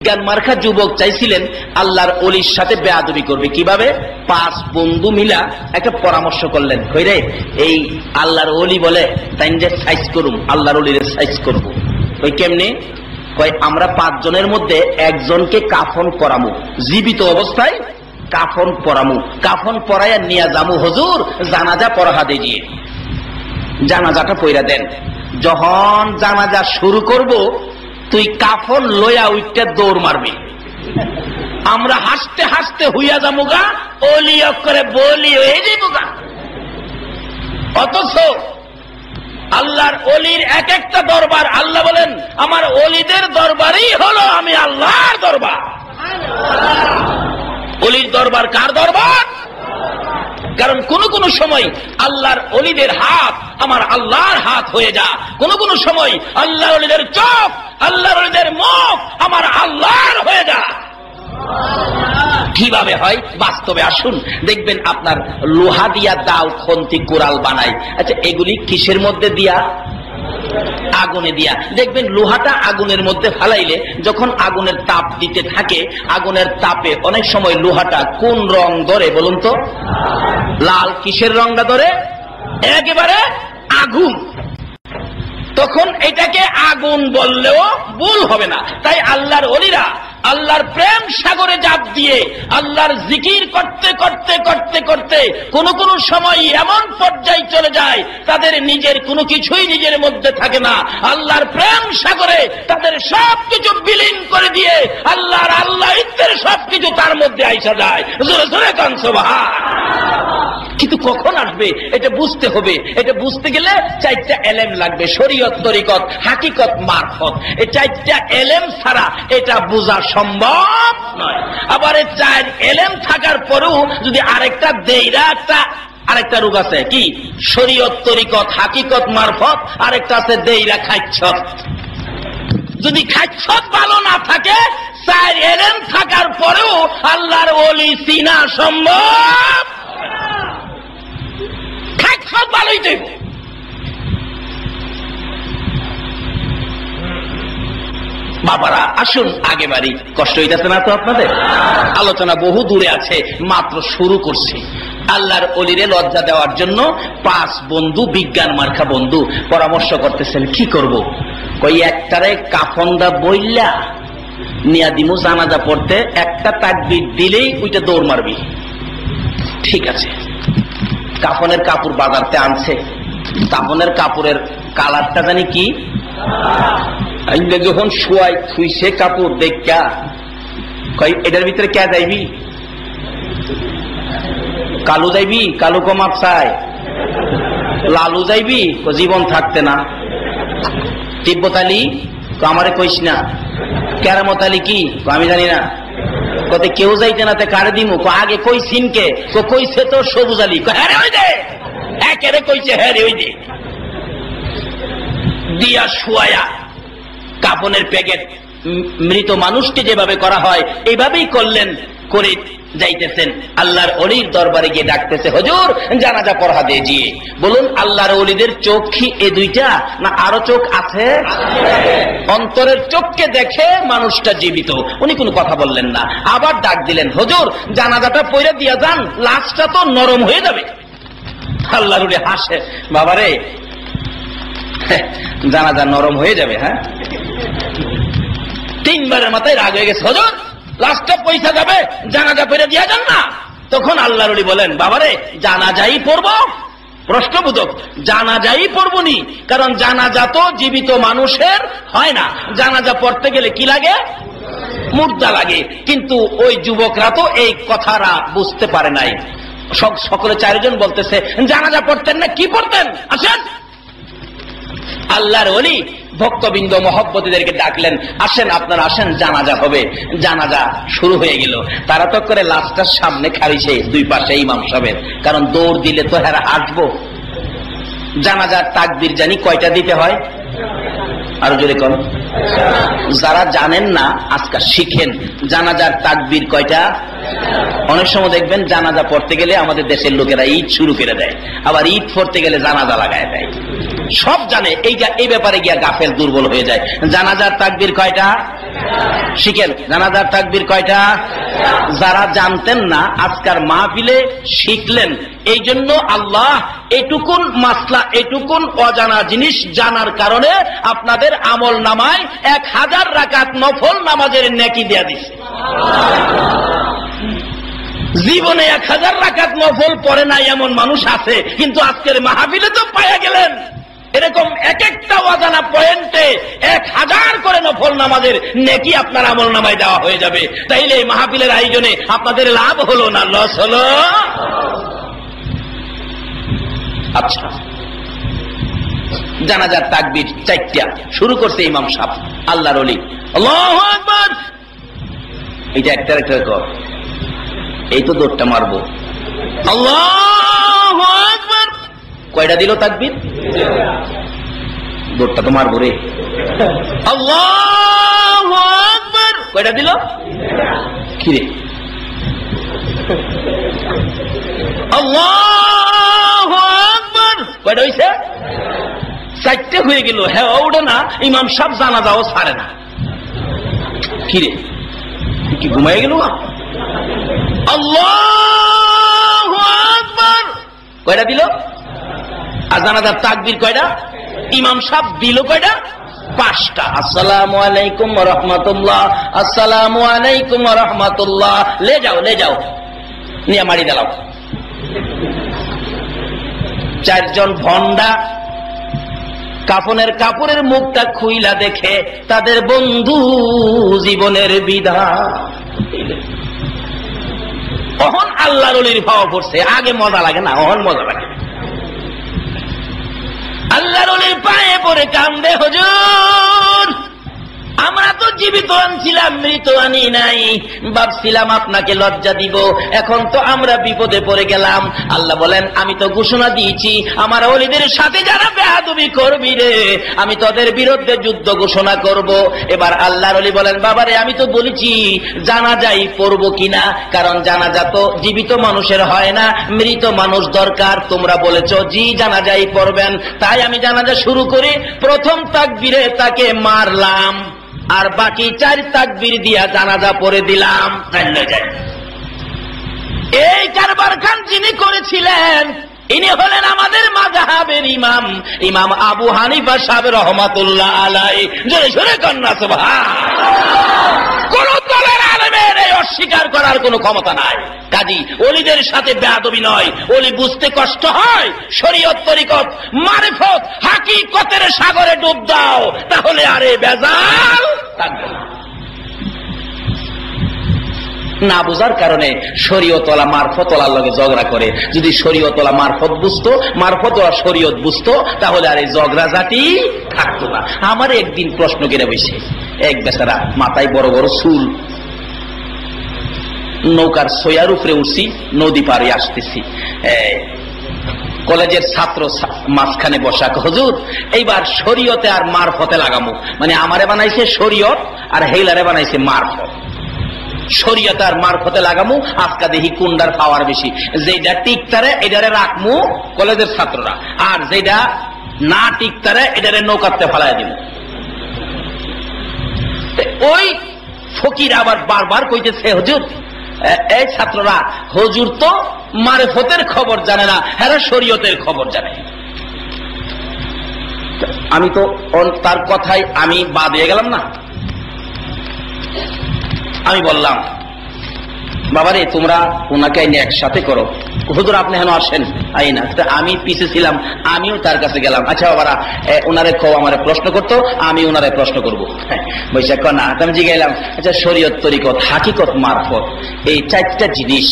জ্ঞান মার্কা যুবক চাইছিলেন আল্লাহর ওলির সাথে বেয়াদবি করবে। কিভাবে? 5 বন্ধু মিলা একটা পরামর্শ করলেন, কইরে এই আল্লাহর ওলি বলে তাই যে সাইজ করুম, আল্লাহর ওলির সাইজ করব। ওই কেমনে? কয় আমরা 5 জনের মধ্যে একজনকে কাফন পরামু, জীবিত অবস্থায় কাফন পরামু, কাফন পরাইয়া নিয়া যামু হুজুর জানাজা পড়া দিয়ে, জানাজাটা পইরা দেন। যখন জানাজা শুরু করব তুই কাফন লইয়া উইটা দৌড় মারবি, আমরা হাসতে হাসতে হইয়া যাবো গা, ওলি করে বলি হয়ে যাবো গা। অথচ আল্লাহর ওলির এক একটা দরবার, আল্লাহ বলেন আমার ওলিদের দরবারই হলো আমি আল্লাহর দরবার। ওলির দরবার কার দরবার? কারণ কোন কোন সময় আল্লাহর ওলিদের হাত আমার আল্লাহর হাত হয়ে যা, কোন কোন সময় আল্লাহর ওলিদের চোখ, আল্লাহর ওলিদের মুখ আমার আল্লাহর হয়ে যা। কিভাবে হয় বাস্তবে আসুন দেখবেন। আপনার লোহা দিয়া দাও, খন্তি, কোরাল বানাই। আচ্ছা এগুলি কিসের মধ্যে দিয়া? আগুনে দিয়া। দেখবেন লোহাটা আগুনের মধ্যে ফালাইলে যখন আগুনের তাপ দিতে থাকে, আগুনের তাপে অনেক সময় লোহাটা কোন রং ধরে বলুন তো? লাল। কিসের রংটা ধরে? একেবারে আগুন। তখন এটাকে আগুন বললেও ভুল হবে না। তাই আল্লাহর ওলিরা আল্লাহর প্রেম সাগরে জাপ দিয়ে আল্লাহর জিকির করতে করতে করতে করতে কোন কোন সময় এমন পর্যায়ে চলে যায় তাদের নিজের কোনো কিছুই নিজের মধ্যে থাকে না। আল্লাহর প্রেম সাগরে তাদের সবকিছু বিলীন করে দিয়ে আল্লাহর আল্লাহিত্বের সবকিছু তার মধ্যে আইসা যায়। জোরে জোরে কান সুবহান। কিন্তু কখন আসবে এটা বুঝতে হবে। এটা বুঝতে গেলে 4টা এলেম লাগবে, শরীয়ত, তরিকত, হাকিকত, মারফত। এই 4টা এলেম ছাড়া এটা বোঝা সম্ভব নয়। আবার এই 4 এলেম থাকার পরেও যদি আরেকটা দেইরা আরেকটা রূপ আছে, কি? শরীয়ত, তরিকত, হাকিকত, মারফত। আরেকটা আছে দেইরা খাচ্ছত। যদি খাচ্ছত ভালো না থাকে, 4 এলেম থাকার পরেও আল্লাহর ওলি চিনা সম্ভব। খাচ্ছত ভালোই দেব। বাবারা আসুন আগে বাড়ি। কষ্ট হইতেছে না তো আপনাদের? আলোচনা বহু দূরে আছে, মাত্র শুরু করছি। আল্লাহর ওলিরে লজ্জা দেওয়ার জন্য 5 বন্ধু, বিজ্ঞান মার্কা বন্ধু পরামর্শ করতেছেন কি করব। কই একটারে কাফনদা বইলা নিয়া দিমু জানাজা পড়তে, একটা তাকবীর দিলেই ওইটা দৌড় মারবি। ঠিক আছে। কাফনের কাপড় বাজারতে আনছে। কাফনের কাপড়ের কালারটা জানি কি, যখন শুয়াই শুইছে কাপড় দেখা কই এটার ভিতরে কে যাইবি? কালু যাইবি? কালু কমাপ চাই। লালু যাইবি? জীবন থাকতে না। তিব্বত আলী? আমারে কইস না। কেরামত আলী কি? আমি জানি না। কত কেউ যাইতে না, কারে দিমু? আগে কই সিনকে? কইছে তো সবুজ আলী। হ্যাঁ রে ওই দে, একেরে কইছে, হ্যাঁ রে ওই দে দিয়া শুয়ায়া কাফনের প্যাকেট মৃত মানুষকে যেভাবে করা হয় এইভাবেই করলেন, করে যাইতেছেন। আল্লাহর ওলির দরবারে গিয়ে ডাকতেছে, হুজুর জানাজা পড়া দিয়ে জিয়ে। বলুন আল্লাহর ওলিদের চোখ কি এ দুইটা, না আরো চোখ আছে? অন্তরের চোখকে দেখে মানুষটা জীবিত। উনি কোনো কথা বললেন না। আবার ডাক দিলেন, হুজুর জানাজাটা পড়ে দিয়া যান, লাশটা তো নরম হয়ে যাবে। আল্লাহর ওলি হাসে, বাবারে জানাজা নরম হয়ে যাবে? হ্যাঁ। 3 বারের মাথায় রাগ হয়ে গেছে, হুজুর লাশটা পয়সা যাবে, জানাজা পড়ে দিয়া যান না। তখন আল্লাহর ওলি বলেন, বাবারে জানাজাই পড়ব? প্রশ্নবোধক, জানাজাই পড়বনি। কারণ জানাজা তো জীবিত মানুষের হয় না। জানাজা পড়তে গেলে কি লাগে? মুর্দা লাগে। কিন্তু ওই যুবকরা তো এই কথাটা বুঝতে পারে নাই। সকলে 4 জন বলতেছে, জানাজা পড়তেন না? কি পড়তেন? আসেন। আল্লাহর ওলি ভক্তবৃন্দ মহব্বতীদেরকে ডাকলেন, আসেন আপনারা আসেন, জানাজা হবে। জানাজা শুরু হয়ে গেল। তারা তো করে লাশটার সামনে খাড়িছে 2 পাশে ইমাম সাহেবের, কারণ দৌড় দিলে তো হেরা আসবো। জানাজার তাকবীর জানি কয়টা দিতে হয়? আরো জোরে কোন? যারা জানেন না আজকে শিখেন, জানাজার তাকবীর কয়টা? অনেক সময় দেখবেন জানাজা পড়তে গেলে আমাদের দেশের লোকেরা ঈদ শুরু করে দেয়, আবার ঈদ পড়তে গেলে জানাজা লাগায় দেয়। সব জানে, এই ব্যাপারে গিয়া গাফেল দুর্বল হয়ে যায়। জানাজার তাকবীর কয়টা? শিখেন। জানাজার তাকবীর কয়টা? যারা জানতেন না আজকার মাহফিলে শিখলেন। এই জন্য আল্লাহ এটুকুন মাসলা, এটুকুন অজানা জিনিস জানার কারণে আপনাদের আমল নামায় 1000 রাকাত নফল নামাজের নেকি দেয়া দিচ্ছে। জীবনে 1000 রাকাত নফল পড়ে নাই এমন মানুষ আছে, কিন্তু আজকের মাহফিলে তো পাওয়া গেলেন। এরকম এক একটা অজানা পয়েন্টে 1000 করে নফল নামাজের নেকি আপনার আমল নামায় দেওয়া হয়ে যাবে। তাইলে এই মাহফিলের আয়োজনে আপনাদের লাভ হলো না লস হলো? আচ্ছা, জানাজার তাকবীর 4টা শুরু করছে ইমাম সাহেব, আল্লাহর ওলি। আল্লাহু আকবার। এইটা একটা একটা কর, এই তো দৌড়টা মারবো। আল্লাহু আকবার। কয়টা দিল তাকবীর? দৌড়টা তো মারবো রে। আল্লাহু আকবার। কয়টা দিল? কি রে? আল্লাহু আকবার। কয়টা হইছে? 4টে হয়ে গেল। হ্যাঁ ওটা না, ইমাম সাহেব জানাজাও ছাড়ে না। কি রে, কি ঘুমাই গেল? আল্লাহু আকবার। কয়টা দিল? আর জানাজার তাকবীর কয়টা? ইমাম সাহেব দিল কয়টা? 5টা। আসসালামু আলাইকুম ওয়া রাহমাতুল্লাহ, আসসালামু আলাইকুম ওয়া রাহমাতুল্লাহ। লে যাও, লে যাও, নিয়ে মারি দিলাও। 4 জন ভন্ডা কাফনের কাপড়ের মুখটা খুইলা দেখে তাদের বন্ধু জীবনের বিধান। তখন আল্লাহর ওলির ভাব পড়ছে। আগে মজা লাগে না, অহন মজা লাগে। আল্লাহর ওলির পায়ে পড়ে কান্দে, হুজুর আমরা তো জীবিত আনছিলাম, মৃত আনি নাই। ভাবছিলাম আপনাকে লজ্জা দিব, এখন তো আমরা বিপদে পড়ে গেলাম। আল্লাহ বলেন আমি তো ঘোষণা দিয়েছি আমার ওলিদের সাথে যারা বেয়াদবি করবি রে, আমি তাদের বিরুদ্ধে যুদ্ধ ঘোষণা করব। এবার আল্লাহর ওলি বলেন বাবারে আমি তো বলেছি জানাজাই পড়বো কিনা, কারণ জানাজা তো জীবিত মানুষের হয় না, মৃত মানুষ দরকার। তোমরা বলেছ জি জানাজাই পড়বেন, তাই আমি জানাজা শুরু করি। প্রথম তাকবীরে তাকে মারলাম, আর বাকি 4 তাকবীর দিয়া জানাজা পড়ে দিলাম। এই কারবার খান যিনি করেছিলেন ইনি হলেন আমাদের মাযহাবের ইমাম, ইমাম আবু হানিফা সাহেব রহমাতুল্লাহ আলাইহি। জোরে জোরে কন্যা সুবহানাল্লাহ। কোন দলের আলেমের এই অস্বীকার করার কোনো ক্ষমতা নাই। কাজী ওলিদের সাথে বেয়াদবি নয়। ওলি বুঝতে কষ্ট হয়, শরীয়ত তরিকত মারিফত হাকিকতের সাগরে ডুব দাও, তাহলে আরে বেজাল থাকবে না। না বুঝার কারণে শরীয়তওয়ালা মারফতওয়ালার লগে ঝগড়া করে। যদি শরীয়তওয়ালা মারফত বুঝতো, মারফতওয়ালা শরীয়ত বুঝতো, তাহলে আর এই ঝগড়া জাতি থাকতো না। আমার একদিন প্রশ্ন করে বসে এক বেচারা, মাথায় বড় বড় চুল, নৌকার সয়ার উপরে উঠছি, নদী পাড়ে আসতেছি, কলেজের ছাত্র মাঝখানে বসা, হুজুর এইবার শরীয়তে আর মারফতে লাগামু, মানে আমারে বানাইছে শরীয়ত আর হেইলারে বানাইছে মারফত। শরীয়ত আর মারফতে লাগামু, আজকা দেখি কোনটার পাওয়ার বেশি। যেটা টিকতারে এটারে রাখমু কলেজের ছাত্ররা, আর যেটা না টিকতারে এটারে নৌকাতে ফেলায় দিব। ওই ফকির আবার বারবার কইতেছে হুজুর, এই ছাত্ররা হুজুর তো মারফতের খবর জানে না, হ্যাঁ শরীয়তের খবর জানে। আমি তো তার কথাই আমি বাদ দিয়ে গেলাম না। আমি বললাম বাবারে তোমরা ওনাকে নিয়ে একসাথে করো, হুজুর আপনি হেন আসেন। আই না, আমি পিছে ছিলাম, আমিও তার কাছে গেলাম। আচ্ছা বাবারা ওনারে কও আমারে প্রশ্ন করতো, আমি ওনারে প্রশ্ন করবো। বৈশাখ না, আমি জিগাইলাম আচ্ছা শরীয়ত তরিকত হাকিকত মারফত এই 4টা জিনিস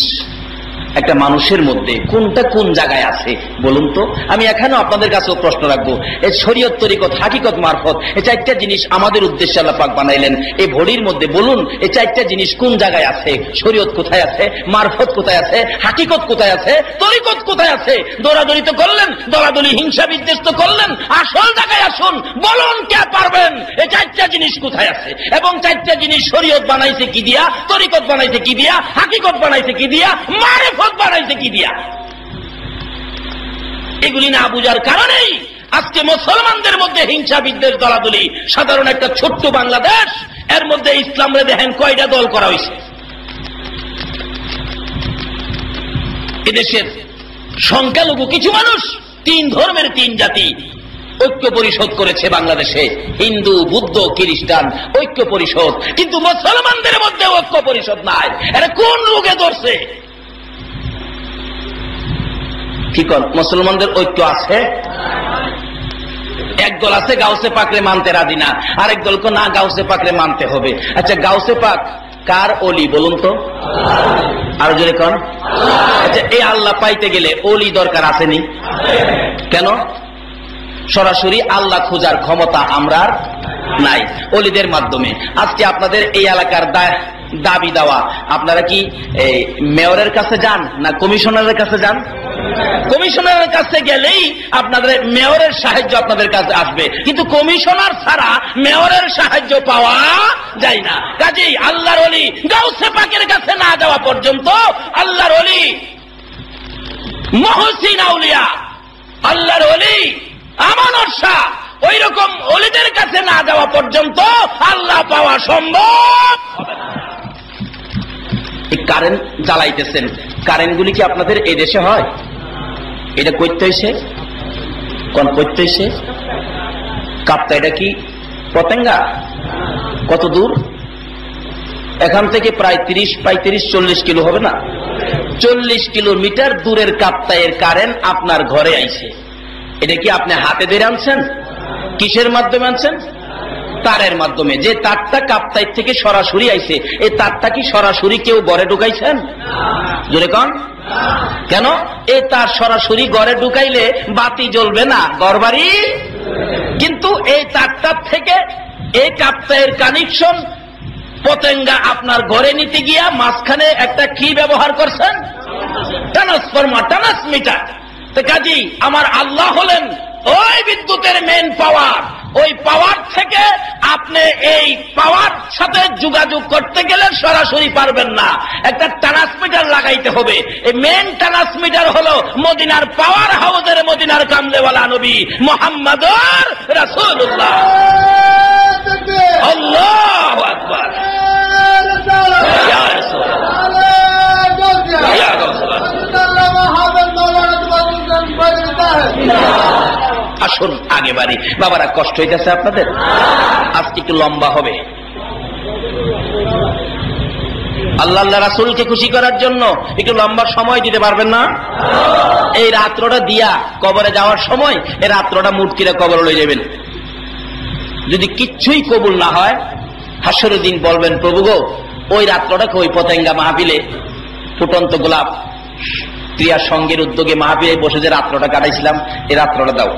একটা মানুষের মধ্যে কোনটা কোন জায়গায় আছে বলুন তো। আমি এখানেও আপনাদের কাছেও প্রশ্ন রাখবো, এই শরীয়ত তরিকত হাকিকত মারফত এই 4টা জিনিস আমাদের উদ্দেশ্যে আল্লাহ পাক বানাইলেন। এই ভরির মধ্যে বলুন এই 4টা জিনিস কোন জায়গায় আছে? শরীয়ত কোথায় আছে, মারফত কোথায় আছে, হাকিকত কোথায় আছে, তরিকত কোথায় আছে? দৌড়াদৌড়ি তো করলেন, দৌড়াদৌড়ি হিংসা বিদ্বেষ তো করলেন, আসল জায়গায় আসুন, বলুন কে পারবেন এই 4টা জিনিস কোথায় আছে? এবং 4টা জিনিস শরীয়ত বানাইছে কি দিয়া, তরিকত বানাইছে কি দিয়া, হাকিকত বানাইছে কি দিয়া, মারফত বানাইছে কি দিয়া? এগুলি না বুঝার কারণেই আজকে মুসলমানদের মধ্যে হিংসা বিদ্বেষ দলাদলি। সাধারণ একটা ছোট্ট বাংলাদেশ, এর মধ্যে ইসলামরে দেখেন কয়টা দল করা হয়েছে। এদেশের সংখ্যালঘু কিছু মানুষ 3 ধর্মের 3 জাতি ঐক্য পরিষদ করেছে বাংলাদেশে, হিন্দু, বুদ্ধ, খ্রিস্টান ঐক্য পরিষদ, কিন্তু মুসলমানদের মধ্যে ঐক্য পরিষদ নাই। এটা কোন রোগে ধরছে? কি কোন মুসলমানদের ঐক্য আছে? একদল আছে গাউসে পাকরে মানতে রাজি না, আরেক দলকে না গাউসে পাকরে মানতে হবে। আচ্ছা, গাউসে পাক কার ওলি বলুন তো? আরো জোরে কোন? আচ্ছা, এই আল্লাহ পাইতে গেলে ওলি দরকার আসেনি কেন? সরাসরি আল্লাহ খোঁজার ক্ষমতা আমরা নাই, ওলিদের মাধ্যমে। আজকে আপনাদের এই এলাকার দাবি দেওয়া, আপনারা কি মেয়রের কাছে যান না কমিশনারের কাছে যান? কমিশনারের কাছে গেলেই আপনাদের মেয়রের সাহায্য আপনাদের কাছে আসবে, কিন্তু কমিশনার ছাড়া মেয়রের সাহায্য পাওয়া যায় না। কাজেই আল্লাহর ওলি গাউসে পাকের কাছে না যাওয়া পর্যন্ত, আল্লাহর ওলি মহসিন আউলিয়া, আল্লাহর ওলি আমানত শাহ, ওই রকম ওলিদের কাছে না যাওয়া পর্যন্ত আল্লাহ পাওয়া সম্ভব। কারেন্ট জ্বালাইতেছেন, কারেন্টগুলি কি আপনাদের এই দেশে হয়? এটা করতে হয়েছে কোন করতে হয়েছে? কাপ্তা এটা কি পতেঙ্গা? কত দূর এখান থেকে? প্রায় 30-35-40 কিলো হবে না? 40 কিলোমিটার দূরের কাপ্তায়ের কারেন্ট আপনার ঘরে আইছে। এটা কি আপনি হাতে ধরে আনছেন? কিসের মাধ্যমে আনছেন? তারের মাধ্যমে। যে তারটা কাপ্তাই থেকে সরাসরি আইছে, এই তারটা কি সরাসরি কেউ ঘরে ঢুকাইছেন? জোরে কোন? কেন? এই তার সরাসরি ঘরে ঢুকাইলে বাতি জ্বলবে না, ঘরবাড়ি। কিন্তু এই তারটার থেকে এই কাপ্তায়ের কানেকশন পতেঙ্গা আপনার ঘরে নিতে গিয়া মাঝখানে একটা কি ব্যবহার করছেন? Transformer, transmitter. তো কাজী আমার আল্লাহ হলেন ওই বিদ্যুতের মেন পাওয়ার। ওই পাওয়ার থেকে আপনি এই পাওয়ার সাথে যোগাযোগ করতে গেলে সরাসরি পারবেন না, একটা ট্রান্সমিটার লাগাইতে হবে। এই মেন ট্রান্সমিটার হলো মদিনার পাওয়ার হাউসের মদিনার কামলেওয়ালা নবী মুহাম্মদুর রাসূলুল্লাহ। আল্লাহু আকবার। ইয়া রাসূলুল্লাহ, ইয়া রাসূলুল্লাহ। আসুন আগে বাড়ি। বাবারা, কষ্ট হইতেছে আপনাদের? আজকে একটু লম্বা হবে। আল্লাহ আল্লাহ রাসূলকে খুশি করার জন্য একটু লম্বা সময় দিতে পারবেন না? এই রাত্রটা দিয়া কবরে যাওয়ার সময় এই রাত্রটা মুটকিরা কবরে লয়ে যাবেন। যদি কিচ্ছুই কবুল না হয়, হাসরের দিন বলবেন, প্রভু গো, ওই রাত্রটাকে ওই পতেঙ্গা মাহফিলে ফুটন্ত গোলাপ ক্রিয়া সঙ্গের উদ্যোগে মাহফিলে বসে যে রাত্রটা কাটাইছিলাম, এই রাত্রটা দাও।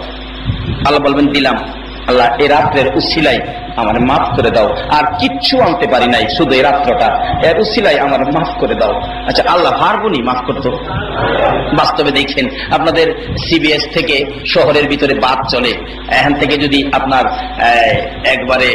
আল্লাহ বলবেন, দিলাম। আল্লাহ, এই রাত্রের উসিলাই আমার মাফ করে দাও। আর কিচ্ছু আনতে পারি নাই, শুধু এই রাত্রটা, এর উসিলাই আমার মাফ করে দাও। আচ্ছা, আল্লাহ পারবনি মাফ করতে? বাস্তবে দেখেন, আপনাদের সিবিএস থেকে শহরের ভিতরে বাস চলে, এখান থেকে যদি আপনার একবারে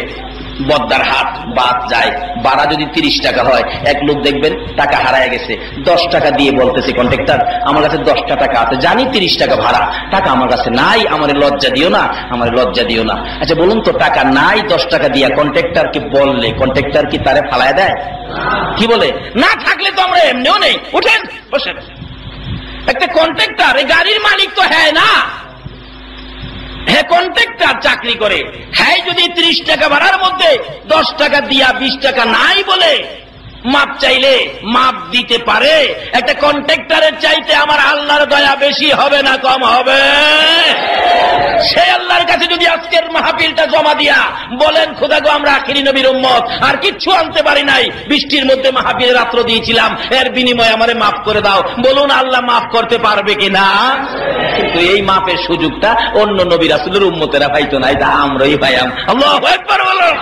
বদ্দার হাট বাস যায়, ভাড়া যদি 30 টাকা হয়, এক লোক দেখবেন টাকা হারায় গেছে, 10 টাকা দিয়ে বলতেছে, কন্ট্রাক্টর আমার কাছে 10টা টাকা আছে, জানি 30 টাকা ভাড়া, টাকা আমার কাছে নাই, আমার লজ্জা দিও না, আমার লজ্জা দিও না। আচ্ছা বলুন তো, টাকা নাই 10 টাকা দিয়া কন্ট্রাক্টরকে বললে কন্ট্রাক্টর কি তারে ফালায় দেয়? কি বলে? না থাকলে তো আমরা এমনিও নেই, উঠেন বসেন। একটা কন্ট্রাক্টর, এই গাড়ির মালিক তো হ্যাঁ না, হ্যাঁ কন্ট্রাক্টর চাকরি করে, হ্যাঁ যদি 30 টাকা ভাড়ার মধ্যে 10 টাকা দিয়া 20 টাকা নাই বলে মাপ চাইলে মাপ দিতে পারে। একটা কন্ট্রাক্টরের চাইতে আমার আল্লাহর দয়া বেশি হবে না কম হবে? সে আল্লাহর কাছে যদি আজকের মাহফিলটা জমা দিয়া বলেন, খোদা গো, আমরা আখিরি নবীর উম্মত, আর কিচ্ছু আনতে পারি নাই, বৃষ্টির মধ্যে মাহফিলের রাত্র দিয়েছিলাম, এর বিনিময়ে আমারে মাফ করে দাও, বলুন আল্লাহ মাফ করতে পারবে কিনা? কিন্তু এই মাপের সুযোগটা অন্য নবী রাসূলের উম্মতেরা পাইতো না, এটা আমরাই পাইলাম। আল্লাহু আকবার বলুন।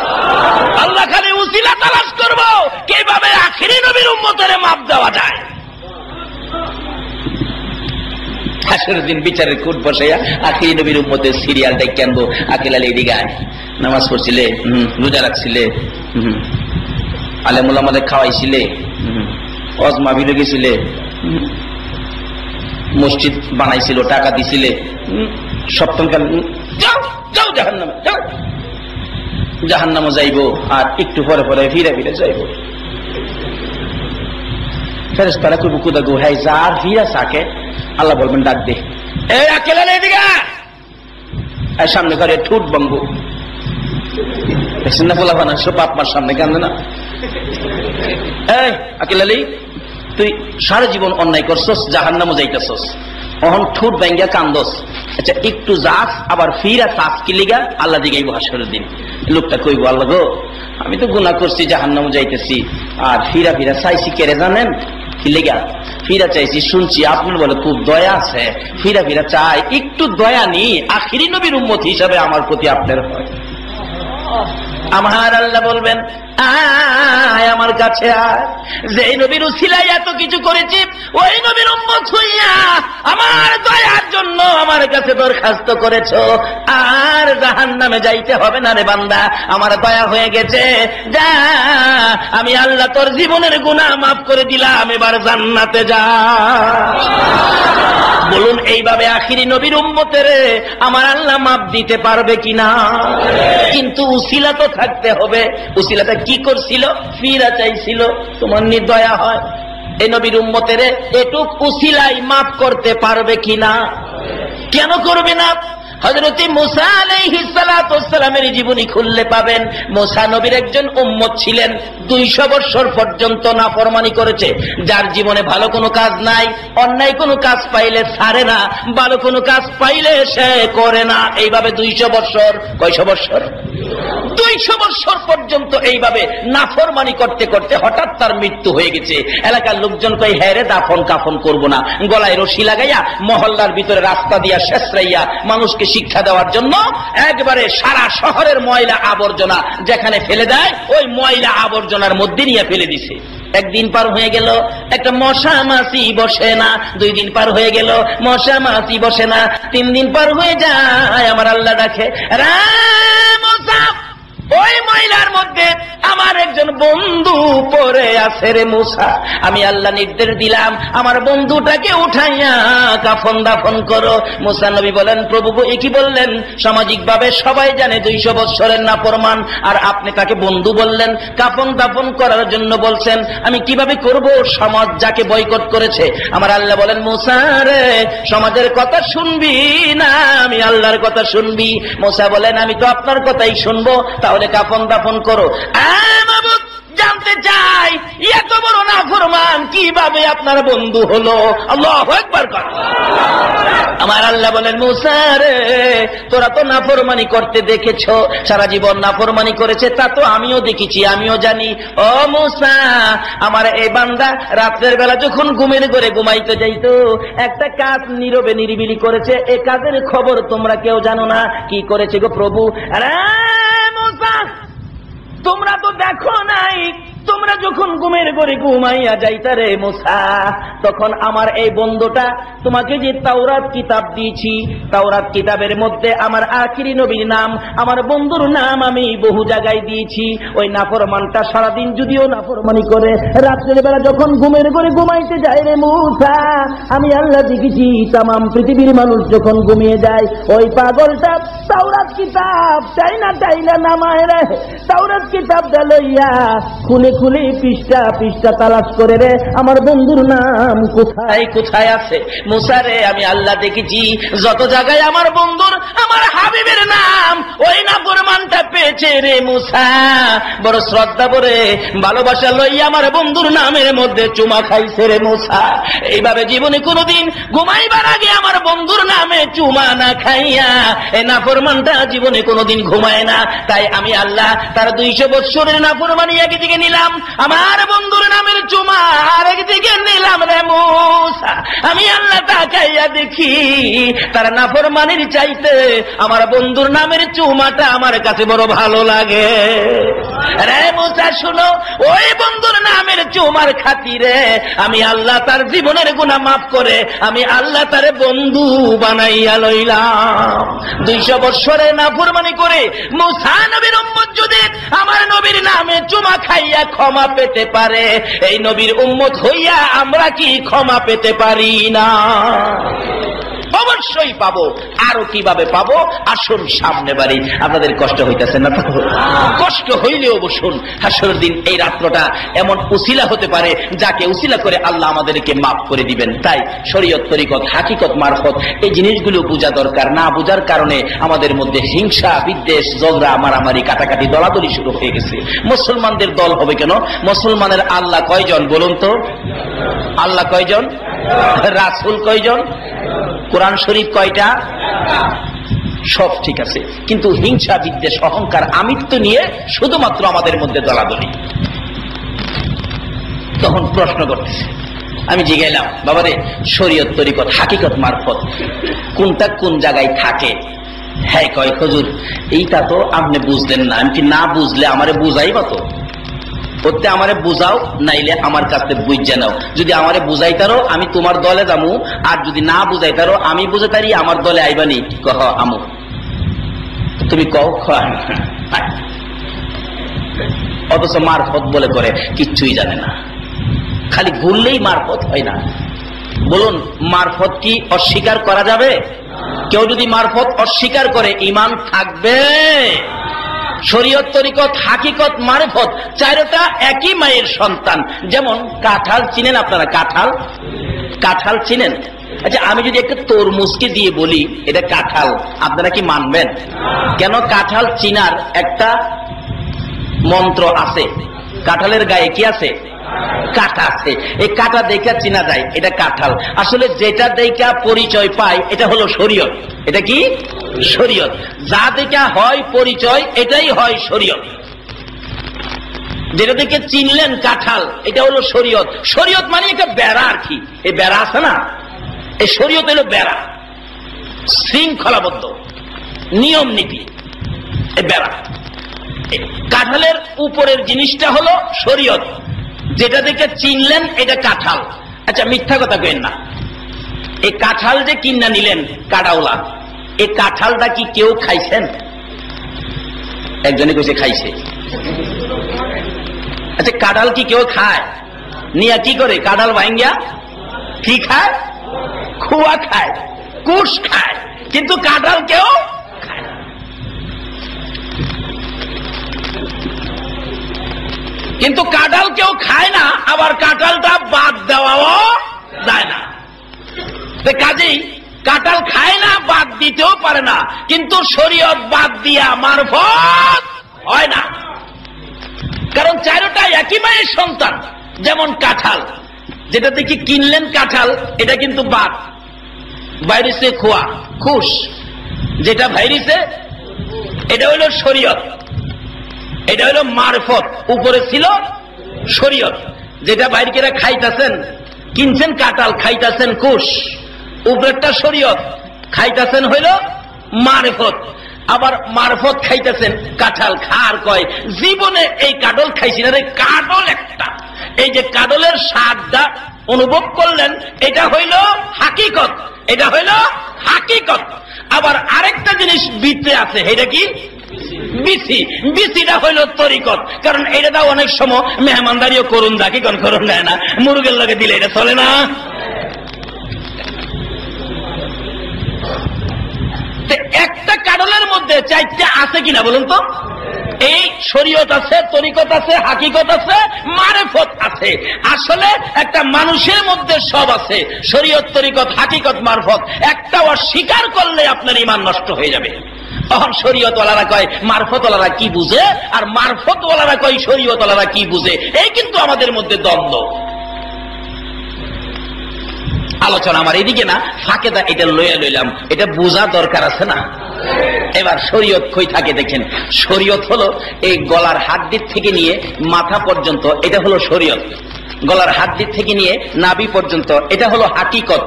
আল্লাহ খালি উসিলা তালাশ করব, কিভাবে আখিরি নবীর উম্মতের মাপ দেওয়া যায়। হাসরের দিন বিচারের কোর্ট বসাইয়া আখিরি নবীর উম্মতের সিরিয়াল দেখে আনবো। আকিল আলী দিগায় নামাজ পড়ছিলে, রোজা রাখছিলে, আলেমুল আমাদের খাওয়াইছিলে, ওয়াজ মাহফিলে গেছিলে, মসজিদ বানাইছিল, টাকা দিছিলে, সপ্তমকাল যাও যাও জাহান্নামে যাও। জাহান্নামে যাইব, আর একটু পরে পরে ফিরে ফিরে যাইব। ফেরেশতারা কইব কুদা গো হাই যার ফিরা থাকে, আল্লাহ বলবেন ডাক দে, এই আকেলা নেই দিগা, আর সামনে করে ঠুট বঙ্গু না বলা বানা সব আপনার সামনে কান্দে না। এই আকেলালি, তুই সারা জীবন অন্যায় করছস, জাহান্নামে যাইতেছস, অহন ঠুট ব্যাঙ্গা কান্দস, আচ্ছা একটু যাস আবার ফিরা চাস কি লিগা? আল্লাহ দিগাইব হাসরের দিন। লোকটা কইব আল্লাহ গো আমি তো গুনাহ করছি, জাহান্নামে যাইতেছি, আর ফিরা ফিরা চাইছি কেরে জানেন কি লিগা? ফিরা চাইছি শুনছি আপনার বলে খুব দয়া আছে, ফিরা ফিরা চাই, একটু দয়া নি আখিরি নবীর উম্মত হিসাবে আমার প্রতি আপনার হয়। আমার আল্লাহ বলবেন আয় আমার কাছে আয়, যে নবীর উসিলায় এত কিছু করেছি, ওই নবীর উম্মত হইয়া আমার দয়ার জন্য আমার কাছে দরখাস্ত করেছো, আর জাহান্নামে যাইতে হবে না রে বান্দা, আমার দয়া হয়ে গেছে, যা আমি আল্লাহ তোর জীবনের গুনাহ মাফ করে দিলাম, এবার জান্নাতে যা। বলুন এইভাবে আখিরি নবীর উম্মতের আমার আল্লাহ মাফ দিতে পারবে কিনা? কিন্তু উসিলা তো থাকতে হবে। উসিলাটা কি করছিল? ফিরা চাইছিল, তোমার নির্দয়া হয় এই নবীর উম্মতের এটুক উসিলাই মাফ করতে পারবে কিনা? কেন করবে না? হযরত মুসা আলাইহিস সালাতু ওয়াস সালামের জীবনী খুললে পাবেন, মুসা নবীর একজন উম্মত ছিলেন, 200 বছর পর্যন্ত নাফরমানি করেছে। যার জীবনে ভালো কোনো কাজ নাই, অন্যায় কোনো কাজ পাইলে ছাড়ে না, ভালো কোনো কাজ পাইলে সে করে না, এইভাবে 200 বছর। কয়শো বছর? 200 বছর পর্যন্ত এইভাবে নাফরমানি করতে করতে হঠাৎ তার মৃত্যু হয়ে গেছে। এলাকার লোকজন কয় হ্যাঁ রে দাফন কাফন করবো না, গলায় রশি লাগাইয়া মহল্লার ভিতরে রাস্তা দিয়া শেষরাইয়া মানুষকে শিক্ষা দেওয়ার জন্য একবারে সারা শহরের ময়লা আবর্জনা যেখানে ফেলে দেয়, ওই ময়লা আবর্জনার মধ্যে নিয়ে ফেলে দিছে। একদিন পার হয়ে গেল, একটা মশা মাছি বসে না। 2 দিন পার হয়ে গেল, মশা মাছি বসে না। 3 দিন পার হয়ে যায়, আমার আল্লাহ ডাকে, রে মুসা ওই ময়লার মধ্যে আমার একজন বন্ধু পড়ে আছে রে মুসা, আমি আল্লাহ নির্দেশ দিলাম আমার বন্ধুটাকে উঠাইয়া কাফন দাফন করো। মুসা নবী বলেন, প্রভু এ কি বললেন? সামাজিক ভাবে সবাই জানে 200 বছরের নাফরমান, আর আপনি তাকে বন্ধু বললেন, কাফন দাফন করার জন্য বলছেন, আমি কিভাবে করব? সমাজ যাকে বয়কট করেছে। আমার আল্লাহ বলেন, মুসা রে সমাজের কথা শুনবি না, আমি আল্লাহর কথা শুনবি। মুসা বলেন, আমি তো আপনার কথাই শুনবো, তাহলে কাফন দাফন করো। জানতে চাই এত বড় নাফরমান কিভাবে আপনার বন্ধু হলো? আল্লাহু আকবার। আমার আল্লাহ বলেন, মুসা রে তোরা তো নাফরমানি করতে দেখেছ, সারা জীবন নাফরমানি করেছে, তা তো আমিও দেখেছি, আমিও জানি। ও মুসা, আমার এই বান্দা রাত্রের বেলা যখন ঘুমের ঘরে ঘুমাইতে যাইতো, একটা কাজ নীরবে নিরিবিলি করেছে, এই কাজের খবর তোমরা কেউ জানো না। কি করেছে গো প্রভু? আরে মুসা তোমরা তো দেখো নাই, তোমরা যখন ঘুমের ঘরে ঘুমাইয়া যাইতা রে মুসা, তখন আমার এই বন্ধুটা তোমাকে যে তাওরাত কিতাব দিয়েছি, তাওরাত কিতাবের মধ্যে আমার আখিরি নবীর নাম, আমার বন্ধুর নাম আমি বহু জায়গায় দিয়েছি। ওই নাফরমানটা সারাদিন যদিও নাফরমানি করে, রাত্রের বেলা যখন ঘুমের ঘরে ঘুমাইতে যায় রে মুসা, আমি আল্লাহ দেখেছি তামাম পৃথিবীর মানুষ যখন ঘুমিয়ে যায়, ওই পাগলটা তাওরাত কিতাব চাইনা নামায় রে, তাওরাত কিতাবটা লইয়া খুলে খুলে পৃষ্ঠা পৃষ্ঠা তালাশ করে রে আমার বন্ধুর নাম কোথায় কোথায় আছে। মুসা রে আমি আল্লাহ দেখেছি যত জায়গায় আমার বন্ধুর, আমার হাবিবের নাম, ওই নাফরমানটা পেয়েছে রে মুসা। বড় শ্রদ্ধা করে ভালোবাসা লইয়া আমার বন্ধুর নামের মধ্যে চুমা খাইছে রে মুসা। এইভাবে জীবনে কোনোদিন ঘুমাইবার আগে আমার বন্ধুর নামে চুমা না খাইয়া এই নাফরমানটা জীবনে কোনোদিন ঘুমায় না। তাই আমি আল্লাহ তার 200 বছরের নাফরমানি একদিকে নিলাম, আমার বন্ধুর নামের চুমা আরেকদিকে নিলাম রে মুসা। আমি আল্লাহ তাকাইয়া দেখি তার নাফরমানির চাইতে আমার বন্ধুর নামের চুমাটা আমার কাছে বড় ভালো লাগে রে মুসা। শুনো, ওই বন্ধুর নামের চুমার খাতিরে আমি আল্লাহ তার জীবনের গুনাহ মাফ করে আমি আল্লাহ তারে বন্ধু বানাইয়া লইলাম। 200 বছরে নাফরমানি করে মুসা নবীর উম্মত যদি আমার নবীর নামে চুমা খাইয়া ক্ষমা পেতে পারে, এই নবীর উম্মত হইয়া আমরা কি ক্ষমা পেতে পারি না? অবশ্যই পাবো। আরো কিভাবে পাবো? আসুন সামনে বাড়ি। আপনাদের কষ্ট হইতেছে না? কষ্ট হইলেও বসুন। হাসরের দিন এই রাত্রটা এমন উসিলা হতে পারে যাকে উসিলা করে আল্লাহ আমাদেরকে মাফ করে দিবেন। তাই শরীয়ত, তরিকত, হাকিকত, মারফত এই জিনিসগুলো বোঝা দরকার। না বোঝার কারণে আমাদের মধ্যে হিংসা, বিদ্বেষ, ঝগড়া, মারামারি, কাটাকাটি, দলাদলি শুরু হয়ে গেছে। মুসলমানদের দল হবে কেন? মুসলমানের আল্লাহ কয়জন বলুন তো? আল্লাহ কয়জন? রাসূল কয়জন? কোরআন শরীফ কয়টা? সব ঠিক আছে, কিন্তু হিংসা, বিদ্বেষ, অহংকার, আমিত্ব নিয়ে শুধুমাত্র আমাদের মধ্যে দলাদলি। তখন প্রশ্ন করতেছে, আমি জিজ্ঞাইলাম, বাবারে শরীয়ত, তরিকত, হাকিকত, মারফত কোনটা কোন জায়গায় থাকে? হ্যাঁ কয়, হুজুর এইটা তো আপনি বুঝলেন না। আমি কি না বুঝলে আমারে বুঝাইবা তো? করতে আমারে বুঝাও, নাইলে আমার কাছে বুঝে নাও। যদি আমারে বুঝাইতারো আমি তোমার দলে যামু, আর যদি না বুঝাইতারো আমি বুঝাইতারি আমার দলে আইবানি। কহ আমু, তুমি কও। অথচ মারফত বলে করে কিচ্ছুই জানে না, খালি ঘুরলেই মারফত হয় না। বলুন, মারফত কি অস্বীকার করা যাবে? কেউ যদি মারফত অস্বীকার করে ঈমান থাকবে? শরীয়ত, তরিকত, হাকিকত, মারফত চারটা একই মায়ের সন্তান। যেমন কাঁঠাল চিনেন আপনারা? কাঁঠাল, কাঁঠাল চিনেন? আচ্ছা, আমি যদি একটা তরমুজকে দিয়ে বলি এটা কাঁঠাল, আপনারা কি মানবেন? কেন? কাঁঠাল চিনার একটা মন্ত্র আছে। কাঁঠালের গায়ে কি আছে? কাঁটা আছে। এই কাঁটা দেখা চিনা যায় এটা কাঁঠাল। আসলে যেটা দেখা পরিচয় পায় এটা হলো শরীয়ত। এটা কি? শরীয়ত। যা দেখা হয় পরিচয় এটাই হয় শরীয়ত। যেটা দেখে চিনলেন কাঁঠাল, এটা হলো শরীয়ত। শরীয়ত মানে একটা বেড়া আর কি। এই বেড়া আছে না, এই শরীয়ত হলো বেড়া, শৃঙ্খলাবদ্ধ নিয়ম নীতি। এই বেড়া, কাঁঠালের উপরের জিনিসটা হলো শরীয়ত। যেটা দেখে চিনলেন এটা কাঁঠাল। আচ্ছা, মিথ্যা কথা কইেন না। এই কাঁঠাল যে কিনা নিলেন কাটাওলা, এই কাঁঠালটা কি কেউ খাইছেন? একজনে কইছে খাইছে। আচ্ছা, কাঁঠাল কি কেউ খায়? নিয়া কি করে? কাঁঠাল ভাঙ্গিয়া কি খায়? খুয়া খায়, কুশ খায়, কিন্তু কাঁঠাল কেউ খায় না। কিন্তু কাঁঠাল কেউ খায় না, আবার কাঁঠালটা বাদ দেওয়াও যায় না। কাজেই কাঁঠাল খায় না, বাদ দিতেও পারে না, কিন্তু শরীয়ত বাদ দিয়া মারফত হয় না। কারণ চারোটা একই মায়ের সন্তান। যেমন কাঁঠাল, যেটা থেকে কিনলেন কাঁঠাল, এটা কিন্তু বাদ, বাইরেছে খোয়া, খুশ, যেটা বাইরেছে এটা হইল শরীয়ত, এটা হইল মারফত। উপরে ছিল শরীয়ত, যেটা বাইরে খাইতেছেন, কিনছেন কাঁঠাল, খাইতেছেন কুশ, উপরেরটা শরীয়ত, খাইতেছেন হইল মারফত। আবার মারফত খাইতেছেন কাঁঠাল, খার কয় জীবনে এই কাঁঠাল খাইছি না রে, কাঁঠাল একটা। এই যে কাঁঠালের স্বাদটা অনুভব করলেন, এটা হইল হাকিকত, এটা হইল হাকিকত। আবার আরেকটা জিনিস ভিতরে আছে, এটা কি? বিসি। বিসিটা হইল তরিকত। কারণ এটা অনেক সময় মেহমানদারিও করুন দা, কি কোন করুন দেয় না, মুরগের লগে দিলে এটা চলে না। একটা কাঁঠালের মধ্যে চারটা আছে কিনা বলুন তো? এই শরীয়ত আছে, তরিকত আছে, হাকিকত আছে, মারফত আছে। আসলে একটা মানুষের মধ্যে সব আছে, শরীয়ত, তরিকত, হাকিকত, মারফত। একটা অস্বীকার করলে আপনার ঈমান নষ্ট হয়ে যাবে। তখন শরীয়তওয়ালারা কয় মারফতওয়ালারা কি বুঝে, আর মারফতওয়ালারা কয় শরীয়তওয়ালারা কি বুঝে। এই কিন্তু আমাদের মধ্যে দ্বন্দ্ব। আলোচনা আমার এদিকে না, ফাঁকে দা এটা লইয়া লইলাম, এটা বোঝা দরকার আছে না। এবার শরীয়ত কই থাকে দেখেন। শরীয়ত হলো এই গলার হাড্ডির থেকে নিয়ে মাথা পর্যন্ত, এটা হলো শরীয়ত। গলার হাড্ডির থেকে নিয়ে নাভি পর্যন্ত, এটা হলো হাকিকত।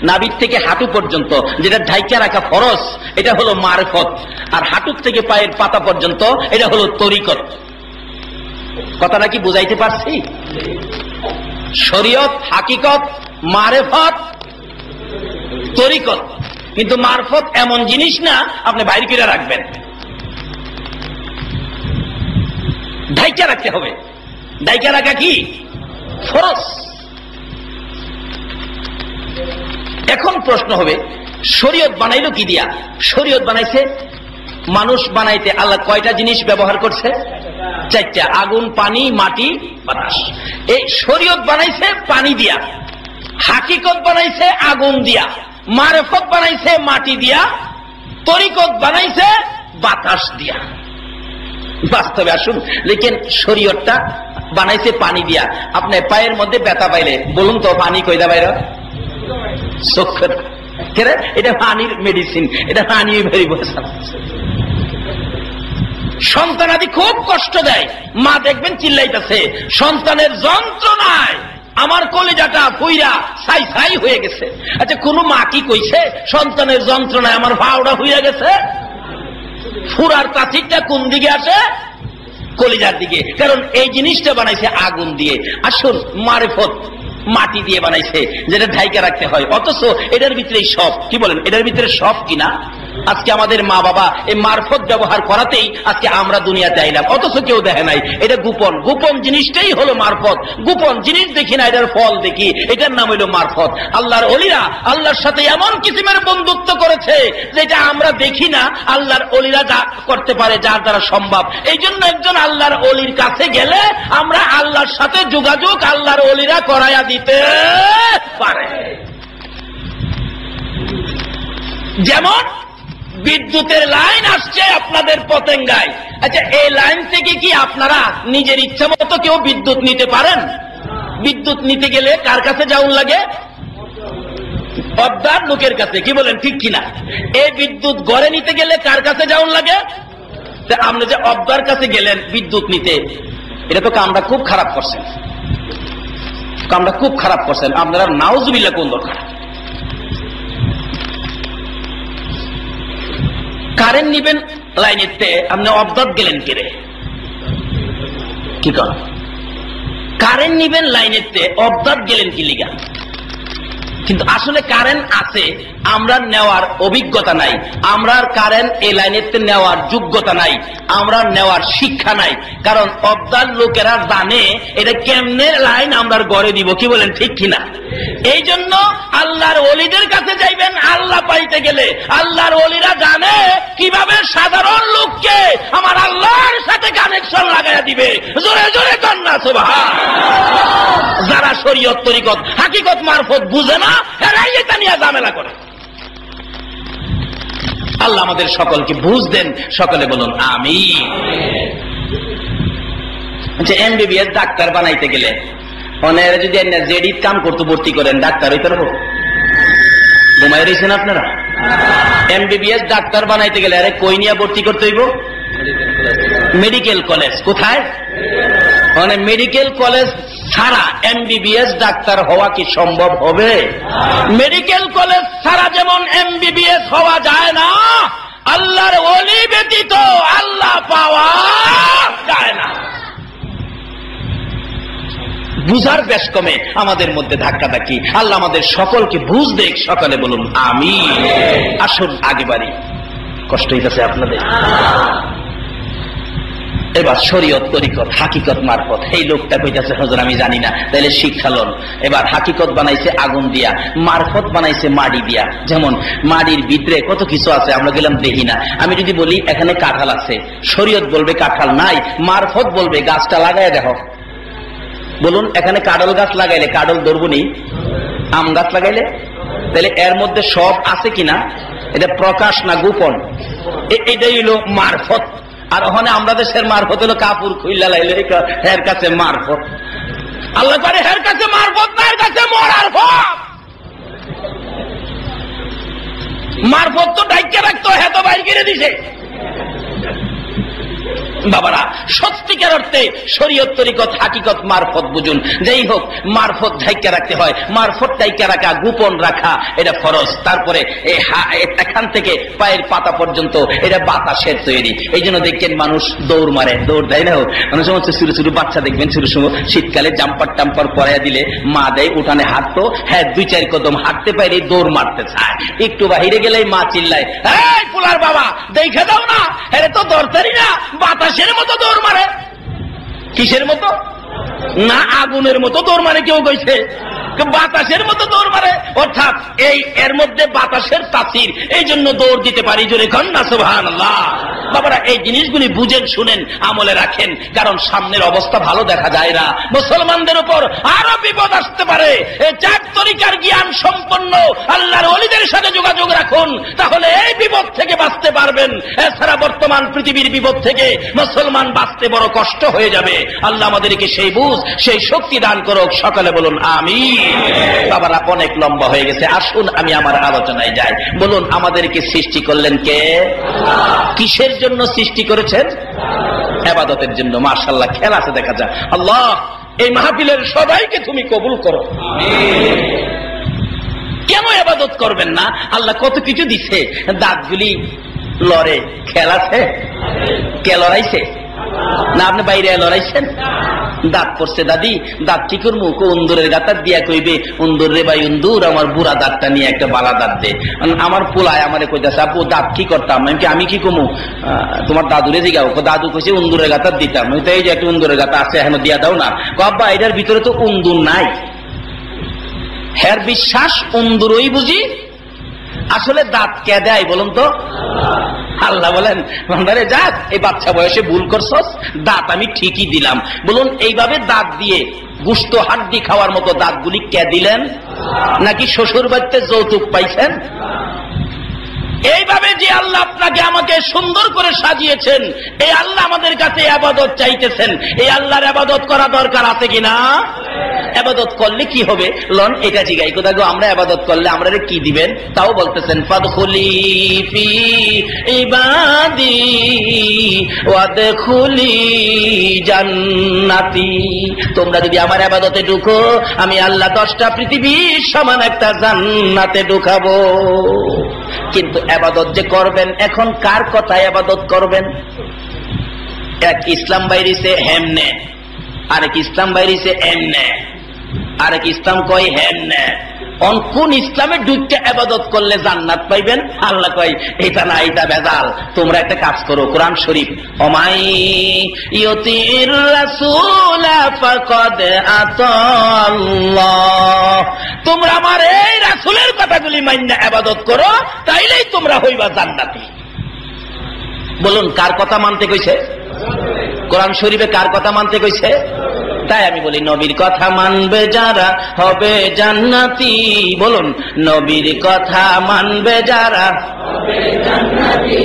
নাভির থেকে হাঁটু পর্যন্ত যেটা ঢাইকা রাখা ফরজ, এটা হলো মারফত। আর হাঁটুর থেকে পায়ের পাতা পর্যন্ত, এটা হলো তরিকত। কথাটা কি বুঝাইতে পারছি? শরীয়ত, হাকিকত, মারফত, তরিকত। কিন্তু মারফত এমন জিনিস না আপনি বাইরে করে রাখবেন, ঢাইকা রাখতে হবে। ঢাইকা রাখা কি? ফরজ। এখন প্রশ্ন হবে, শরীয়ত বানাইলো কি দিয়া? শরীয়ত বানাইছে, মানুষ বানাইতে আল্লাহ কয়টা জিনিস ব্যবহার করছে? চারটা, আগুন, পানি, মাটি, বাতাস। এই শরীয়ত বানাইছে পানি দিয়া, হাকিকত বানাইছে আগুন দিয়া, মারেফত বানাইছে মাটি দিয়া, তরিকত বানাইছে বাতাস দিয়া। বাস্তবে আসুন, লেকিন শরীয়তটা বানাইছে পানি দিয়া। আপনি পায়ের মধ্যে ব্যথা পাইলে বলুন তো পানি কইদা বাইর? চক্ষুর। এটা পানির মেডিসিন, এটা পানি বলছে। সন্তানাদি খুব কষ্ট দেয়, মা দেখবেন চিল্লাইতেছে, সন্তানের যন্ত্রণায় আমার কলিজাটা পুইরা ছাই ছাই হয়ে গেছে। আচ্ছা, কোন মা কি কইছে সন্তানের যন্ত্রণায় আমার ভাওড়া হয়ে গেছে? ফুরার তাসিরটা কোন দিকে আসে? কলিজার দিকে। কারণ এই জিনিসটা বানাইছে আগুন দিয়ে। আসুন, মারেফত মাটি দিয়ে বানাইছে, যেটা ঢাইকা রাখতে হয়, অথচ এটার ভিতরে সব। কি বলেন, এটার ভিতরে সব কিনা? আজকে আমাদের মা বাবা এই মারফত ব্যবহার করাতেই আজকে আমরা দুনিয়াতে আইলাম, অথচ কেউ দেখে নাই। এটা গোপন, গোপন জিনিসটাই হলো মারফত। গোপন জিনিস দেখি না, এটার ফল দেখি, এটার নাম হইল মারফত। আল্লাহর ওলিরা আল্লাহর সাথে এমন কিসিমের বন্ধুত্ব করেছে যেটা আমরা দেখি না, আল্লাহর ওলিরা যা করতে পারে, যার দ্বারা সম্ভব। এই জন্য একজন আল্লাহর ওলির কাছে গেলে আমরা আল্লাহর সাথে যোগাযোগ আল্লাহর ওলিরা করাইয়া দিতে পারে। যেমন বিদ্যুতের লাইন আসছে আপনাদের পতেঙ্গায়। আচ্ছা, এই লাইন থেকে কি আপনারা নিজের ইচ্ছা মতো কেউ বিদ্যুৎ নিতে পারেন? বিদ্যুৎ নিতে গেলে কার কাছে যাওয়ার লাগে? অবদার লোকের কাছে। কি বলেন, ঠিক কিনা? এই বিদ্যুৎ গড়ে নিতে গেলে কার কাছে যাওয়ার লাগে? আপনি যে অবদার কাছে গেলেন বিদ্যুৎ নিতে, এটা তো কামটা খুব খারাপ করছেন, কামটা খুব খারাপ করছেন। আপনারা নাউজুবিল্লাহ কোন দরকার? কারেন্ট নিবেন লাইনেতে, আপনি অবদাত গেলেন কেরে? কি কর? কারেন্ট নিবেন লাইনেতে, অবদাত গেলেন কি লিগা? কিন্তু আসলে কারেন্ট আছে, আমরা নেওয়ার অভিজ্ঞতা নাই, আমরা কারেন্ট এই লাইনেতে নেওয়ার যোগ্যতা নাই, আমরা নেওয়ার শিক্ষা নাই। কারণ অবদার লোকেরা জানে এটা কেমনে লাইন আমরা গড়ে দিব। কি বলেন, ঠিক কিনা? এই জন্য আল্লাহর ওলিদের কাছে যাইবেন আল্লাহ পাইতে গেলে, আল্লাহর ওলিরা জানে কিভাবে সাধারণ লোককে আমার আল্লাহর সাথে কানেকশন লাগাইয়া দিবে। জোরে জোরে কন্যা সুবহান। যারা শরীয়ত তরিকত হাকিকত মারফত বুঝে না, এরাই এটা নিয়ে ঝামেলা করে। আল্লাহ আমাদের সকলকে বুঝ দেন, সকলে বলুন আমিন। আচ্ছা, এমবিবিএস ডাক্তার বানাইতে গেলে অনেক যদি জেডিত কাম করতে ভর্তি করেন, ডাক্তার হইতে পারবো? ঘুমাই রয়েছেন আপনারা? এমবিবিএস ডাক্তার বানাইতে গেলে আরে কই নিয়ে ভর্তি করতে হইব? Medical college. কোথায়? মানে মেডিকেল কলেজ ছাড়া এমবিবিএস ডাক্তার হওয়া কি সম্ভব হবে? মেডিকেল কলেজ ছাড়া যেমন এমবিবিএস হওয়া যায় না, আল্লাহর ওলি ব্যতীত আল্লাহ পাওয়া যায় না। বুঝার বেশ কমে আমাদের মধ্যে ধাক্কাধাক্কি। আল্লাহ আমাদের সকলকে বুঝ দেখ, সকলে বলুন আমিন। আসুন আগে বাড়ি, কষ্ট হইতেছে আপনাদের। এবার শরীয়ত তরিকত হাকিকত মারফত। এই লোকটা কইতাছে হুজুর আমি জানি না, তাইলে শিক্ষালন। এবার হাকিকত বানাইছে আগুন দিয়া, মারফত বানাইছে মাটি দিয়া। যেমন মাটির ভিতরে কত কিছু আছে, আমরা গেলাম দেখি না। আমি যদি বলি এখানে কাঁঠাল আছে, শরীয়ত বলবে কাঁঠাল নাই, মারফত বলবে গাছটা লাগায় দেখো। বলুন, এখানে কাঁঠাল গাছ লাগাইলে কাঁঠাল ধরবো নি? আম গাছ লাগাইলে? তাহলে এর মধ্যে সব আছে কিনা? এটা প্রকাশ না গোপন? এটাই হলো মারফত। আর ওখানে আমরা দেশের মারফত হলো কাপড় খুইলা লাইলে হের কাছে মারফত। আল্লাহ করে হের কাছে মারফত না, এর কাছে মরার ফত। মারফত তো ডাইকে রাখতো, হ্যাঁ তো বাইর করে দিছে। বাবারা, সত্যিকার অর্থে শরীয়ত তরিকত হাকিকত মারফত বুঝুন। যেই হোক, মারফত ঢাইকা রাখতে হয়, মারফত ঢাইকা রাখা, গোপন রাখা এটা ফরজ। তারপরে এখান থেকে পায়ের পাতা পর্যন্ত এটা বাতাসের তৈরি। এই জন্য দেখবেন মানুষ দৌড় মারে, দৌড় দেয় না? মানুষ হচ্ছে ছোট ছোট বাচ্চা দেখবেন, ছোট ছোট শীতকালে জাম্পার টাম্পার পরাইয়া দিলে মা দেয় উঠানে হাঁটতো, হ্যাঁ 2-4 কদম হাঁটতে পারে দৌড় মারতে চায়। একটু বাহিরে গেলেই মা চিল্লায়, এই পোলার বাবা দেখে দাও না, এটা তো দরকারি না, বাতাসের মতো দৌড় মারে। কিসের মতো? না আগুনের মতো দৌড় মারে কেউ কইছে? বাতাসের মতো দৌড় মারে, অর্থাৎ এর মধ্যে বাতাসের তাসির, এই জন্য দৌড় দিতে পারি। জোরে কন্যা সুবহানাল্লাহ। বাবারা, এই জিনিসগুলি বুঝেন, শুনেন, আমলে রাখেন, কারণ সামনের অবস্থা ভালো দেখা যায় না। মুসলমানদের উপর আরো বিপদ আসতে পারে। এই 4 তরিকার জ্ঞান সম্পন্ন আল্লাহর ওলিদের সাথে যোগাযোগ রাখুন, তাহলে এই বিপদ থেকে বাঁচতে পারবেন। এছাড়া বর্তমান পৃথিবীর বিপদ থেকে মুসলমান বাঁচতে বড় কষ্ট হয়ে যাবে। আল্লাহ আমাদেরকে সেই বুঝ, সেই শক্তি দান করুক। সকালে বলুন আমিন। বাবারা, অনেক লম্বা হয়ে গেছে, আসুন আমি আমার আলোচনায় যাই। বলুন, আমাদেরকে সৃষ্টি করলেন কে? কিসের জন্য সৃষ্টি করেছেন? ইবাদতের জন্য। মাশাআল্লাহ, খেলা আছে দেখা যায়। আল্লাহ এই মাহফিলের সবাইকে তুমি কবুল করো। কেন ইবাদত করবেন না? আল্লাহ কত কিছু দিছে। দাঁতগুলি লড়ে, খেল আছে? কে লড়াইছে? না আপনি বাইরে লড়াইছেন? দাঁত পড়ছে দাদি, দাঁত ঠিক করবো, উন্দুরের গাতার দিয়া কইবে, উন্দুর রে ভাই উন্দুর, আমার বুড়া দাঁতটা নিয়ে একটা বালা দাঁত দে। আমার পোলায় আমারে কইতাছে, আপু দাঁত কি করতাম? আমি কি কমু? তোমার দাদুরে জিগাও। দাদু কইছে উন্দুরের গাতার দিতাম। এই যে একটা উন্দুরের গাতা আছে, এখন দিয়া দাও না। আব্বা এটার ভিতরে তো উন্দুর নাই। হের বিশ্বাস উন্দুরই বুঝি, আসলে দাঁত কে দেয় বলুন তো? আল্লাহ বলেন, বান্দারে যা, এই বাচ্চা বয়সে ভুল করছস, দাঁত আমি ঠিকই দিলাম। বলুন, এইভাবে দাঁত দিয়ে গুস্ত হাড্ডি খাওয়ার মতো দাঁতগুলি কে দিলেন? নাকি শ্বশুর বাড়িতে যৌতুক পাইছেন? এইভাবে যে আল্লাহ আপনাকে আমাকে সুন্দর করে সাজিয়েছেন, এই আল্লাহ আমাদের কাছে ইবাদত চাইতেছেন। এই আল্লাহর ইবাদত করা দরকার আছে কিনা? ইবাদত করলে কি হবে? লন এটা জিগাই কোথা গো, আমরা ইবাদত করলে আমরা কি দিবেন? তাও বলতেছেন, ফাদখুলি ফি ইবাদি ওয়াদখুলি জান্নাতি। তোমরা যদি আমার ইবাদতে ঢুকো, আমি আল্লাহ 10টা পৃথিবীর সমান একটা জান্নাতে ঢুকাবো। কিন্তু ইবাদত যে করবেন, এখন কার কথা ইবাদত করবেন? এক ইসলাম বাইরিছে হেমনে, আরেক ইসলাম বাইরিছে এমনে, আরেক ইসলাম কয় হেমনে। কোন ইসলামে ঢুকতে ইবাদত করলে জান্নাত পাইবেন? আল্লাহ কয় এটা না, এটা ভেজাল। তোমরা একটা কাজ করো, কোরআন শরীফ, ওমাই ইউতির রাসূল ফাকাদ আতাল্লাহ। তোমরা আমার এই রাসূলের কথাগুলি মাইন্না ইবাদত করো, তাইলেই তোমরা হইবা জান্নাতি। বলুন, কার কথা মানতে কইছে? কোরআন শরীফে কার কথা মানতে কইছে? তাই আমি বলি, নবীর কথা মানবে যারা হবে জান্নাতি। বলুন, নবীর কথা মানবে যারা হবে জান্নাতি।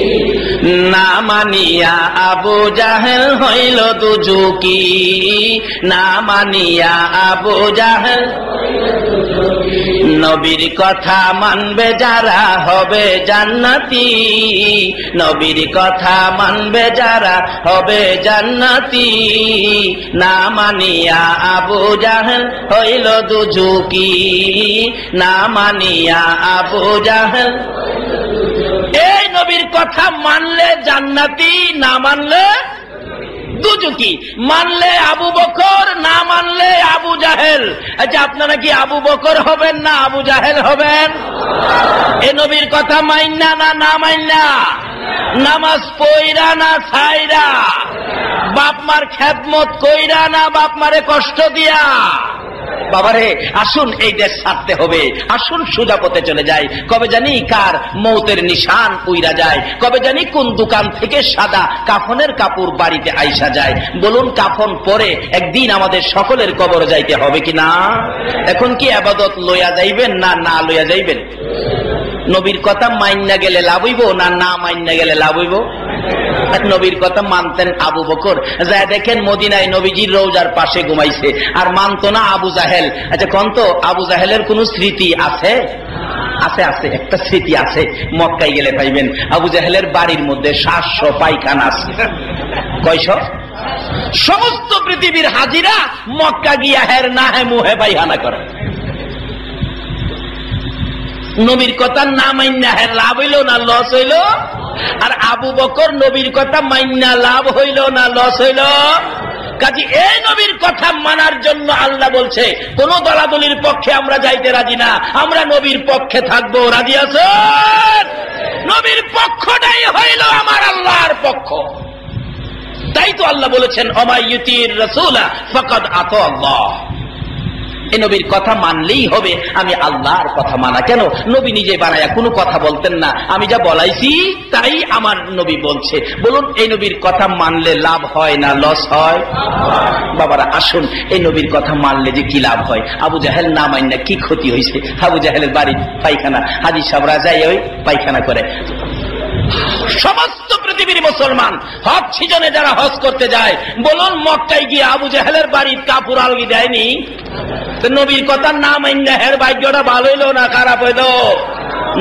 না মানিয়া আবু জাহেল হইল দুজুকি, না মানিয়া আবু জাহেল। নবীর কথা মানবে যারা হবে জান্নাতি, নবীর কথা মানবে যারা হবে জান্নাতি। না মানিয়া আবু জাহেল হইল দুজুকি, না মানিয়া আবু জাহেল। এই নবীর কথা মানলে জান্নাতি, না মানলে দুজুকি। মানলে আবু বকর, না মানলে আবু জাহেল। আচ্ছা, আপনারা কি আবু বকর হবেন না আবু জাহেল হবেন? এ নবীর কথা মাইন্না না না মাইন্না? নামাজ পইরা না ছাইরা? বাপ মার খেদমত কইরা না বাপ মারে কষ্ট দিয়া? বাবারে, আসুন এই দেশ ছাড়তে হবে, আসুন সোজা পথে চলে যাই। কবে জানি কার মৌতের নিশান উইরা যায়, কবে জানি কোন দোকান থেকে সাদা কাফনের কাপড় বাড়িতে আইসা যায়। বলুন, কাফন পরে একদিন আমাদের সকলের কবর যাইতে হবে কি না? এখন কি ইবাদত লইয়া যাইবেন না না লইয়া যাইবেন? নবীর কথা মাইন্না গেলে লাভ হইব না না মাইন্না গেলে লাভ হইব? নবীর কথা মানতেন আবু বকর, যা দেখেন মদিনায় নবীজির রওজার পাশে ঘুমাইছে, আর মানতো না আবু জাহেল। আচ্ছা কোন তো, আবু জাহেলের কোন স্মৃতি আছে? আছে, আছে, একটা স্মৃতি আছে। মক্কায় গেলে পাইবেন আবু জাহেলের বাড়ির মধ্যে 700 পায়খানা আছে। কয়শ? সমস্ত পৃথিবীর হাজিরা মক্কা গিয়া হের না হে মুহে পায়খানা করে। নবীর কথা না মাইন্না হের লাভ হইল না লস হইল? আর আবু বকর নবীর কথা মাইন্না লাভ হইল না লস হইল? কাজে এই নবীর কথা মানার জন্য আল্লাহ বলছে, কোন দলাদলির পক্ষে আমরা যাইতে রাজি না, আমরা নবীর পক্ষে থাকবো। রাজি আছেন? নবীর পক্ষটাই হইল আমার আল্লাহর পক্ষ। তাই তো আল্লাহ বলেছেন, ওমাই ইউতির রাসূলা ফাকাদ আতা আল্লাহ। এই নবীর কথা মানলেই হবে। আমি আল্লাহর কথা মানা কেন? নবী নিজে বানায়া কোনো কথা বলতেন না, আমি যা বলাইছি তাই আমার নবী বলছে। বলুন এই নবীর কথা মানলে লাভ হয় না লস হয়? বাবারা আসুন, এই নবীর কথা মানলে যে কি লাভ হয়। আবু জাহেল না মানলে কি ক্ষতি হয়েছে? আবু জাহেলের বাড়ি পায়খানা, হাজী সাহেবরা যায় ওই পায়খানা করে। সমস্ত পৃথিবীর মুসলমান হজ সিজনে যারা হজ করতে যায়, বলুন মক্কায় গিয়ে আবু জাহেলের বাড়ির কাপড় আলগি দেয়নি? নবীর কথা না মানলে হের ভাগ্যটা ভালো হইল না খারাপ হইল?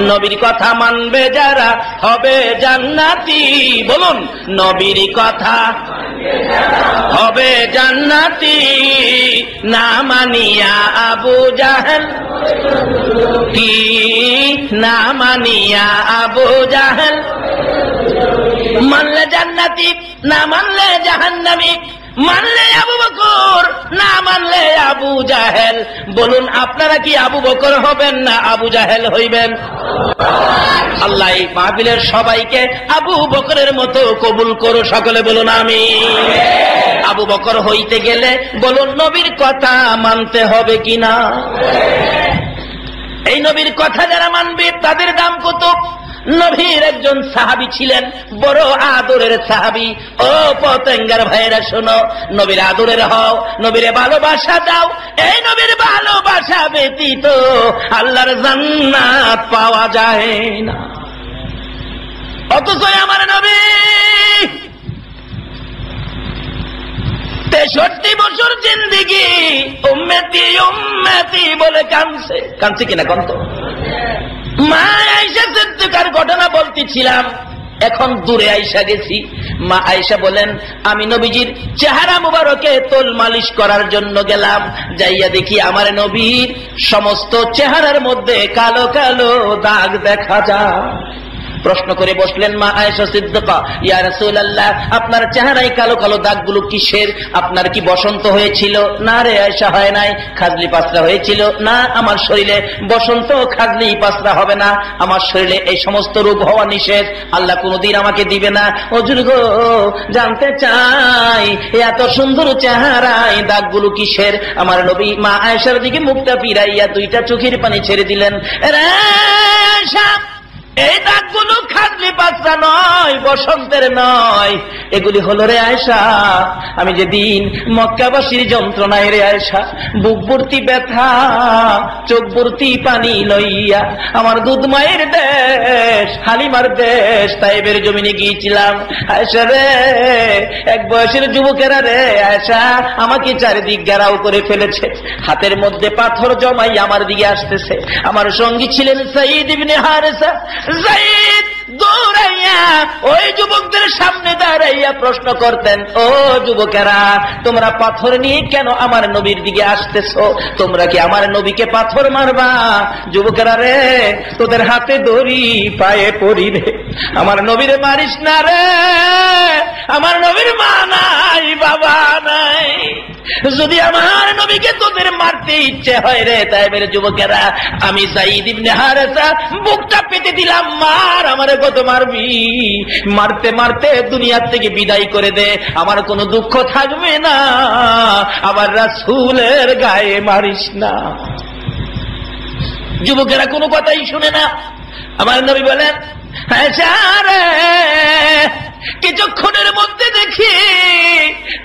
নবীর কথা মানবে যারা হবে জান্নাতি। বলুন নবীর কথা হবে জান্নাতি, না মানিয়া আবু জাহেল কি, না মানিয়া আবু জাহেল। মানলে জান্নাতি, না মানলে জাহান্নামী। মানলে আবু বকর, না মানলে আবু জাহেল। বলুন আপনারা কি আবু বকর হবেন না আবু জাহেল হইবেন? আল্লাহ এই মাহফিলের সবাইকে আবু বকরের মতো কবুল করো, সকলে বলুন আমিন। আবু বকর হইতে গেলে বলুন নবীর কথা মানতে হবে কিনা? এই নবীর কথা যারা মানবে তাদের দাম কত? নবীর একজন সাহাবী ছিলেন, বড় আদরের সাহাবী। ও পতেঙ্গার ভাইয়েরা শোনো, নবীর আদরের হও, নবীরে ভালোবাসা দাও। এই নবীর ভালোবাসা ব্যতীত আল্লাহর জান্নাত পাওয়া যায় না। অথচ আমার নবী 63 বছর জিন্দেগি উম্মতি উম্মতি বলে কাঁদছে। কাঁদছে কিনা কন্ত? মা আয়েশা সিদ্দিকার ঘটনা বলতেছিলাম, এখন দূরে আয়েশা গেছি। মা আয়েশা বলেন, আমি নবীজির চেহারা মুবারকে তোল মালিশ করার জন্য গেলাম, যাইয়া দেখি আমার নবীর সমস্ত চেহারার মধ্যে কালো কালো দাগ দেখা যায়। প্রশ্ন করে বসলেন মা আয়েশা সিদ্দিকা, ইয়া রাসূলুল্লাহ আপনার চেহারায় কালো কালো দাগগুলো কিসের? আপনার কি বসন্ত হয়েছিল? না রে আয়েশা হয় নাই। খাজলি পাসরা হয়েছিল? না, আমার শরীরে বসন্ত খাজলি পাসরা হবে না, আমার শরীরে এই সমস্ত রোগ হওয়া নিষেধ, আল্লাহ কোনদিন আমাকে দিবে না। হুজুর গো জানতে চাই এত সুন্দর চেহারায় দাগগুলো কিসের? আমার নবী মা আয়েশার দিকে মুখটা ফিরাইয়া দুইটা চোখের পানি ছেড়ে দিলেন। রে আয়েশা এই দাগগুলো খাজলি পাসরা নয়, বসন্তের নয়, এগুলি হলো রে আয়েশা আমি যেদিন মক্কাবাসীর যন্ত্রণায় রে আয়েশা বুক ভর্তি ব্যথা চোখ ভর্তি পানি লইয়া আমার দুধ মায়ের দেশ হালিমার দেশ তাইবের জমিনে গিয়েছিলাম। আয়েশা রে এক বয়সের যুবকেরা রে আয়েশা আমাকে চারিদিক ঘেরাও করে ফেলেছে, হাতের মধ্যে পাথর জমাই আমার দিকে আসতেছে। আমার সঙ্গী ছিলেন সাঈদ ইবনে হারেসা। যায়েদ দৌড়াইয়া ওই যুবকদের সামনে দাঁড়াইয়া প্রশ্ন করতেন, ও যুবকেরা তোমরা পাথর নিয়ে কেন আমার নবীর দিকে আসতেছো? তোমরা কি আমার নবীকে পাথর মারবা? যুবকেরা রে তোদের হাতে দড়ি পায়ে পড়ি রে, আমার নবীরে মারিস না রে, আমার নবীর মা নাই বাবা নাই, যদি আমার নবীকে তোদের মারতে ইচ্ছে হয় রে তাইবের যুবকেরা আমি যায়েদ ইবনে হারেসা বুকটা পেতে দিলাম, মার আমারে কত মারবি, মারতে মারতে দুনিয়ার থেকে বিদায় করে দে, আমার কোনো দুঃখ থাকবে না, আবার রাসূলের গায়ে মারিস না। যুবকেরা কোনো কথাই শুনে না। আমার নবী বলেন, আয়েশা রে কিছুক্ষণের মধ্যে দেখি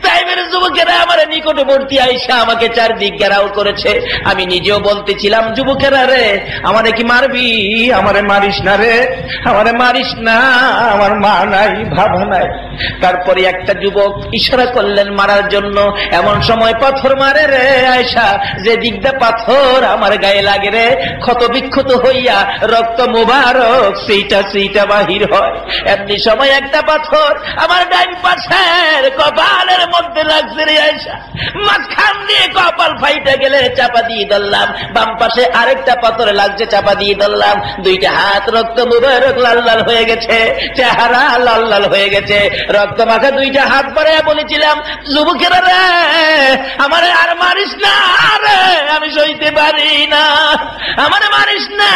তাইবের যুবকেরা আমার নিকটবর্তী আয়েশা আমাকে চারদিক ঘেরাও করেছে। আমি নিজেও বলতেছিলাম, যুবকেরা রে আমারে কি মারবি? আমারে মারিস না রে, আমারে মারিস না, আমার মা নাই বাবা নাই। তারপরে একটা যুবক ইশারা করলেন মারার জন্য, এমন সময় পাথর মারে রে আয়েশা, যে দিকটা পাথর আমার গায়ে লাগে রে ক্ষত বিক্ষত হইয়া রক্ত মুবারক সেইটা সেইটা বাহির হয়। এমনি সময় একটা পাথর আমার ডাইন পাশের কপালের মধ্যে লাগছে রে আয়েশা, মাঝখান দিয়ে কপাল ফাইটা গেলে চাপা দিয়ে ধরলাম, বাম পাশে আরেকটা পাথরে লাগছে চাপা দিয়ে ধরলাম, দুইটা হাত রক্ত মুবারক লাল লাল হয়ে গেছে, চেহারা লাল লাল হয়ে গেছে, রক্ত মাখা দুইটা হাত বাড়াইয়া বলেছিলাম, যুবকেরা রে আমারে আর মারিস না রে, আমি সইতে পারি না, আমারে মারিস না,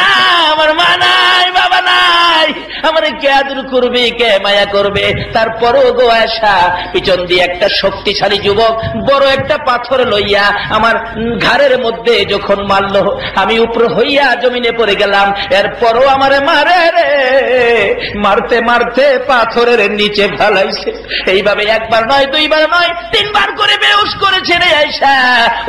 আমার মা নাই বাবা নাই, আমারে কে আদর করবে কে মায়া করবে। তারপরও গো আয়েশা পিছন দিয়ে একটা শক্তি শক্তিশালী যুবক বড় একটা পাথর লইয়া আমার ঘাড়ের মধ্যে যখন মারল, আমি উপর হইয়া জমিনে পড়ে গেলাম। এরপরও আমারে মারে রে, মারতে মারতে পাথরের নিচে ফেলাইছে। এইভাবে একবার নয়, দুইবার নয়, তিনবার করে বেহুশ করেছে রে আয়েশা।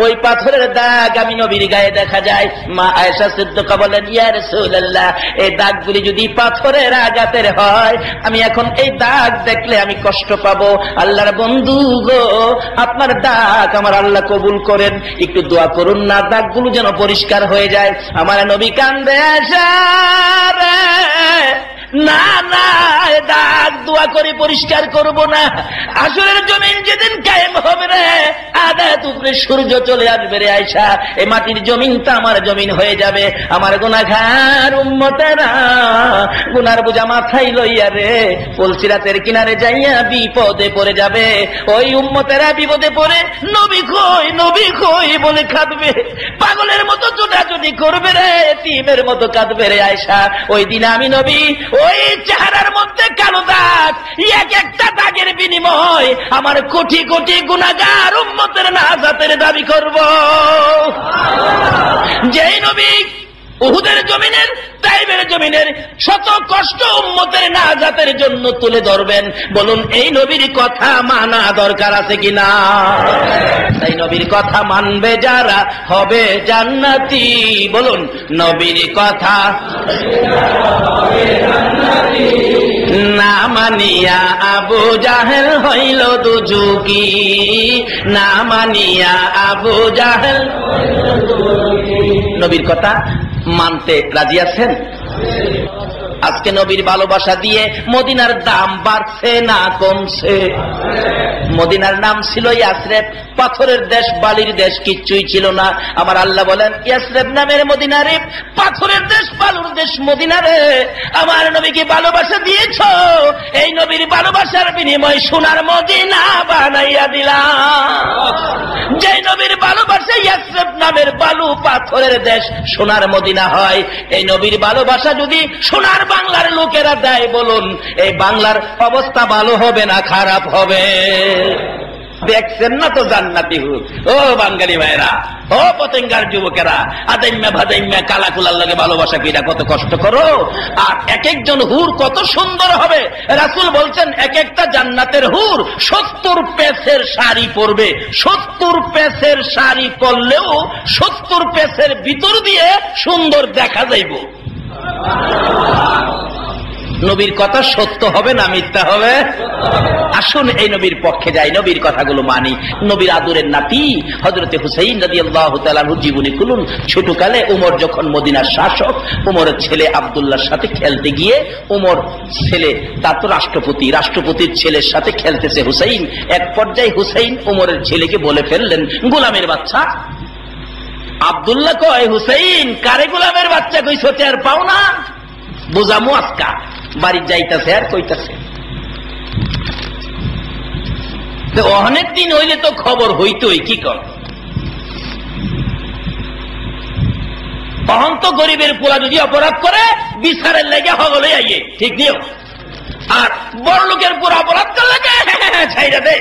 ওই পাথরের দাগ আমি নবীর গায়ে দেখা যায়। মা আয়েশা সিদ্দিকা বলেন, ইয়া রাসূলুল্লাহ, এই দাগগুলি যদি পাথরের আঘাতের হয়, আমি এখন এই দাগ দেখলে আমি কষ্ট পাবো। আল্লাহর বন্ধু গো, আপনার দাগ আমার আল্লাহ কবুল করেন, একটু দোয়া করুন না, দাগগুলো যেন পরিষ্কার হয়ে যায়। আমার নবী কান্দে, আয়েশা রে, না না, দাগ দোয়া করে পরিষ্কার করব না। আসরের জমিন যেদিন কায়েম হবে রে, আদাত উপরে সূর্য চলে আসবে রে আয়েশা, এই মাটির জমিনটা আমার জমিন হয়ে যাবে। আমার গুনাহগার উম্মতেরা গুনার বোঝা মাথায় লইয়া রে পুলসিরাতের কিনারে যাইয়া বিপদে পড়ে যাবে। ওই উম্মতেরা বিপদে পড়ে নবী কই, নবী কই বলে কাঁদবে, পাগলের মতো ছোটাছুটি করবে রে, এতিমের মতো কাঁদবে রে আয়েশা। ওই দিন আমি নবী ওই চেহারার মধ্যে কালো দাগ, এক একটা দাগের বিনিময় আমার কোটি কোটি গুনাহগার উম্মতের নাজাতের দাবি করব। যেই নবী উহুদের জমিনের, তাইফের জমিনের শত কষ্ট উম্মতের নাজাতের জন্য তুলে ধরবেন, বলুন এই নবীর কথা মানা দরকার আছে কিনা? তাই নবীর কথা মানবে যারা হবে জান্নাতি। বলুন নবীর কথা না মানিয়া আবু জাহেল হইল দুজুকি, না মানিয়া আবু জাহেল। নবীর কথা মানতে রাজি আছেন? আজকে নবীর ভালোবাসা দিয়ে মদিনার দাম বাড়ছে না কমছে? মদিনার নাম ছিল ইয়াসরেব, পাথরের দেশ, বালির দেশ, কিচ্ছুই ছিল না। আমার আল্লাহ বলেন, ইয়াসরেব নামের মদিনারে, পাথরের দেশ, বালুর দেশ মদিনারে আমার নবীকে ভালোবাসা দিয়েছ, এই নবীর ভালোবাসার বিনিময় সোনার মদিনা বানাইয়া দিলাম। যে নবীর ভালোবাসা ইয়াসরেব নামের বালু পাথরের দেশ সোনার মদিনা হয়, এই নবীর ভালোবাসা যদি সোনার বাংলার লোকেরা দেয়, বলুন এই বাংলার অবস্থা ভালো হবে না খারাপ হবে? দেখছেন না তো জান্নাতি হুর। ও বাঙালি ভাইরা, ও পতেঙ্গার যুবকেরা, আদাইম্যা ভাদাইম্যা কালাকুলার লাগে ভালোবাসা কিনা কত কষ্ট করো। আর এক একজন হুর কত সুন্দর হবে। রাসূল বলছেন এক একটা জান্নাতের হুর 70 পেসের শাড়ি পরবে। 70 পেসের শাড়ি পরলেও 70 পেসের ভিতর দিয়ে সুন্দর দেখা যাইব। নবীর কথা সত্য হবে না মিথ্যা হবে? আসুন এই নবীর পক্ষে যাই, নবীর কথাগুলো মানি। নবীর আদরের নাতি হযরতে হুসাইন রাদিয়াল্লাহু তাআলা আনহুর জীবনী খুলুন। ছোটকালে উমর যখন মদিনার শাসক, উমরের ছেলে আব্দুল্লাহর সাথে খেলতে গিয়ে, উমর ছেলে তার তো রাষ্ট্রপতি, রাষ্ট্রপতির ছেলের সাথে খেলতেছে হুসাইন। এক পর্যায়ে হুসাইন উমরের ছেলেকে বলে ফেললেন, গোলামের বাচ্চা। আব্দুল্লাহ কয়, হুসাইন কারে গোলামের বাচ্চা কইছো, টের পাও না? বুঝামু আজকা। বাড়ি যাইতেছে আর কইতাছে, অনেক দিন হইলে তো খবর হইতই, কি কর তখন তো গরিবের পোলা যদি অপরাধ করে বিচারের লেগে হগলে আইয়ে, ঠিক নিও। আর বড় লোকের পোলা অপরাধ করলে ছাইরা দে।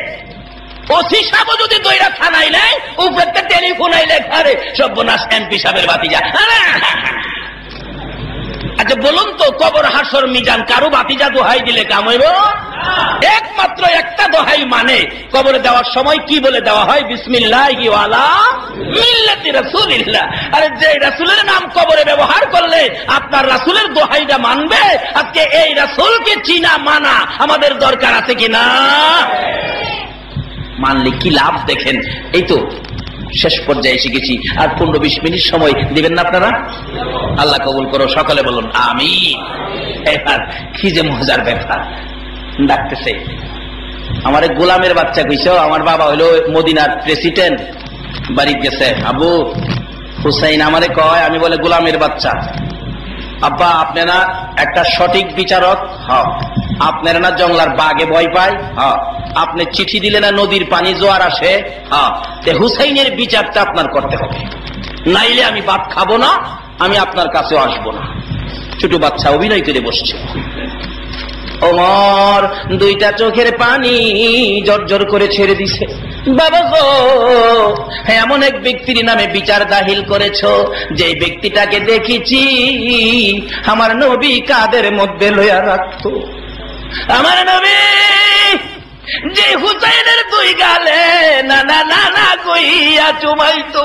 ওসি সাহেব যদি দইরা থানায় নেয়, উপরে টেলিফোন আইলে ঘরে সর্বনাশ এমপি সাহেবের বাতিজা। আচ্ছা বলুন তো, কবর হাসর মিজান কারো বাতিজা দোহাই দিলে কাম হইব? একমাত্র একটা দোহাই মানে কবরে দেওয়ার সময় কি বলে দেওয়া হয়? বিসমিল্লাহি ওয়ালা মিল্লাতি রাসূলিল্লাহ। আরে যে রাসূলের নাম কবরে ব্যবহার করলে আপনার রাসূলের দোহাইটা মানবে? আজকে এই রাসূলকে চিনা মানা আমাদের দরকার আছে কিনা? মানলে কি লাভ দেখেন। এই তো শেষ পর্যায়ে এসে গেছি, আর 15-20 মিনিট সময় দিবেন না আপনারা? আল্লাহ কবুল করো, সকলে বলুন আমিন। এবার কি যে মজার ব্যাপার, ডাকতেছে আমার গোলামের বাচ্চা কইছ। আমার বাবা হইল মদিনার প্রেসিডেন্ট, বাড়ি গেছে। আবু হুসাইন আমারে কয়, আমি বলে গোলামের বাচ্চা। আব্বা আপনারা একটা সঠিক বিচারক? হ্যাঁ। আপনারা না জঙ্গলার বাঘে ভয় পায়? হ্যাঁ। আপনি চিঠি দিলে না নদীর পানি জোয়ার আসে? হ্যাঁ। হুসাইনের বিচারটা আপনার করতে হবে, নাইলে আমি ভাত খাবো না, আমি আপনার কাছেও আসবো না। ছোট বাচ্চা অভিনয় করে বসছে। ওমর দুইটা চোখের পানি জর্জর করে ছেড়ে দিছে। বাবা গো, এমন এক ব্যক্তির নামে বিচার দাখিল করেছো যে ব্যক্তিটাকে দেখেছি আমার নবী কাদের মধ্যে লইয়া রাখতো। আমার নবী যে হুসাইনের দুই গালে না না না না কইয়া চুমাইতো।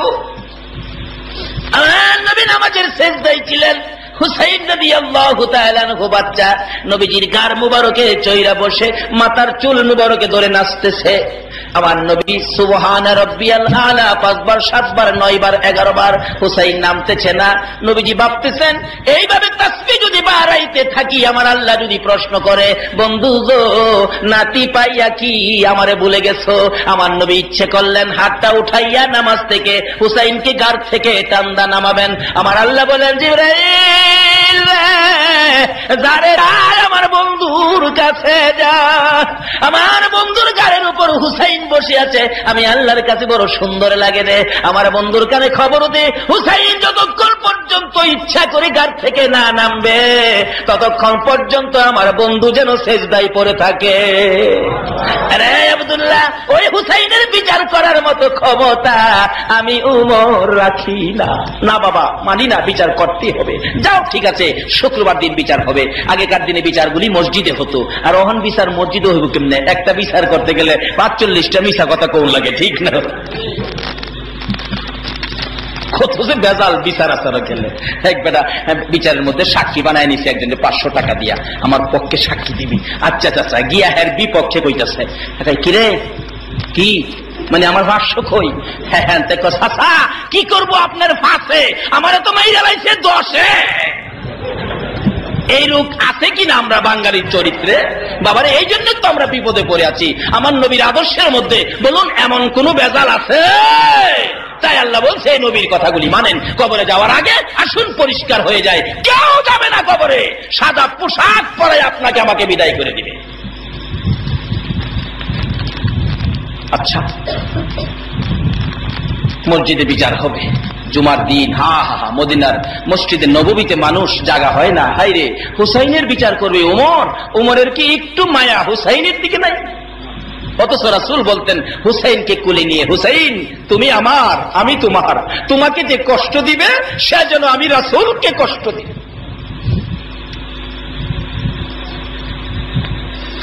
আমার নবী নামাজের সিজদায় ছিলেন, হুসাইন রাদিয়াল্লাহু তাআলা আনহু বাচ্চা নবীজির গার মুবারকে চইরা বসে মাথার চুল মুবারকে ধরে নাচতেছে। আমার নবী সুবহান রাব্বিয়াল আলা 5 বার 7 বার 9 বার 11 বার হুসাইন নামতেছে না। নবীজি ভাবতেছেন এইভাবে তাসবিহ যদি বাড়াইতে থাকি আমার আল্লাহ যদি প্রশ্ন করে বন্ধু গো নাতি পাইয়া কি আমারে ভুলে গেছো। আমার নবী ইচ্ছে করলেন হাতটা উঠাইয়া নামাজ থেকে হুসাইনকে গার থেকে টান্দা নামাবেন। আমার আল্লাহ বলেন জিবরাইল যারে আমার বন্ধুর কাছে যা, আমার বন্ধুর গাড়ির উপর হুসাইন বসে আছে, আমি আল্লাহর কাছে বড় সুন্দর লাগে রে। আমার বন্ধুর কানে খবর দে হুসাইন যতক্ষণ পর্যন্ত ইচ্ছা করে গাড়ি থেকে না নামবে ততক্ষণ পর্যন্ত আমার বন্ধু যেন সেজদায় পড়ে থাকে। আরে আব্দুল্লাহ, ওই হুসাইনের বিচার করার মতো ক্ষমতা আমি উমর রাখি না। না বাবা, মানি না, বিচার করতে হবে। যাও ঠিক আছে, শুক্রবার দিন বিচার হবে। আগেকার দিনে বিচারগুলি মসজিদে হতো, আর ওহন বিচার মসজিদে হইব কেমনে? একটা বিচার করতে গেলে 45টা মিশা কথা কোন লাগে, ঠিক না? কত যে বেজাল বিচার আচারা খেলে। এক বেটা বিচারের মধ্যে সাক্ষী বানায় নিছে একজন 500 টাকা দিয়া, আমার পক্ষে সাক্ষী দিবি। আচ্ছা চাচা গিয়া হের বিপক্ষে কইতাছে, কিরে কি মানে আমার 500 কই? হ্যাঁ হ্যাঁ চাচা কি করবো আপনার ফাঁসে, আমারে তো মাইরা লাইছে 10-এ। এই রূপ আছে কিনা আমরা বাঙালির চরিত্রে? বাবারে এই জন্য তো আমরা বিপদে পড়ে আছি। আমার নবীর আদর্শের মধ্যে বলুন এমন কোন বেজাল আছে? তাই আল্লাহ বলছে এই নবীর কথাগুলি মানেন। কবরে যাওয়ার আগে আসুন পরিষ্কার হয়ে যায়, কেউ যাবে না কবরে সাদা পোশাক পরে আপনাকে আমাকে বিদায় করে দিবে। আচ্ছা, মসজিদে বিচার হবে জুমার দিন। হা হা হা, মদিনার মসজিদে নববীতে মানুষ জাগা হয় না। হাই রে, হুসাইনের বিচার করবে উমর। উমরের কি একটু মায়া হুসাইনের দিকে নাই? অথচ রাসূল বলতেন হুসাইনকে কুলে নিয়ে, হুসাইন তুমি আমার, আমি তোমার, তোমাকে যে কষ্ট দিবে সে যেন আমি রাসূলকে কষ্ট দিই।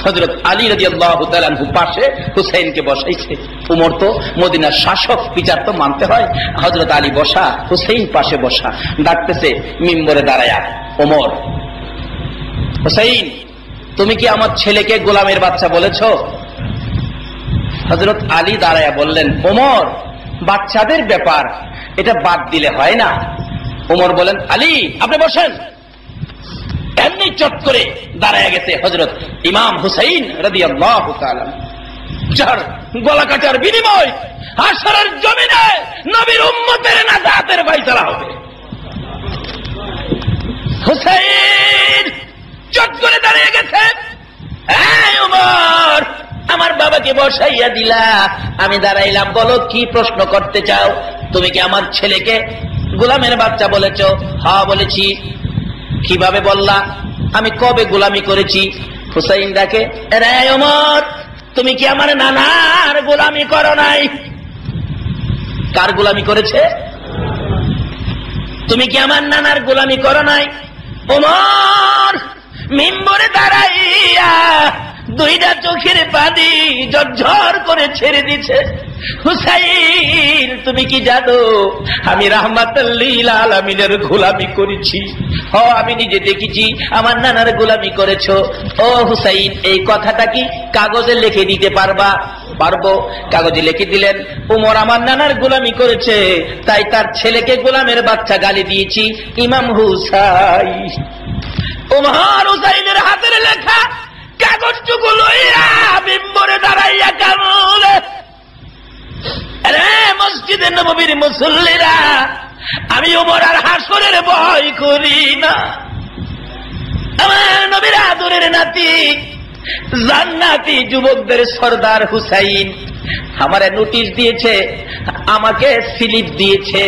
হযরত আলী রাদিয়াল্লাহু তাআলা আনহু পাশে হুসাইনকে বসাইছে। উমর তো মদিনার শাসক, বিচার তো মানতে হয়। হযরত আলী বসা, হুসাইন পাশে বসা। ডাকতেছে মিম্বরে দাঁড়ায়া, ওমর হুসাইন তুমি কি আমার ছেলেকে গোলামের বাচ্চা বলেছো? হযরত আলী দাঁড়ায়া বললেন, ওমর বাচ্চাদের ব্যাপার, এটা বাদ দিলে হয় না। ওমর বলেন, আলী আপনি বসেন। এমনি চট করে দাঁড়ায় গেছে হযরত ইমাম হুসাইন রাদিয়াল্লাহু তাআলা, যার গলা কাটার বিনিময় হাশরের জমিনে নবীর উম্মতের নাজাতের ফয়সালা হবে। হুসাইন চট করে দাঁড়িয়ে গেছে। এই ওমর, আমার বাবাকে বসাইয়া দিলা, আমি দাঁড়াইলাম, বলো কি প্রশ্ন করতে চাও? তুমি কি আমার ছেলেকে গোলামের বাচ্চা বলেছো? হ্যাঁ বলেছি। কিভাবে বললা? আমি কবে গোলামি করেছি? হুসাইন ডাকে, রে ওমর তুমি কি আমার নানার গোলামি করো নাই? কার গোলামি করেছে? তুমি কি আমার নানার গোলামি করো নাই? ওমর মিম্বরে দাঁড়াইয়া দুইটা চোখের পানি ঝরঝর করে ছেড়ে দিছে। হুসাইন তুমি কি জানো আমি রাহমাতুল লিল আলামিনের গোলামি করেছি? ও আমি নিজে দেখেছি আমার নানার গোলামি করেছো। ও হুসাইন এই কথাটা কি কাগজে লিখে দিতে পারবা? পারবো। কাগজে লিখে দিলেন, উমর আমার নানার গোলামি করেছে, তাই তার ছেলেকে গোলামের বাচ্চা গালি দিয়েছি ইমাম হুসাইন। উমর হুসাইনের হাতের লেখা কাগজটুকু লইয়া মিম্বরে দাঁড়াইয়া কামলে, আরে মসজিদে নববীর মুসল্লিরা, আমি ওমর আর হাসরের ভয় করি না। আমার নবীর আদরের নাতি জান্নাতি যুবকদের সর্দার হুসাইন আমারে নোটিশ দিয়েছে, আমাকে স্লিপ দিয়েছে,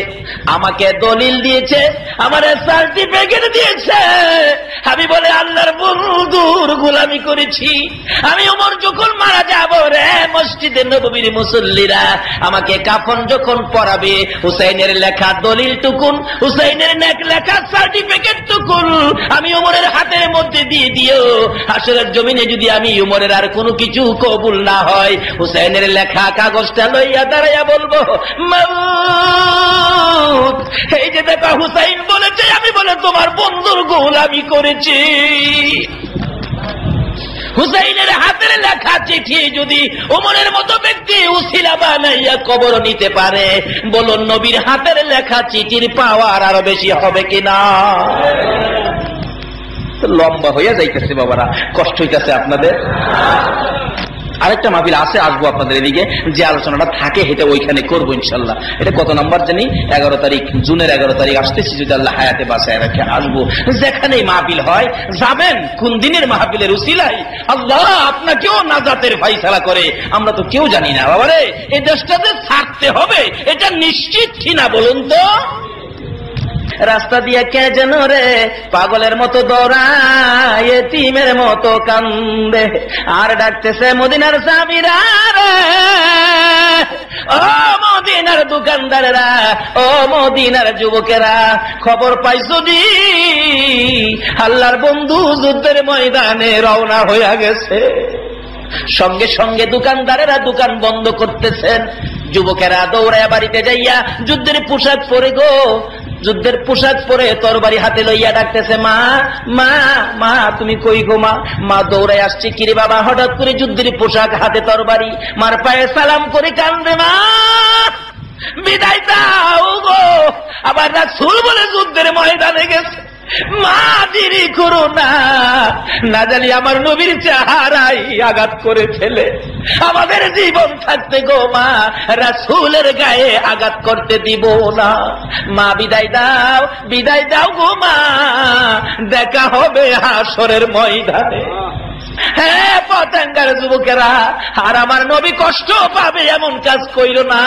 আমাকে দলিল দিয়েছে, আমারে সার্টিফিকেট দিয়েছে। আমি বলে আল্লাহর বন্ধুর গোলামি করেছি। আমি ওমর যখন মারা যাব রে, মসজিদে নববীর মুসল্লিরা আমাকে কাফন যখন পরাবে, হুসাইনের লেখা দলিল টুকুন, হুসাইনের লেখা সার্টিফিকেট টুকুন আমি ওমরের হাতের মধ্যে দিয়ে দিও। হাসরের জমিনে যদি আমি ওমরের আর কোনো কিছু কবুল না হয়, হুসাইনের লেখা কাগজটা লইয়া দাঁড়াইয়া বলবো, মাউত এই যে দেখা হুসাইন বলেছে আমি বলে তোমার বন্ধুর গোলামি করেছি। হুসাইনের হাতের লেখা চিঠি যদি ওমরের মতো ব্যক্তি উসিলা বানাইয়া কবর নিতে পারে, বলুন নবীর হাতের লেখা চিঠির পাওয়ার আরো বেশি হবে কিনা? লম্বা হইয়া যাইতেছে বাবারা, কষ্ট হইতেছে আপনাদের। আরেকটা মাহফিল আছে, আসবো আপনাদের এদিকে, যে আলোচনাটা থাকে সেটা ওইখানে করবো ইনশাল্লাহ। এটা কত নাম্বার জানি, 11 তারিখ, জুনের 11 তারিখ আসতেছি, যদি আল্লাহ হায়াতে বাঁচায় রাখে আসবো। যেখানেই মাহফিল হয় যাবেন, কোন দিনের মাহফিলের উসিলাই আল্লাহ আপনাকেও নাজাতের ফায়সালা করে আমরা তো কেউ জানি না বাবারে। এই দেশটাতে ছাড়তে হবে এটা নিশ্চিত কিনা বলুন তো? রাস্তা দিয়ে কে যেন রে পাগলের মতো দৌড়ায়, এতিমের মতো কান্দে, আর ডাকতেছে মদিনার সাবিরা রে, ও মদিনার দোকানদারেরা, ও মদিনার যুবকেরা, খবর পাইছো দি আল্লাহর বন্ধু যুদ্ধের ময়দানে রওনা হইয়া গেছে। সঙ্গে সঙ্গে দোকানদারেরা দোকান বন্ধ করতেছেন, যুবকেরা দৌড়ায় বাড়িতে যাইয়া যুদ্ধের পোশাক পরে গো, যুদ্ধের পোশাক পরে তরবারি হাতে লইয়া ডাকতেছে, মা মা মা তুমি কই গো মা? মা দৌড়ায় আসছে, কিরে বাবা? হঠাৎ করে যুদ্ধের পোশাক হাতে তরবারি, মার পায়ে সালাম করে কান্দে, মা বিদায় দাও গো, আবার রাসূল বলে যুদ্ধের ময়দানে গেছে, মা দেরি করো না, না জানি আমার নবীর চেহারাই আঘাত করে ফেলে, আমাদের জীবন থাকতে গো মা রাসূলের গায়ে আঘাত করতে দিব না। মা বিদায় দাও গো মা, দেখা হবে হাসরের ময়দানে। হ্যাঁ পতেঙ্গার যুবকেরা, আর আমার নবী কষ্ট পাবে এমন কাজ কইরো না,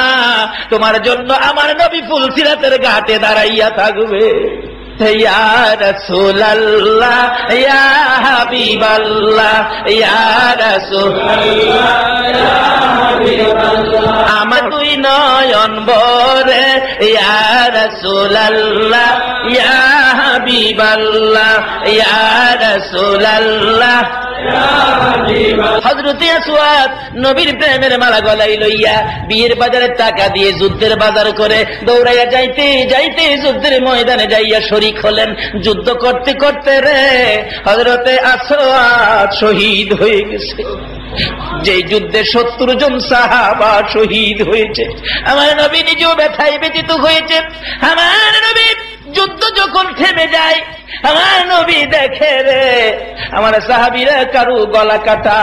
তোমার জন্য আমার নবী ফুলসিরাতের ঘাটে দাঁড়াইয়া থাকবে। ইয়া রাসূলুল্লাহ ইয়া হাবিবাল্লাহ ইয়া রাসূলুল্লাহ ইয়া হাবিবাল্লাহ, আমার দুই নয়ন ভরে ইয়া রাসূলুল্লাহ ইয়া হাবিবাল্লাহ ইয়া রাসূলুল্লাহ। হযরতে আসওয়াদ নবীর প্রেমের মালা গলায় লইয়া বিয়ের বাজারে টাকা দিয়ে যুদ্ধের বাজার করে দৌড়াইয়া যাইতে যাইতে যুদ্ধের ময়দানে যাইয়া শরীক হলেন। যুদ্ধ করতে করতে রে হযরতে আসওয়াদ শহীদ হয়ে গেছে। যে যুদ্ধে 70 জন সাহাবা শহীদ হয়েছে, আমার নবী নিজেও ব্যথায় ব্যথিত হয়েছে। আমার নবী যুদ্ধ যখন থেমে যায়, আমার নবী দেখে রে আমার সাহাবীরা কারো গলা কাটা,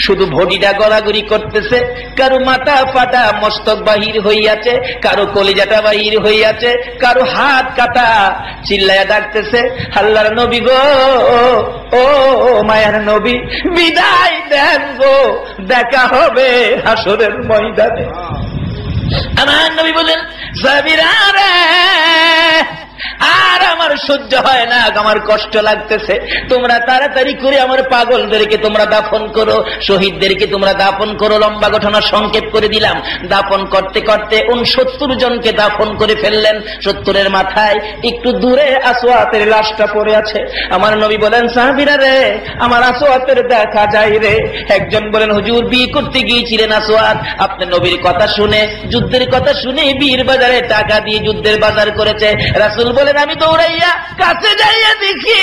শুধু বডিটা গড়াগড়ি করতেছে, কারো মাথা ফাটা মস্তক বাহির হইয়াছে, কারো কলিজাটা বাহির হইয়াছে, কারো হাত কাটা, চিল্লায়া ডাকতেছে, আল্লাহর নবী গো, ও মায়ার নবী বিদায় দেন গো, দেখা হবে হাসরের ময়দানে। আমার নবী বলেন, সাহাবীরা রে আর আমার সহ্য হয় না, আমার কষ্ট লাগতেছে, তোমরা তাড়াতাড়ি করে আমার পাগলদেরকে তোমরা দাফন করো, শহীদদেরকে তোমরা দাফন করো। লম্বা ঘটনা সংক্ষেপ করে দিলাম। দাফন করতে করতে 69 জনকে দাফন করে ফেললেন। 70-এর মাথায় একটু দূরে আসওয়াতের লাশটা পড়ে আছে। আমার নবী বলেন, সাহাবীরা রে আমার আসওয়াতের দেখা যায় রে। একজন বলেন, হুজুর বিয়ে করতে গিয়েছিলেন আসওয়াত, আপনি নবীর কথা শুনে, যুদ্ধের কথা শুনে বীর বাজারে টাকা দিয়ে যুদ্ধের বাজার করেছে। রাসূল বলেন, আমি দৌড়াইয়া কাছে যাইয়া দেখি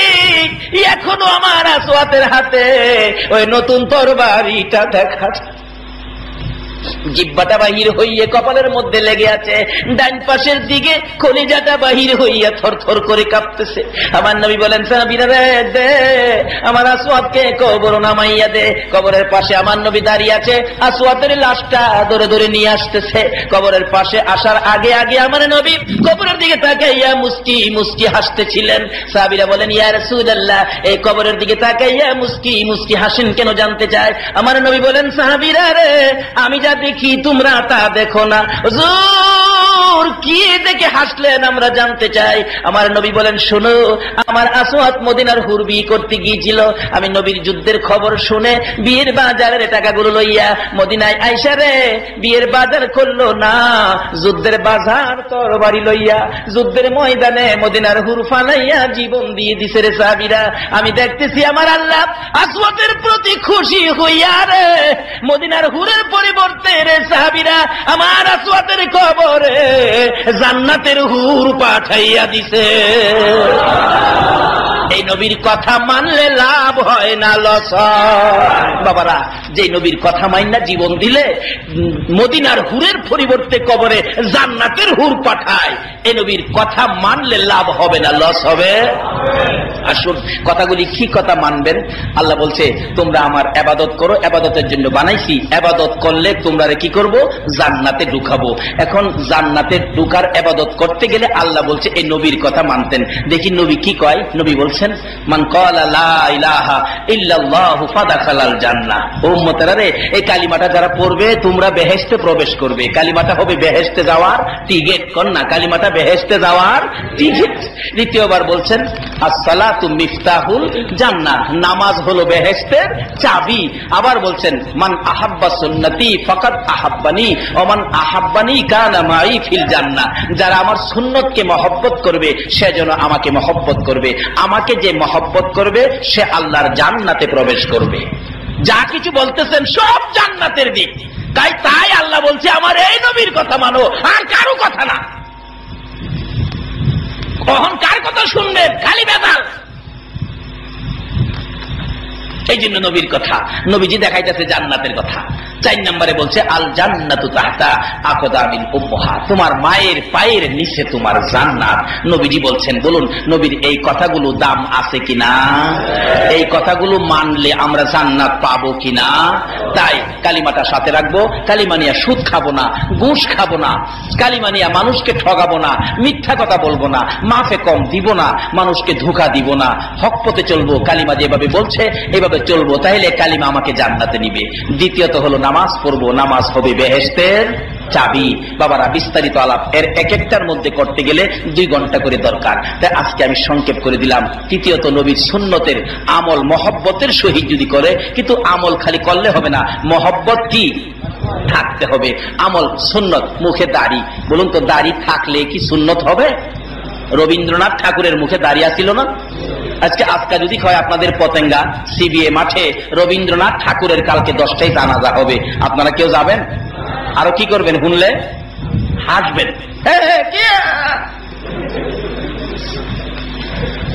এখনো আমার আসওয়াতের হাতে ওই নতুন তরবারিটা দেখা যায়। জিহ্বাটা বাহির হইয়া কপালের মধ্যে লেগে আছে, ডান পাশের দিকে কলিজাটা বাহির হইয়া থরথর করে কাঁপতেছে। আমার নবী বলেন, সাহাবীরা রে দে আমার আসওয়াতকে কবর নামাইয়া দে। কবরের পাশে আমার নবী দাঁড়িয়ে আছে, আসওয়াতের লাশটা ধরে ধরে নিয়ে আসতেছে। কবরের পাশে আসার আগে আগে আমার নবী কবরের দিকে তাকাইয়া মুস্কি মুস্কি হাসতেছিলেন। সাহাবীরা বলেন, ইয়া রাসূলুল্লাহ এই কবরের দিকে তাকাইয়া মুস্কি মুস্কি হাসেন কেন জানতে চায়। আমার নবী বলেন, সাহাবীরা রে আমি জানি দেখি তোমরা তা দেখো না। হুজুর কি দেখে হাসলেন আমরা জানতে চাই। আমার নবী বলেন, শোনো, আমার আসওয়াদ মদিনার হুর বিয়ে করতে গিয়েছিল। আমি নবীর যুদ্ধের খবর শুনে বিয়ের বাজারের টাকাগুলো লইয়া মদিনায় আইসা রে বিয়ের বাজার করলো না, যুদ্ধের বাজার তরবারি লইয়া যুদ্ধের ময়দানে মদিনার হুর ফালাইয়া জীবন দিয়ে দিছে রে সাহাবীরা। আমি দেখতেছি আমার আল্লাহ আসওয়াদের প্রতি খুশি হইয়া রে মদিনার হুরের পরিবর্তে রে সাহাবীরা আমার আসওয়াদের কবরে জান্নাতের হুর পাঠাইয়া দিছে। এই নবীর কথা মানলে লাভ হয় না লস হয়। বাবারা, যে নবীর কথা মাইনা জীবন দিলে মদিনার হুরের পরিবর্তে কবরে জান্নাতের হুর পাঠায়, এই নবীর কথা মানলে লাভ হবে না লস হবে? আসুন কথাগুলি কি কথা মানবেন। আল্লাহ বলছে তোমরা আমার ইবাদত করো, ইবাদতের জন্য বানাইছি, ইবাদত করলে তোমরা কি করব? জান্নাতে ঢুকাবো। এখন জান্নাতে ঢুকার ইবাদত করতে গেলে আল্লাহ বলছে এই নবীর কথা মানতেন। দেখি নবী কি কয়। নবী বলছেন, মান ক্বালা লা ইলাহা ইল্লাল্লাহু ফাদাখালাল জান্নাহ। ও উম্মতেরা রে, এই কালিমাটা যারা পড়বে তোমরা বেহেশতে প্রবেশ করবে। কালিমাটা হবে বেহেশতে যাওয়ার টিকিট। কোন না, কালিমাটা বেহেশতে যাওয়ার টিকিট। দ্বিতীয়বার বলছেন আসসালাতু মিফতাহুল জান্নাহ, নামাজ হলো বেহেশতের চাবি। আবার বলছেন মান আহাব্বা সুন্নতি ফাকাদ আহাব্বানি ওয়া মান আহাব্বানি কানা মাই ফিল জান্নাহ। যারা আমার সুন্নতকে মহব্বত করবে সে যেন আমাকে মহব্বত করবে, আমাকে যে মহব্বত করবে সে আল্লাহর জান্নাতে প্রবেশ করবে। যা কিছু বলতেছেন সব জান্নাতের দিক। তাই আল্লাহ বলছে আমার এই নবীর কথা মানো, আর কারো কথা না। কখন কার কথা শুনবেন? খালি বেদাল। এই জন্য নবীর কথা, নবীজি দেখাইতেছে জান্নাতের কথা। 4 নম্বরে বলছে আল জান্নাতু তাহতা আকদামিল উম্মাহাত, তোমার মায়ের পায়ের নিচে তোমার জান্নাত। নবীজি বলছেন, বলুন নবীর এই কথাগুলো দাম আছে কিনা? এই কথাগুলো মানলে আমরা জান্নাত পাবো কিনা? তাই কালিমাটা সাথে রাখবো। কালিমা নিয়ে সুদ খাবো না, ঘুষ খাবো না, কালিমা নিয়ে মানুষকে ঠগাবো না, মিথ্যা কথা বলবো না, মাফে কম দিব না, মানুষকে ধোঁকা দিব না, হক পথে চলবো। কালিমা যেভাবে বলছে এভাবে চলবো, তাহলে কালিমা আমাকে জান্নাতে নিবে। দ্বিতীয়ত হলো নামাজ পড়বো, নামাজ হবে বেহেশতের চাবি। বাবারা, বিস্তারিত আলাপ এর এক একটার মধ্যে করতে গেলে 2 ঘন্টা করে দরকার, তাই আজকে আমি সংক্ষেপ করে দিলাম। তৃতীয়ত নবীর সুন্নতের আমল মহব্বতের সহিত যদি করে, কিন্তু আমল খালি করলে হবে না, মহব্বত কি থাকতে হবে। আমল সুন্নত, মুখে দাড়ি, বলুন তো দাড়ি থাকলে কি সুন্নত হবে? রবীন্দ্রনাথ ঠাকুরের মুখে দাড়ি আছিল না? আজকে যদি হয় আপনাদের পতেঙ্গা সিবিএ মাঠে রবীন্দ্রনাথ ঠাকুরের কালকে 10টায় জানাজা হবে, আপনারা কেউ যাবেন? আরো কি করবেন? শুনলে হাসবেন।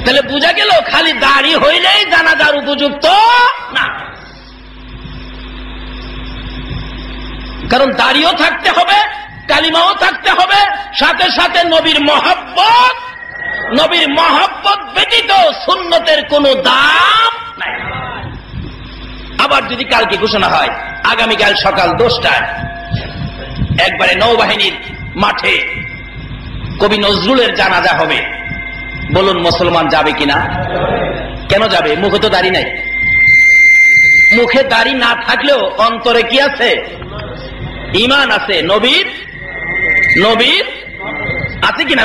তাহলে বুঝা গেল খালি দাড়ি হইলেই জানাজার উপযুক্ত না, কারণ দাড়িও থাকতে হবে, কালিমাও থাকতে হবে, সাথে সাথে নবীর মহব্বত। নবীর মহব্বত ব্যতীত সুন্নতের কোনো দাম নাই। আবার যদি কালকে ঘোষণা হয় আগামীকাল সকাল 10টায় একবারে নৌবাহিনীর মাঠে কবি নজরুলের জানাজা হবে, বলুন মুসলমান যাবে কিনা? কেন যাবে? মুখে তো দাড়ি নাই। মুখে দাড়ি না থাকলেও অন্তরে কি আছে? ঈমান আছে। নবীর আছে কিনা?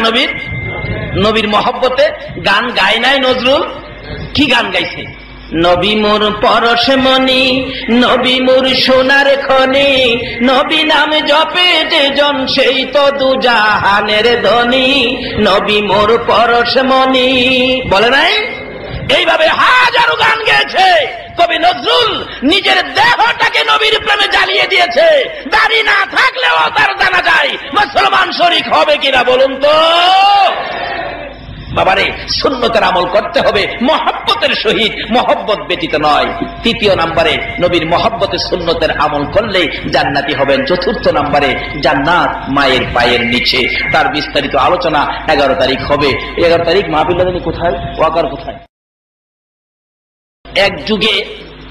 নবীর মহব্বতে গান গায় নাই নজরুল? কি গান গাইছে? নবী মোর পরশমণি, নবী মোর সোনার খনি, নবী নাম জপে যে জন সেই তো দুজাহানের ধনী, নবী মোর পরশমণি। বলে নাই? এইভাবে হাজারো গান গেয়েছে কবি নজরুল। নিজের দেহটাকে নবীর প্রেমে জ্বালিয়ে দিয়েছে। দাড়ি না থাকলেও তার জানা যায়। মুসলমান শরীক হবে কিনা বলুন তো? বাবারে, সুন্নতের আমল করতে হবে মহব্বতের সহিত, মহব্বত ব্যতীত নয়। 3 নম্বরে নবীর মহব্বতের সুন্নতের আমল করলে জান্নাতি হবেন। 4 নম্বরে জান্নাত মায়ের পায়ের নিচে। তার বিস্তারিত আলোচনা 11 তারিখ হবে। 11 তারিখ মাহফিল কোথায়? ওয়াকার কোথায়? এক যুগে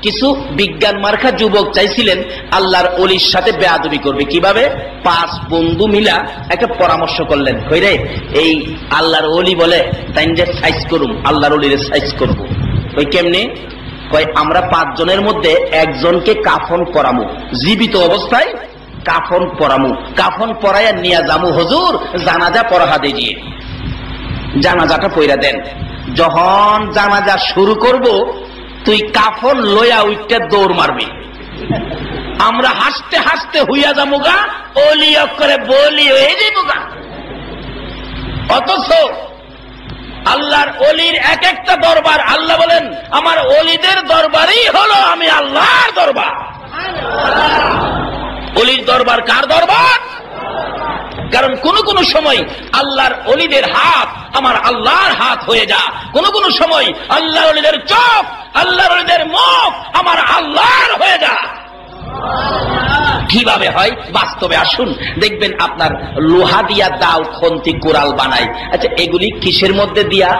কিছু বিজ্ঞান মার্কা যুবক চাইছিলেন আল্লাহর ওলির সাথে বেয়াদবি করবে। কিভাবে? 5 বন্ধু মিলা একটা পরামর্শ করলেন, কইরে এই আল্লাহর ওলি বলে তাই যে সাইজ করুম, আল্লাহর ওলির সাইজ করব। ওই কেমনে? কয় আমরা 5 জনের মধ্যে একজনকে কাফন করামু, জীবিত অবস্থায় কাফন পরামু, কাফন পরাইয়া নিয়া যামু হুজুর জানাজা পড়া দিয়ে জানাজাটা পইরা দেন। যখন জানাজা শুরু করব তুই কাফন লইয়া উইটা দৌড় মারবি, আমরা হাসতে হাসতে হইয়া যাবো গা, অলি করে বলি হয়ে যাইব গা। অথচ আল্লাহর অলির এক একটা দরবার, আল্লাহ বলেন আমার অলিদের দরবারই হলো আমি আল্লাহর দরবার। অলির দরবার কার দরবার? কারণ কোন কোন সময় আল্লাহর অলিদের হাত আমার আল্লাহর হাত হয়ে যা, কোন কোন সময় আল্লাহর অলিদের চোখ, আল্লাহর অলিদের মুখ আমার আল্লাহর হয়ে যা। কিভাবে হয় বাস্তবে আসুন দেখবেন। আপনার লোহা দিয়া দাও, খন্তি, কোরাল বানাই। আচ্ছা এগুলি কিসের মধ্যে দিয়া?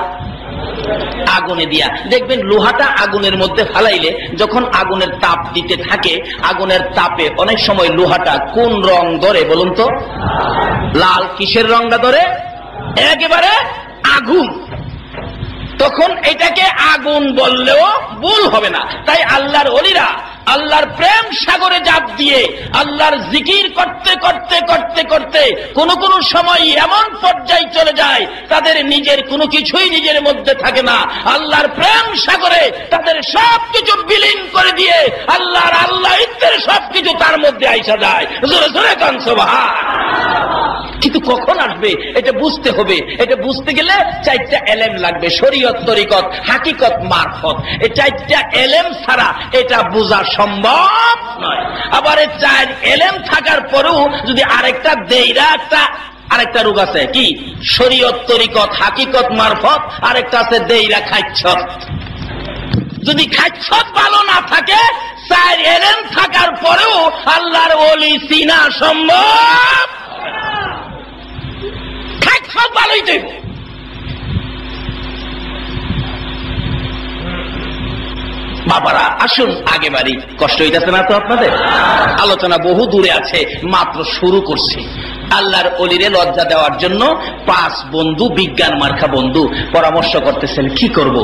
আগুনে দিয়া। দেখবেন লোহাটা আগুনের মধ্যে ফালাইলে যখন আগুনের তাপ দিতে থাকে, আগুনের তাপে অনেক সময় লোহাটা কোন রং ধরে বলুন তো? লাল। কিসের রংটা ধরে? একেবারে আগুন। তখন এটাকে আগুন বললেও ভুল হবে না। তাই আল্লাহর ওলিরা আল্লাহর প্রেম সাগরে জাপ দিয়ে আল্লাহর জিকির করতে করতে করতে করতে কোন কোন সময় এমন পর্যায়ে চলে যায় তাদের নিজের কোনো কিছুই নিজের মধ্যে থাকে না। আল্লাহর প্রেম সাগরে তাদের সবকিছু বিলীন করে দিয়ে আল্লাহর আল্লাহিত্বের সবকিছু তার মধ্যে আইসা যায়। জোরে জোরে কান সুবহানাল্লাহ। কিন্তু কখন আসবে এটা বুঝতে হবে। এটা বুঝতে গেলে 4টা এলেম লাগবে, শরীয়ত, তরিকত, হাকিকত, মারফত। এই 4টা এলেম ছাড়া এটা বোঝা সম্ভব নয়। আবার এই 4 এলেম থাকার পরেও যদি আরেকটা দেইরা আরেকটা রূপ আছে কি? শরীয়ত, তরিকত, হাকিকত, মারফত। আরেকটা আছে দেইরা খাচ্ছত। যদি খাচ্ছত ভালো না থাকে, 4 এলেম থাকার পরেও আল্লাহর ওলি চিনা সম্ভব। খাচ্ছত ভালোই দেব। বাবারা আসুন আগে বাড়ি। কষ্ট হইতেছে না তো আপনাদের? আলোচনা বহু দূরে আছে, মাত্র শুরু করছি। আল্লাহর অলিরে লজ্জা দেওয়ার জন্য 5 বন্ধু, বিজ্ঞান মার্কা বন্ধু পরামর্শ করতেছেন কি করব।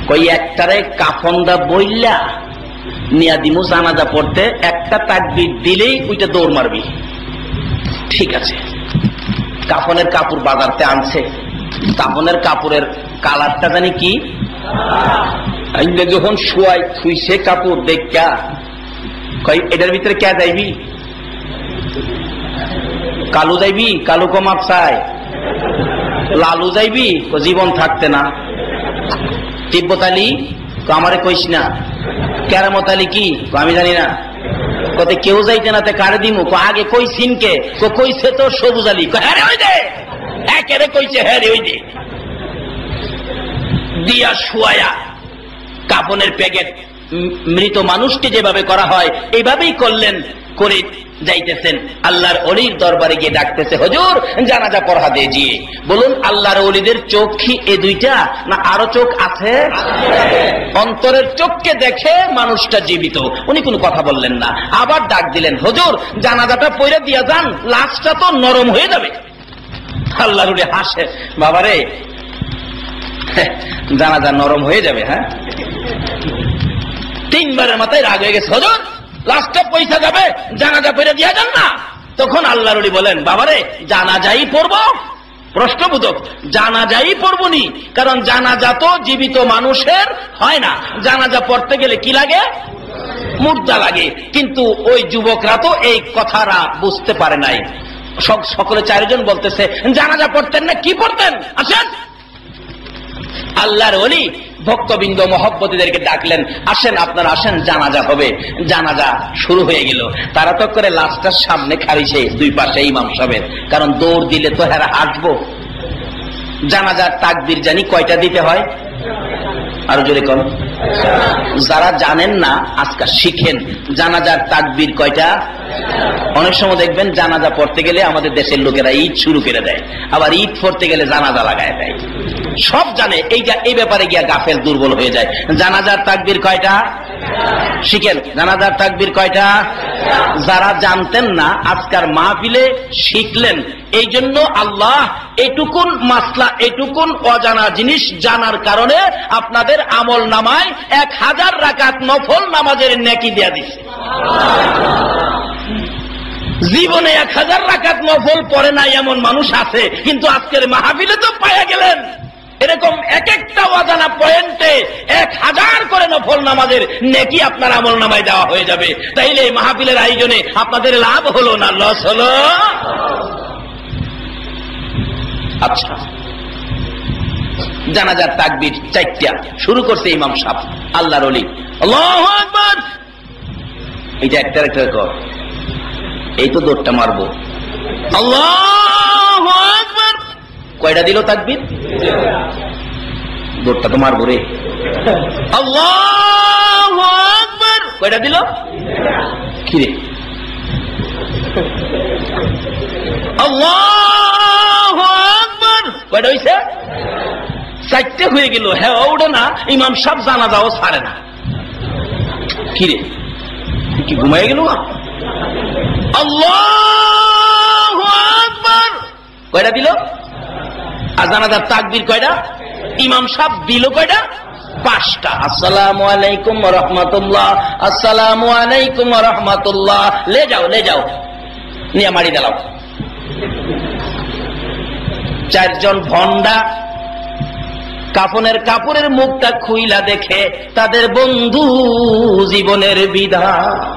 কই একটারে কাফনদা বইলা নিয়া দিমু জানাজা পড়তে, একটা তাকবীর দিলেই ওইটা দৌড় মারবি। ঠিক আছে। কাফনের কাপড় বাজারতে আনছে। কাফনের কাপড়ের কালারটা জানি কি, যখন শুয়াই শুইছে কাপড় দেখা কই এটার ভিতরে কে যাইবি? কালু যাইবি? কালু কমাপ চাই। লালু যাইবি? জীবন থাকতে না। তিব্বত আলী আমারে কইস না। কেরামত আলী কি? আমি জানি না। কত কেউ যাইতে না, কারে দিমু? আগে কইছিন কে? কইছে তো সবুজ আলী। হ্যাঁ রে ওই দে, একেরে কইছে, হ্যাঁ রে ওই দে দিয়া শুয়ায়া কাফনের প্যাকেট মৃত মানুষকে যেভাবে করা হয় এইভাবেই করলেন, করে যাইতেছেন। আল্লাহর অলির দরবারে গিয়ে ডাকতেছে, হুজুর জানাজা পড়া দিয়ে জিয়ে। বলুন আল্লাহর অলিদের চোখ কি এ দুইটা না আরো চোখ আছে? অন্তরের চোখকে দেখে মানুষটা জীবিত। উনি কোনো কথা বললেন না। আবার ডাক দিলেন, হুজুর জানাজাটা পড়ে দিয়া যান, লাশটা তো নরম হয়ে যাবে। আল্লাহর অলি হাসে, বাবারে জানাজা নরম হয়ে যাবে? হ্যাঁ, 3 বারের মাথায় রাগ হয়ে গেছে। হুজুর লাশটা পয়সা যাবে, জানাজা পড়ে দিয়া যান না। তখন আল্লাহর ওলি বলেন, বাবারে জানাজাই পড়ব? প্রশ্নবোধক, জানাজাই পড়বনি। কারণ জানাজা তো জীবিত মানুষের হয় না। জানাজা পড়তে গেলে কি লাগে? মুর্দা লাগে। কিন্তু ওই যুবকরা তো এই কথাটা বুঝতে পারে নাই। সকলে 4 জন বলতেছে জানাজা পড়তেন না, কি পড়তেন? আসেন। আল্লাহর ওলি ভক্তবৃন্দ মহব্বতীদেরকে ডাকলেন, আসেন আপনারা আসেন, জানাজা হবে। জানাজা শুরু হয়ে গেল। তারা তো করে লাশটার সামনে খাড়িছে 2 পাশে ইমাম সাহেবের। কারণ দৌড় দিলে তো হেরা আসবো। জানাজার তাকবীর জানি কয়টা দিতে হয়? আরো জোরে কোন? যারা জানেন না আজকে শিখেন। জানাজার তাকবীর কয়টা? অনেক সময় দেখবেন জানাজা পড়তে গেলে আমাদের দেশের লোকেরা ঈদ শুরু করে দেয়, আবার ঈদ পড়তে গেলে জানাজা লাগায় দেয়। সব জানে, এই ব্যাপারে গিয়া গাফেল দুর্বল হয়ে যায়। জানাজার তাকবীর কয়টা? শিখেন। জানাজার তাকবীর কয়টা? যারা জানতেন না আজকার মাহফিলে শিখলেন। এই জন্য আল্লাহ এটুকুন মাসলা, এটুকুন অজানা জিনিস জানার কারণে আপনাদের আমল নামায় 1000 রাকাত নফল নামাজের নেকি দিয়া দিচ্ছে। জীবনে 1000 রাকাত নফল পড়ে নাই এমন মানুষ আছে, কিন্তু আজকের মাহফিলে তো পাওয়া গেলেন এরকম এক একটা অজানা পয়েন্টে 1000 করে নফল নামাজের নেকি আপনার আমল নামায় দেওয়া হয়ে যাবে। তাইলে এই মাহফিলের আয়োজনে আপনাদের লাভ হলো না লস হলো? আচ্ছা, জানাজার তাকবীর 4টা শুরু করছে ইমাম সাহেব, আল্লাহর ওলি, আল্লাহু আকবার। এইটা একটা একটা কর, এই তো দৌড়টা মারবো, আল্লাহু আকবার। কয়টা দিল তাকবীর? দৌড়টা তো মারবো রে, আল্লাহু আকবার। কয়টা দিল? কি রে, আল্লাহু আকবার। কয়টা হইছে? 4টে হয়ে গেল। হ্যাঁ ওটা না, ইমাম সাহেব জানাজাও ছাড়ে না। কি রে, কি ঘুমাই গেল? আল্লাহু আকবার। কয়টা দিল? আর জানাজার তাকবীর কয়টা? ইমাম সাহেব দিল কয়টা? 5টা। আসসালামু আলাইকুম ওয়া রাহমাতুল্লাহ, আসসালামু আলাইকুম ওয়া রাহমাতুল্লাহ। লে যাও লে যাও, নিয়ে মারি দিলাম। 4 জন ভন্ডা কাফনের কাপড়ের মুখটা খুইলা দেখে তাদের বন্ধু জীবনের বিধান।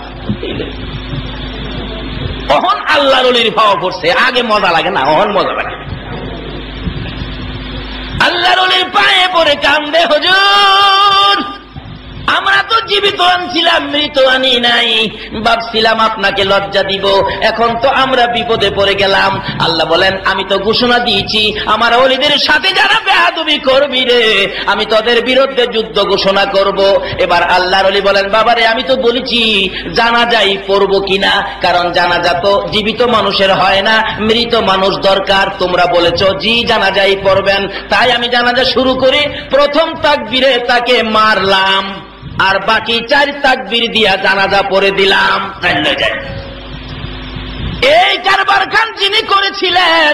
তখন আল্লাহর ওলির ভাব পড়ছে। আগে মজা লাগে না, অহন মজা লাগে। আল্লাহর ওলির পায়ে পড়ে কান্দে, হুজুর আমরা তো জীবিত আনছিলাম, মৃত আনি নাই। ভাবছিলাম আপনাকে লজ্জা দিব, এখন তো আমরা বিপদে পড়ে গেলাম। আল্লাহ বলেন, আমি তো ঘোষণা দিয়েছি আমার ওলিদের সাথে যারা বেয়াদবি করবি রে, আমি তাদের বিরুদ্ধে যুদ্ধ ঘোষণা করব। এবার আল্লাহর ওলি বলেন, বাবারে আমি তো বলেছি জানাজাই পড়বো কিনা, কারণ জানাজা তো জীবিত মানুষের হয় না, মৃত মানুষ দরকার। তোমরা বলেছ জি জানাজাই পড়বেন, তাই আমি জানাজা শুরু করি। প্রথম তাকবীরে তাকে মারলাম, আর বাকি 4 তাকবীর দিয়া জানাজা পড়ে দিলাম। এই কারবার খান যিনি করেছিলেন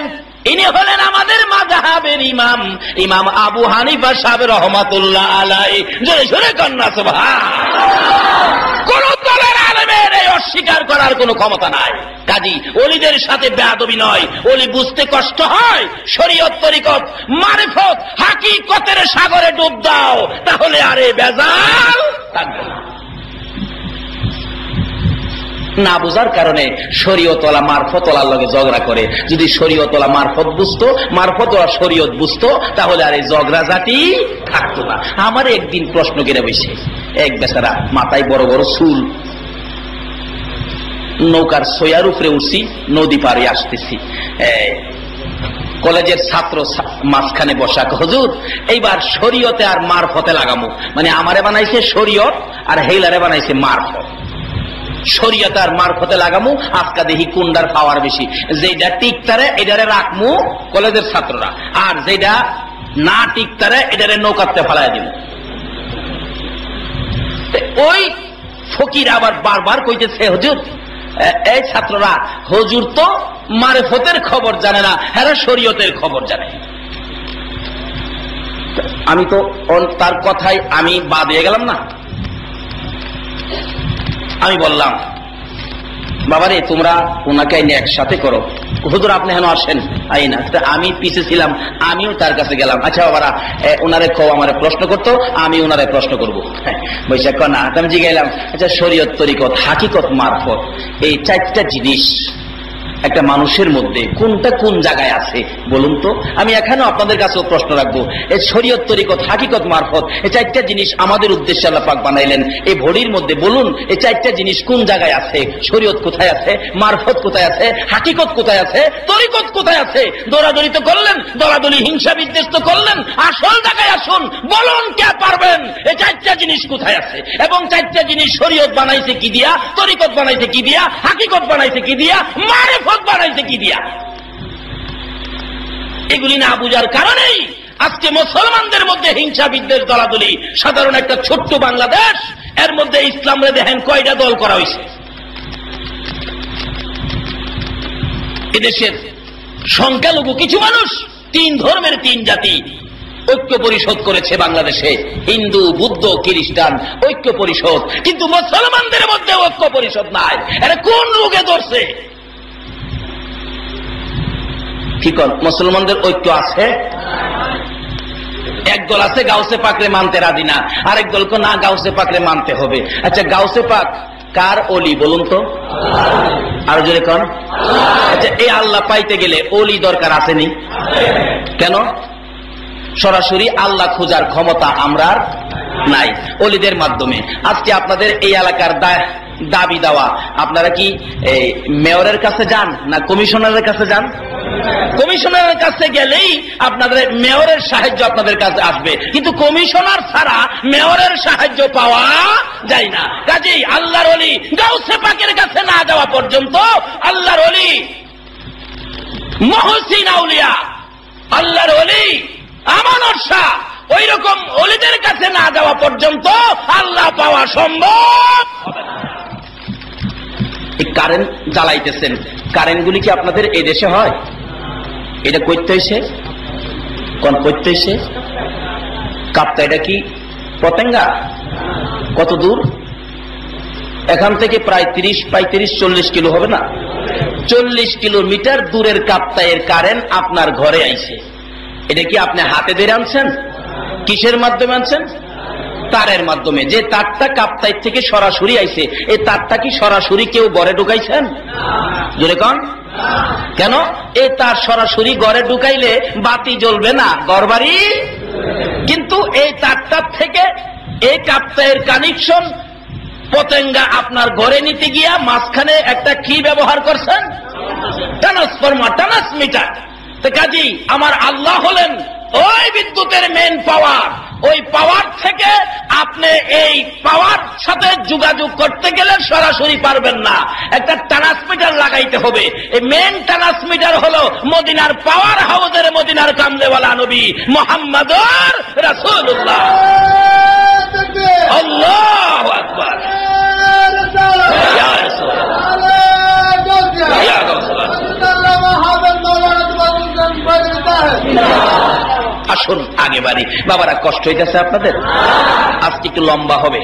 ইনি হলেন আমাদের মাযহাবের ইমাম, ইমাম আবু হানিফা সাহেব রহমাতুল্লাহ আলাইহি। জোরে জোরে কন্যা সুবহানাল্লাহ। কোন দলের আলেমের এই অস্বীকার করার কোনো ক্ষমতা নাই। কাজী ওলিদের সাথে বেয়াদবি নয়। ওলি বুঝতে কষ্ট হয়, শরীয়ত তরিকত মারিফত হাকিকতের সাগরে ডুব দাও, তাহলে আরে বেজাল থাকবে না। না বুঝার কারণে শরীয়তওয়ালা মারফতওয়ালার লগে ঝগড়া করে। যদি শরীয়তওয়ালা মারফত বুঝতো, মারফতওয়ালা শরীয়ত বুঝতো, তাহলে আর এই ঝগড়া জাতি থাকতো না। আমার একদিন প্রশ্ন করে বসে এক বেচারা, মাথায় বড় বড় চুল, নৌকার সয়ার উপরে উঠছি, নদী পাড়ে আসতেছি, কলেজের ছাত্র মাঝখানে বসা, হুজুর এইবার শরীয়তে আর মারফতে লাগামু, মানে আমারে বানাইছে শরীয়ত আর হেইলারে বানাইছে মারফত। শরীয়ত আর মারফতে লাগামু, আজকা দেখি কোনটার পাওয়ার বেশি। যেটা টিকতারে এটারে রাখমু কলেজের ছাত্ররা, আর যেটা না টিকতারে এটারে নৌকাতে ফেলায় দিব। ওই ফকির আবার বারবার কইতেছে, হুজুর এই ছাত্ররা, হুজুর তো মারফতের খবর জানে না, হ্যাঁ শরীয়তের খবর জানে। আমি তো তার কথাই আমি বাদ হয়ে গেলাম না। আমি বললাম, বাবারে তোমরা ওনাকে একসাথে করো। হুজুর আপনি হেন আসেন, আই না। আমি পিছে ছিলাম, আমিও তার কাছে গেলাম। আচ্ছা বাবারা ওনারে কও আমারে প্রশ্ন করতো, আমি ওনারে প্রশ্ন করবো। বৈশাখ না, আমি জিগাইলাম, আচ্ছা শরীয়ত তরিকত হাকিকত মারফত এই 4টা জিনিস একটা মানুষের মধ্যে কোনটা কোন জায়গায় আছে বলুন তো। আমি এখানেও আপনাদের কাছেও প্রশ্ন রাখবো, এই শরীয়ত তরিকত হাকিকত মারফত এই 4টা জিনিস আমাদের উদ্দেশ্যে আল্লাহ পাক বানাইলেন। এই ভরির মধ্যে বলুন এই 4টা জিনিস কোন জায়গায় আছে? শরীয়ত কোথায় আছে, মারফত কোথায় আছে, হাকিকত কোথায় আছে, তরিকত কোথায় আছে? দৌড়াদৌড়ি তো করলেন, দৌড়াদৌড়ি হিংসা বিদ্বেষ তো করলেন, আসল জায়গায় আসুন, বলুন কে পারবেন এই 4টা জিনিস কোথায় আছে? এবং 4টা জিনিস শরীয়ত বানাইছে কি দিয়া, তরিকত বানাইছে কি দিয়া, হাকিকত বানাইছে কি দিয়া, মারফত বানাইছে কি দিয়া? এগুলি না বুঝার কারণেই আজকে মুসলমানদের মধ্যে হিংসা বিদ্বেষ, দলাদলি। সাধারণ একটা ছোট্ট বাংলাদেশ, এর মধ্যে ইসলামরে দেখেন কয়টা দল করা হয়েছে। এদেশের সংখ্যালঘু কিছু মানুষ 3 ধর্মের 3 জাতি ঐক্য পরিষদ করেছে বাংলাদেশে, হিন্দু বুদ্ধ খ্রিস্টান ঐক্য পরিষদ। কিন্তু মুসলমানদের মধ্যে ঐক্য পরিষদ নাই। এটা কোন রোগে ধরছে? কি কর, মুসলমানদের ঐক্য আছে? একদল আছে গাউসে পাকরে মানতে রাজি না, আরেক দলকে না গাউসে পাকরে মানতে হবে। আচ্ছা, গাউসে পাক কার ওলি বলুন তো? আরো জোরে কন। আচ্ছা, এই আল্লাহ পাইতে গেলে ওলি দরকার আসেনি? কেন? সরাসরি আল্লাহ খোঁজার ক্ষমতা আমরা নাই, ওলিদের মাধ্যমে। আজকে আপনাদের এই এলাকার দাবি দেওয়া, আপনারা কি মেয়রের কাছে যান না কমিশনারের কাছে যান? কমিশনারের কাছে গেলেই আপনাদের মেয়রের সাহায্য আপনাদের কাছে আসবে, কিন্তু কমিশনার ছাড়া মেয়রের সাহায্য পাওয়া যায় না। কাজেই আল্লাহর ওলি গাউসে পাকের কাছে না যাওয়া পর্যন্ত, আল্লাহর ওলি মহসিন আউলিয়া, আল্লাহর ওলি আমানত শাহ, ওই রকম ওলিদের কাছে না যাওয়া পর্যন্ত আল্লাহ পাওয়া সম্ভব হবে না। কারেন্ট জ্বালাইতেছেন, কারেন্ট গুলি কি আপনাদের এই দেশে হয়? এটা করতে হয়েছে কোন করতে হয়েছে কাপ্তা, এটা কি পতেঙ্গা? কত দূর এখান থেকে? প্রায় 35-40 কিলো হবে না? 40 কিলোমিটার দূরের কাপ্তায়ের কারেন্ট আপনার ঘরে আইছে। এটা কি আপনি হাতে ধরে আনছেন? কিসের মাধ্যমে আনছেন? তারের মাধ্যমে। যে তারটা কাপ্তাই থেকে সরাসরি আইছে, এই তারটা কি সরাসরি কেউ ঘরে ঢুকাইছেন? জোরে কন। কেন? এই তার সরাসরি ঘরে ঢুকাইলে বাতি জ্বলবে না, ঘরবাড়ি। কিন্তু এই তারটার থেকে এই কাপ্তায়ের কানেকশন পতেঙ্গা আপনার ঘরে নিতে গিয়া মাঝখানে একটা কি ব্যবহার করছেন? Transformer, transmitter. তো কাজী আমার আল্লাহ হলেন ওই বিদ্যুতের মেন পাওয়ার। ওই পাওয়ার থেকে আপনি এই পাওয়ার সাথে যোগাযোগ করতে গেলে সরাসরি পারবেন না, একটা ট্রান্সমিটার লাগাইতে হবে। এই মেন ট্রান্সমিটার হলো মদিনার পাওয়ার হাউসের মদিনার কামলেওয়ালা নবী মুহাম্মদুর রাসূলুল্লাহ। আল্লাহু আকবার। ইয়া রাসূলুল্লাহ, ইয়া রাসূলুল্লাহ। আসুন আগে বাড়ি। বাবারা, কষ্ট হইতেছে আপনাদের? আজকে একটু লম্বা হবে।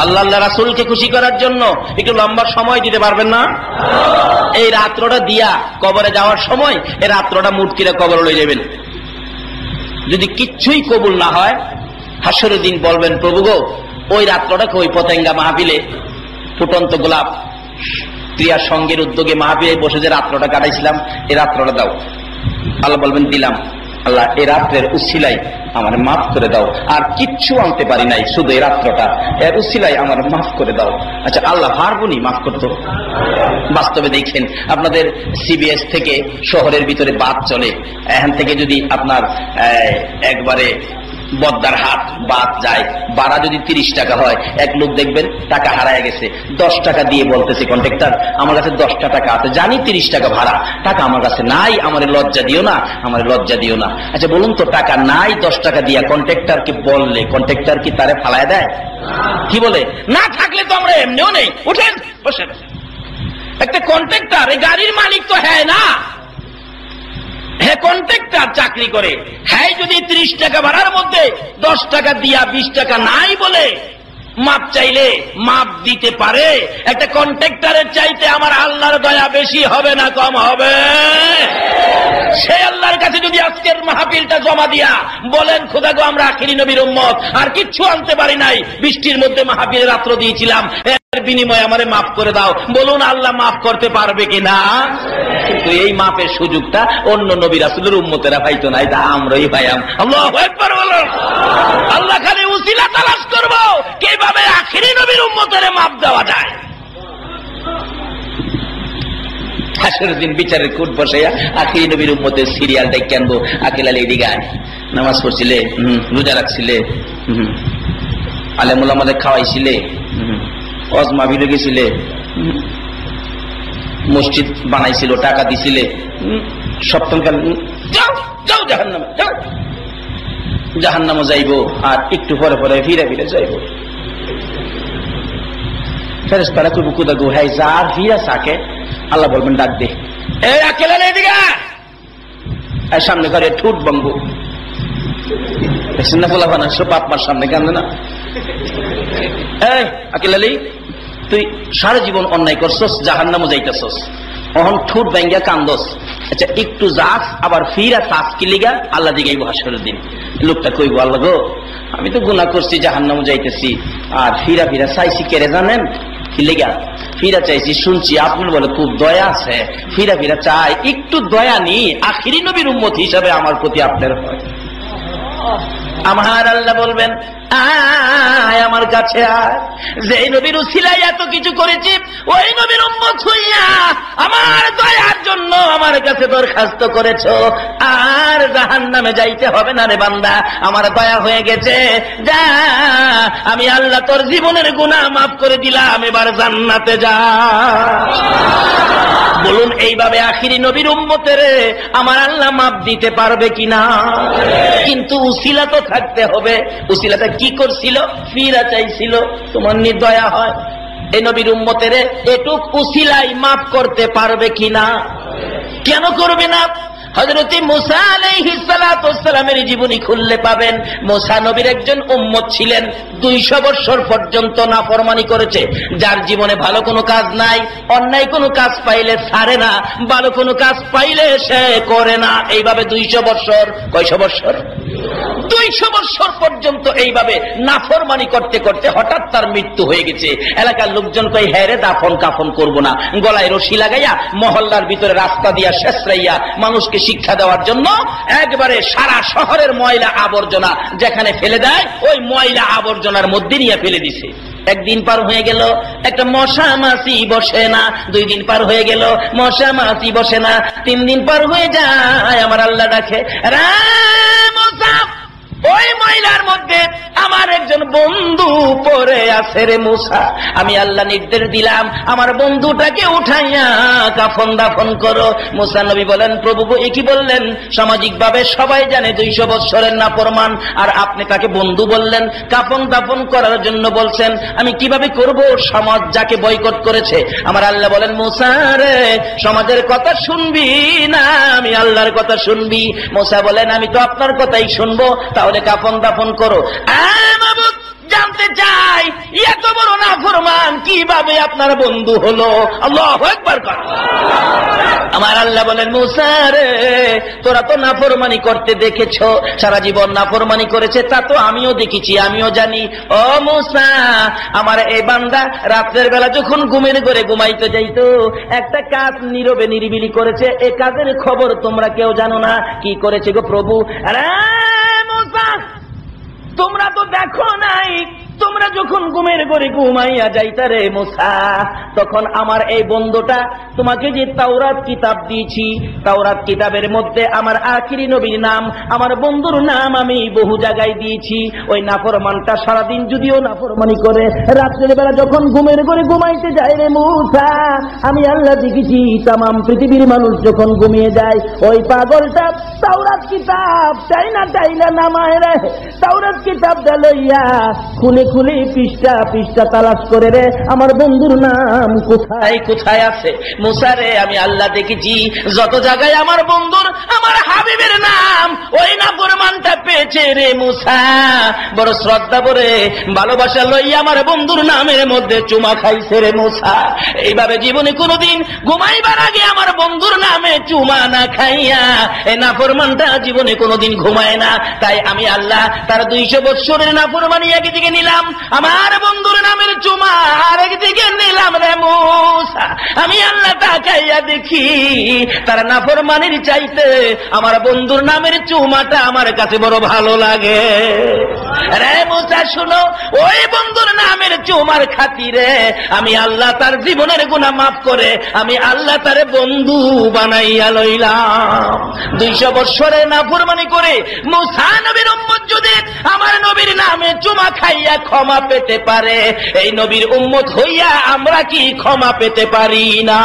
আল্লাহ আল্লাহ রাসূলকে খুশি করার জন্য একটু লম্বা সময় দিতে পারবেন না? এই রাত্রটা দিয়া কবরে যাওয়ার সময় এই রাত্রটা মুটকিরা কবরে লয়ে যাবেন। যদি কিচ্ছুই কবুল না হয়, হাসরের দিন বলবেন, প্রভু গো, ওই রাত্রটাকে ওই পতেঙ্গা মাহফিলে ফুটন্ত গোলাপ ক্রিয়া সঙ্গের উদ্যোগে মাহফিলে বসে যে রাত্রটা কাটাইছিলাম, এই রাত্রটা দাও। আল্লাহ বলবেন, দিলাম। আল্লাহ, এই রাত্রের উসিলাই আমার মাফ করে দাও, আর কিচ্ছু আনতে পারি নাই, শুধু এই রাত্রটা, এর উসিলাই আমার মাফ করে দাও। আচ্ছা, আল্লাহ পারবনি মাফ করতো? বাস্তবে দেখেন, আপনাদের সিবিএস থেকে শহরের ভিতরে বাস চলে, এখান থেকে যদি আপনার একবারে বদ্দার হাট বাস যায়, ভাড়া যদি 30 টাকা হয়, এক লোক দেখবেন টাকা হারায় গেছে, 10 টাকা দিয়ে বলতেছে, কন্ট্রাক্টর আমার কাছে 10টা টাকা আছে, জানি 30 টাকা ভাড়া, টাকা আমার কাছে নাই, আমার লজ্জা দিও না, আমার লজ্জা দিও না। আচ্ছা বলুন তো, টাকা নাই 10 টাকা দিয়া কন্ট্রাক্টরকে বললে কন্ট্রাক্টর কি তারে ফালায় দেয়? কি বলে? না থাকলে তো আমরা এমনিও নেই, উঠেন বসেন। একটা কন্ট্রাক্টর, এই গাড়ির মালিক তো হ্যাঁ না, হ্যাঁ কন্ট্রাক্টর চাকরি করে, হ্যাঁ যদি 30 টাকা ভাড়ার মধ্যে 10 টাকা দিয়া 20 টাকা নাই বলে মাপ চাইলে মাপ দিতে পারে। একটা কন্ট্রাক্টরের চাইতে আমার আল্লাহর দয়া বেশি হবে না কম হবে? সে আল্লাহর কাছে যদি আজকের মাহফিলটা জমা দিয়া বলেন, খোদা গো, আমরা আখিরি নবীর উম্মত, আর কিচ্ছু আনতে পারি নাই, বৃষ্টির মধ্যে মাহফিলের রাত্র দিয়েছিলাম, এর বিনিময়ে আমারে মাফ করে দাও, বলুন আল্লাহ মাফ করতে পারবে কিনা? কিন্তু এই মাপের সুযোগটা অন্য নবী রাসূলের উম্মতেরা পাইতো না, এটা আমরাই পাইলাম। আল্লাহু আকবার বলুন। আল্লাহ খালি উসিলা তালাশ করব, কিভাবে আখিরি নবীর উম্মতের মাপ দেওয়া যায়। হাসরের দিন বিচারের কোর্ট বসাইয়া আখিরি নবীর উম্মতের সিরিয়াল দেখে আনবো। আকিল আলী দিগায় নামাজ পড়ছিলে, রোজা রাখছিলে, আলেমুল আমাদের খাওয়াইছিলে, ওয়াজ মাহফিলে গেছিলে, মসজিদ বানাইছিল, টাকা দিছিলে, সপ্তমকাল যাও যাও জাহান্নামে, যাও জাহান্নামে যাইব, আর একটু পরে পরে ফিরে ফিরে যাইব। ফেরেশতারা কইব, কুদা গো, হ্যাঁ যার ফিরা থাকে আল্লাহ বলবেন, ডাক দে, এই আকেলা নেই দিগা, আর সামনে করে ঠুট বঙ্গ না বলা বানা, সব আপনার সামনে কান্দে না। এই আকেল আলী, তুই সারা জীবন অন্যায় করছস, জাহান্নামে যাইতেছস, অহন ঠুট ব্যাঙ্গা কান্দস। আচ্ছা একটু যাস আবার ফিরা চাস কি লিগা? আল্লাহ জিগাইব হাসরের দিন। লোকটা কইব, আল্লাহ গো আমি তো গুনাহ করছি, জাহান্নামে যাইতেছি, আর ফিরা ফিরা চাইছি কেরে জানেন কি লিগা? ফিরা চাইছি শুনছি আপনার বলে খুব দয়া আছে, ফিরা ফিরা চাই, একটু দয়া নি আখিরি নবীর উম্মত হিসাবে আমার প্রতি আপনার হয়। আমার আল্লাহ বলবেন আয় আমার কাছে আয়, যে নবীর উসিলায় এত কিছু করেছি, ওই নবীর উম্মত হইয়া আমার দয়ার জন্য আমার কাছে দরখাস্ত করেছো, আর জাহান্নামে যাইতে হবে না রে বান্দা, আমার দয়া হয়ে গেছে, যা আমি আল্লাহ তোর জীবনের গুনাহ মাফ করে দিলাম, এবার জান্নাতে যা। বলুন এইভাবে আখিরি নবীর উম্মতের আমার আল্লাহ মাফ দিতে পারবে কিনা? কিন্তু উসিলা তো থাকতে হবে। উসিলাটা কি করছিল? ফিরা চাইছিল, তোমার নির্দয়া হয় এই নবীর উম্মতের এটুক উসিলাই মাফ করতে পারবে কিনা? কেন করবে না? হযরত মুসা আলাইহিস সালাতু ওয়াস সালামের জীবনী খুললে পাবেন, মুসা নবীর একজন উম্মত ছিলেন, 200 বছর পর্যন্ত নাফরমানি করেছে। যার জীবনে ভালো কোনো কাজ নাই, অন্যায় কোনো কাজ পাইলে ছাড়ে না, ভালো কোনো কাজ পাইলে সে করে না। এইভাবে 200 বছর, কয়শো বছর? 200 বছর পর্যন্ত এইভাবে নাফরমানি করতে করতে হঠাৎ তার মৃত্যু হয়ে গেছে। এলাকার লোকজন কই, হ্যাঁ রে দাফন কাফন করবো না, গলায় রশি লাগাইয়া মহল্লার ভিতরে রাস্তা দিয়া শেষরাইয়া মানুষকে শিক্ষা দেওয়ার জন্য একবারে সারা শহরের ময়লা আবর্জনা যেখানে ফেলে দেয়, ওই ময়লা আবর্জনার মধ্যে নিয়ে ফেলে দিছে। একদিন পার হয়ে গেল, একটা মশা মাছি বসে না। 2 দিন পার হয়ে গেল, মশা মাছি বসে না। 3 দিন পার হয়ে যায়, আমার আল্লাহ ডাকে, রে মুসা, ওই ময়লার মধ্যে আমার একজন বন্ধু পড়ে আছে রে মুসা, আমি আল্লাহ নির্দেশ দিলাম আমার বন্ধুটাকে উঠাইয়া কাফন দাফন করো। মুসা নবী বলেন, প্রভু এ কি বললেন? সামাজিক ভাবে সবাই জানে 200 বছরের নাফরমান, আর আপনি তাকে বন্ধু বললেন, কাফন দাফন করার জন্য বলছেন, আমি কিভাবে করব? সমাজ যাকে বয়কট করেছে। আমার আল্লাহ বলেন, মুসা রে সমাজের কথা শুনবি না, আমি আল্লাহর কথা শুনবি। মুসা বলেন, আমি তো আপনার কথাই শুনবো, তাহলে কাফন দাফন করো। জানতে চাই এত বড় নাফরমান কিভাবে আপনার বন্ধু হলো? আল্লাহু আকবার। আমার আল্লাহ বলেন, মুসা রে তোরা তো নাফরমানি করতে দেখেছো, সারা জীবন নাফরমানি করেছে, তা তো আমিও দেখেছি, আমিও জানি। ও মুসা, আমার এই বান্দা রাতের বেলা যখন ঘুমের ঘরে ঘুমাইতে যাইতো, একটা কাজ নীরবে নিরিবিলি করেছে, এ কাজের খবর তোমরা কেউ জানো না। কি করেছে গো প্রভু? আরে মুসা, তোমরা তো দেখো নাই, তোমরা যখন ঘুমের ঘরে ঘুমাইয়া যাইতা রে মুসা, তখন আমার এই বন্ধুটা তোমাকে যে তাওরাত কিতাব দিয়েছি, তাওরাত কিতাবের মধ্যে আমার আখিরি নবীর নাম, আমার বন্ধুর নাম আমি বহু জায়গায় দিয়েছি। ওই নাফরমানটা সারাদিন যদিও নাফরমানি করে, রাত্রের বেলা যখন ঘুমের ঘরে ঘুমাইতে যায় রে মুসা, আমি আল্লাহ দেখেছি তামাম পৃথিবীর মানুষ যখন ঘুমিয়ে যায়, ওই পাগলটা তাওরাত কিতাব চাইনা নামায় রে, তাওরাত কিতাবটা লইয়া খুলে খুলে পৃষ্ঠা পৃষ্ঠা তালাশ করে রে আমার বন্ধুর নাম কোথায় কোথায় আছে। মুসা রে আমি আল্লাহ দেখেছি যত জায়গায় আমার বন্ধুর, আমার হাবিবের নাম, ওই নাফরমানটা পেয়েছে রে মুসা, বড় শ্রদ্ধা করে ভালোবাসা লইয়া আমার বন্ধুর নামের মধ্যে চুমা খাইছে রে মুসা। এইভাবে জীবনে কোনোদিন ঘুমাইবার আগে আমার বন্ধুর নামে চুমা না খাইয়া এই নাফরমানটা জীবনে কোনোদিন ঘুমায় না। তাই আমি আল্লাহ তার 200 বছরের নাফরমানি একদিকে নিলাম, আমার বন্ধুর নামের চুমা আরেকদিকে নিলাম রে মুসা। আমি আল্লাহ তাকাইয়া দেখি তার নাফরমানির চাইতে আমার বন্ধুর নামের চুমাটা আমার কাছে বড় ভালো লাগে। রে মুসা শুনো, ওই বন্ধুর নামের চুমার খাতিরে আমি আল্লাহ তার জীবনের গুনাহ মাফ করে আমি আল্লাহ তারে বন্ধু বানাইয়া লইলাম। 200 বছরে নাফরমানি করে মুসা নবীর উম্মত যদি আমার নবীর নামে চুমা খাইয়া ক্ষমা পেতে পারে, এই নবীর উম্মত হইয়া আমরা কি ক্ষমা পেতে পারি না?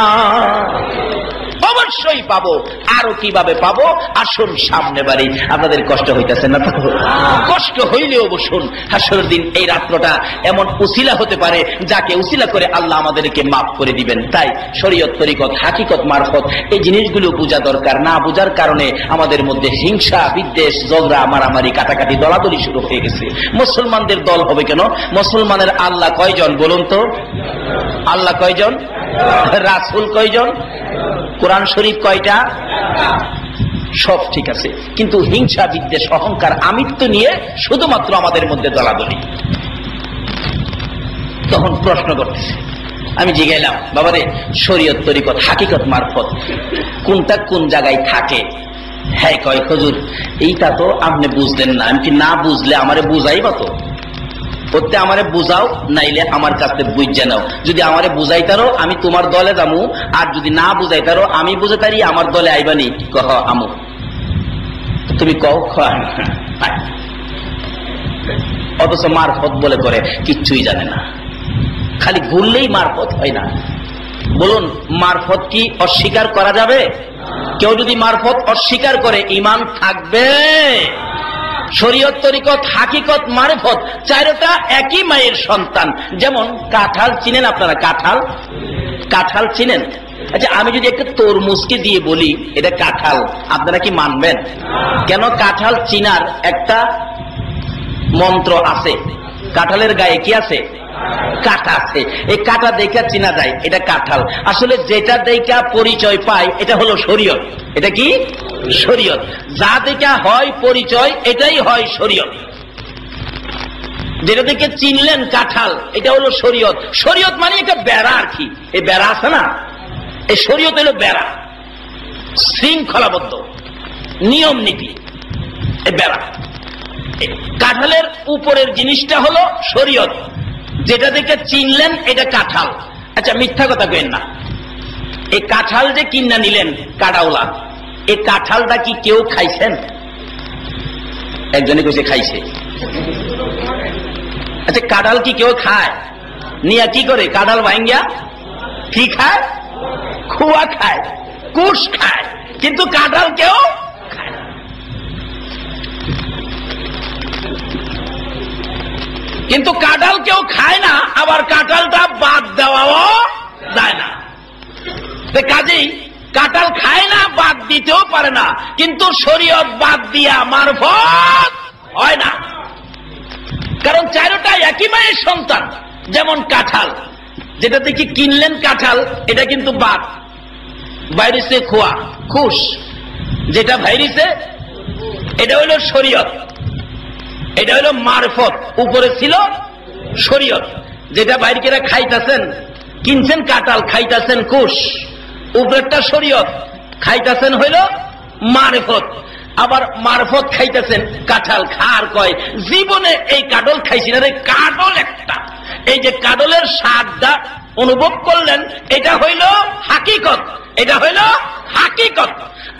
অবশ্যই পাবো। আরো কিভাবে পাবো? আসুন সামনে বাড়ি। আপনাদের কষ্ট হইতেছে না? কষ্ট হইলেও বসুন। হাসরের দিন এই রাত্রটা এমন উসিলা হতে পারে যাকে উসিলা করে আল্লাহ আমাদেরকে মাফ করে দিবেন। তাই শরীয়ত, তরিকত, হাকিকত মারফত এই জিনিসগুলো বোঝা দরকার। না বোঝার কারণে আমাদের মধ্যে হিংসা, বিদ্বেষ, ঝগড়া, মারামারি, কাটাকাটি, দলাদলি শুরু হয়ে গেছে। মুসলমানদের দল হবে কেন? মুসলমানের আল্লাহ কয়জন বলুন তো? আল্লাহ কয়জন? রাসূল কয়জন? কোরআন শরীফ কয়টা? সব ঠিক আছে, কিন্তু হিংসা, বিদ্বেষ, অহংকার, আমিত্ব নিয়ে শুধুমাত্র আমাদের মধ্যে দলাদলি। তখন প্রশ্ন করতেছে, আমি জিজ্ঞাইলাম, বাবারে শরীয়ত, তরিকত, হাকিকত, মারফত কোনটা কোন জায়গায় থাকে? হ্যাঁ কয়, হুজুর এইটা তো আপনি বুঝলেন না। আমি কি না বুঝলে আমারে বুঝাইবা তো? করতে আমারে বুঝাও, নাইলে আমার কাছে বুঝে নাও। যদি আমারে বুঝাইতারো আমি তোমার দলে যাবো, আর যদি না বুঝাইতারো আমি বুঝে তারি আমার দলে আইবানি। কহ আমু, তুমি কও। অথচ মারফত বলে করে কিচ্ছুই জানে না, খালি ঘুরলেই মারফত হয় না। বলুন, মারফত কি অস্বীকার করা যাবে? কেউ যদি মারফত অস্বীকার করে ঈমান থাকবে? শরীয়ত, তরিকত, হাকিকত, মারফত চারটা একই মায়ের সন্তান। যেমন কাঁঠাল চিনেন আপনারা? কাঁঠাল, কাঁঠাল চিনেন? আচ্ছা, আমি যদি একটা তরমুজকে দিয়ে বলি এটা কাঁঠাল, আপনারা কি মানবেন? কেন? কাঁঠাল চিনার একটা মন্ত্র আছে। কাঁঠালের গায়ে কি আছে? কাঁটা আছে। এই কাঁটা দেখা চিনা যায় এটা কাঁঠাল। আসলে যেটা দেখা পরিচয় পায় এটা হলো শরীয়ত। এটা কি? শরীয়ত। যা দেখা হয় পরিচয় এটাই হয় শরীয়ত। যেটা দেখে চিনলেন কাঁঠাল, এটা হলো শরীয়ত। শরীয়ত মানে একটা বেড়া আর কি। এই বেড়া আছে না, এই শরীয়ত হলো বেড়া, শৃঙ্খলাবদ্ধ নিয়ম নীতি। এই বেড়া, কাঁঠালের উপরের জিনিসটা হলো শরীয়ত। যেটা দেখে চিনলেন এটা কাঁঠাল। আচ্ছা, মিথ্যা কথা কেন না? এই কাঁঠাল যে কিনা নিলেন কাটাওলা, এই কাঁঠালটা কি কেউ খাইছেন? একজনে কইছে খাইছে। আচ্ছা, কাঁঠাল কি কেউ খায়? নিয়া কি করে? কাঁঠাল ভাঙ্গিয়া কি খায়? খুয়া খায়, কুশ খায়, কিন্তু কাঁঠাল কেউ খায় না। কিন্তু কাঁঠাল কেউ খায় না, আবার কাঁঠালটা বাদ দেওয়াও যায় না। কাজেই কাঁঠাল খায় না, বাদ দিতেও পারে না, কিন্তু শরীয়ত বাদ দিয়া মারফত হয় না। কারণ চারোটা একই মায়ের সন্তান। যেমন কাঁঠাল, যেটা থেকে কিনলেন কাঁঠাল, এটা কিন্তু বাদ, বাইরেছে খোয়া, খুশ, যেটা বাইরেছে এটা হইল শরীয়ত, এটা হইল মারফত। উপরে ছিল শরীয়ত, যেটা বাইরে খাইতেছেন, কিনছেন কাঁঠাল, খাইতেছেন কুশ, উপরেরটা শরীয়ত, খাইতেছেন হইল মারফত। আবার মারফত খাইতেছেন কাঁঠাল, খার কয় জীবনে এই কাঁঠাল খাইছি না রে, কাঁঠাল একটা। এই যে কাঁঠালের স্বাদটা অনুভব করলেন, এটা হইল হাকিকত, এটা হইল হাকিকত।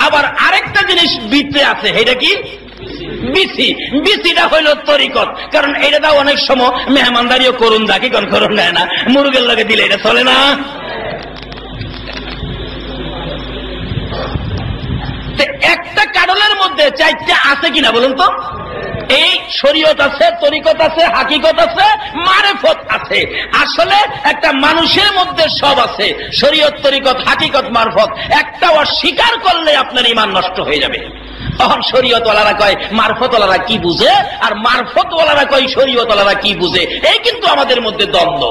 আবার আরেকটা জিনিস ভিতরে আছে, এটা কি? বিসি। বিসিটা হইল তরিকত। কারণ এটা অনেক সময় মেহমানদারিও করুন দা, কি কোন করুন দেয় না, মুরগের লগে দিলে এটা চলে না। একটা কাঁঠালের মধ্যে চারটা আছে কিনা বলুন তো? এই শরীয়ত আছে, তরিকত আছে, হাকিকত আছে, মারফত আছে। আসলে একটা মানুষের মধ্যে সব আছে, শরীয়ত, তরিকত, হাকিকত, মারফত। একটা অস্বীকার করলে আপনার ঈমান নষ্ট হয়ে যাবে। তখন শরীয়তওয়ালারা কয় মারফতওয়ালারা কি বুঝে, আর মারফতওয়ালারা কয় শরীয়তওয়ালারা কি বুঝে। এই কিন্তু আমাদের মধ্যে দ্বন্দ্ব।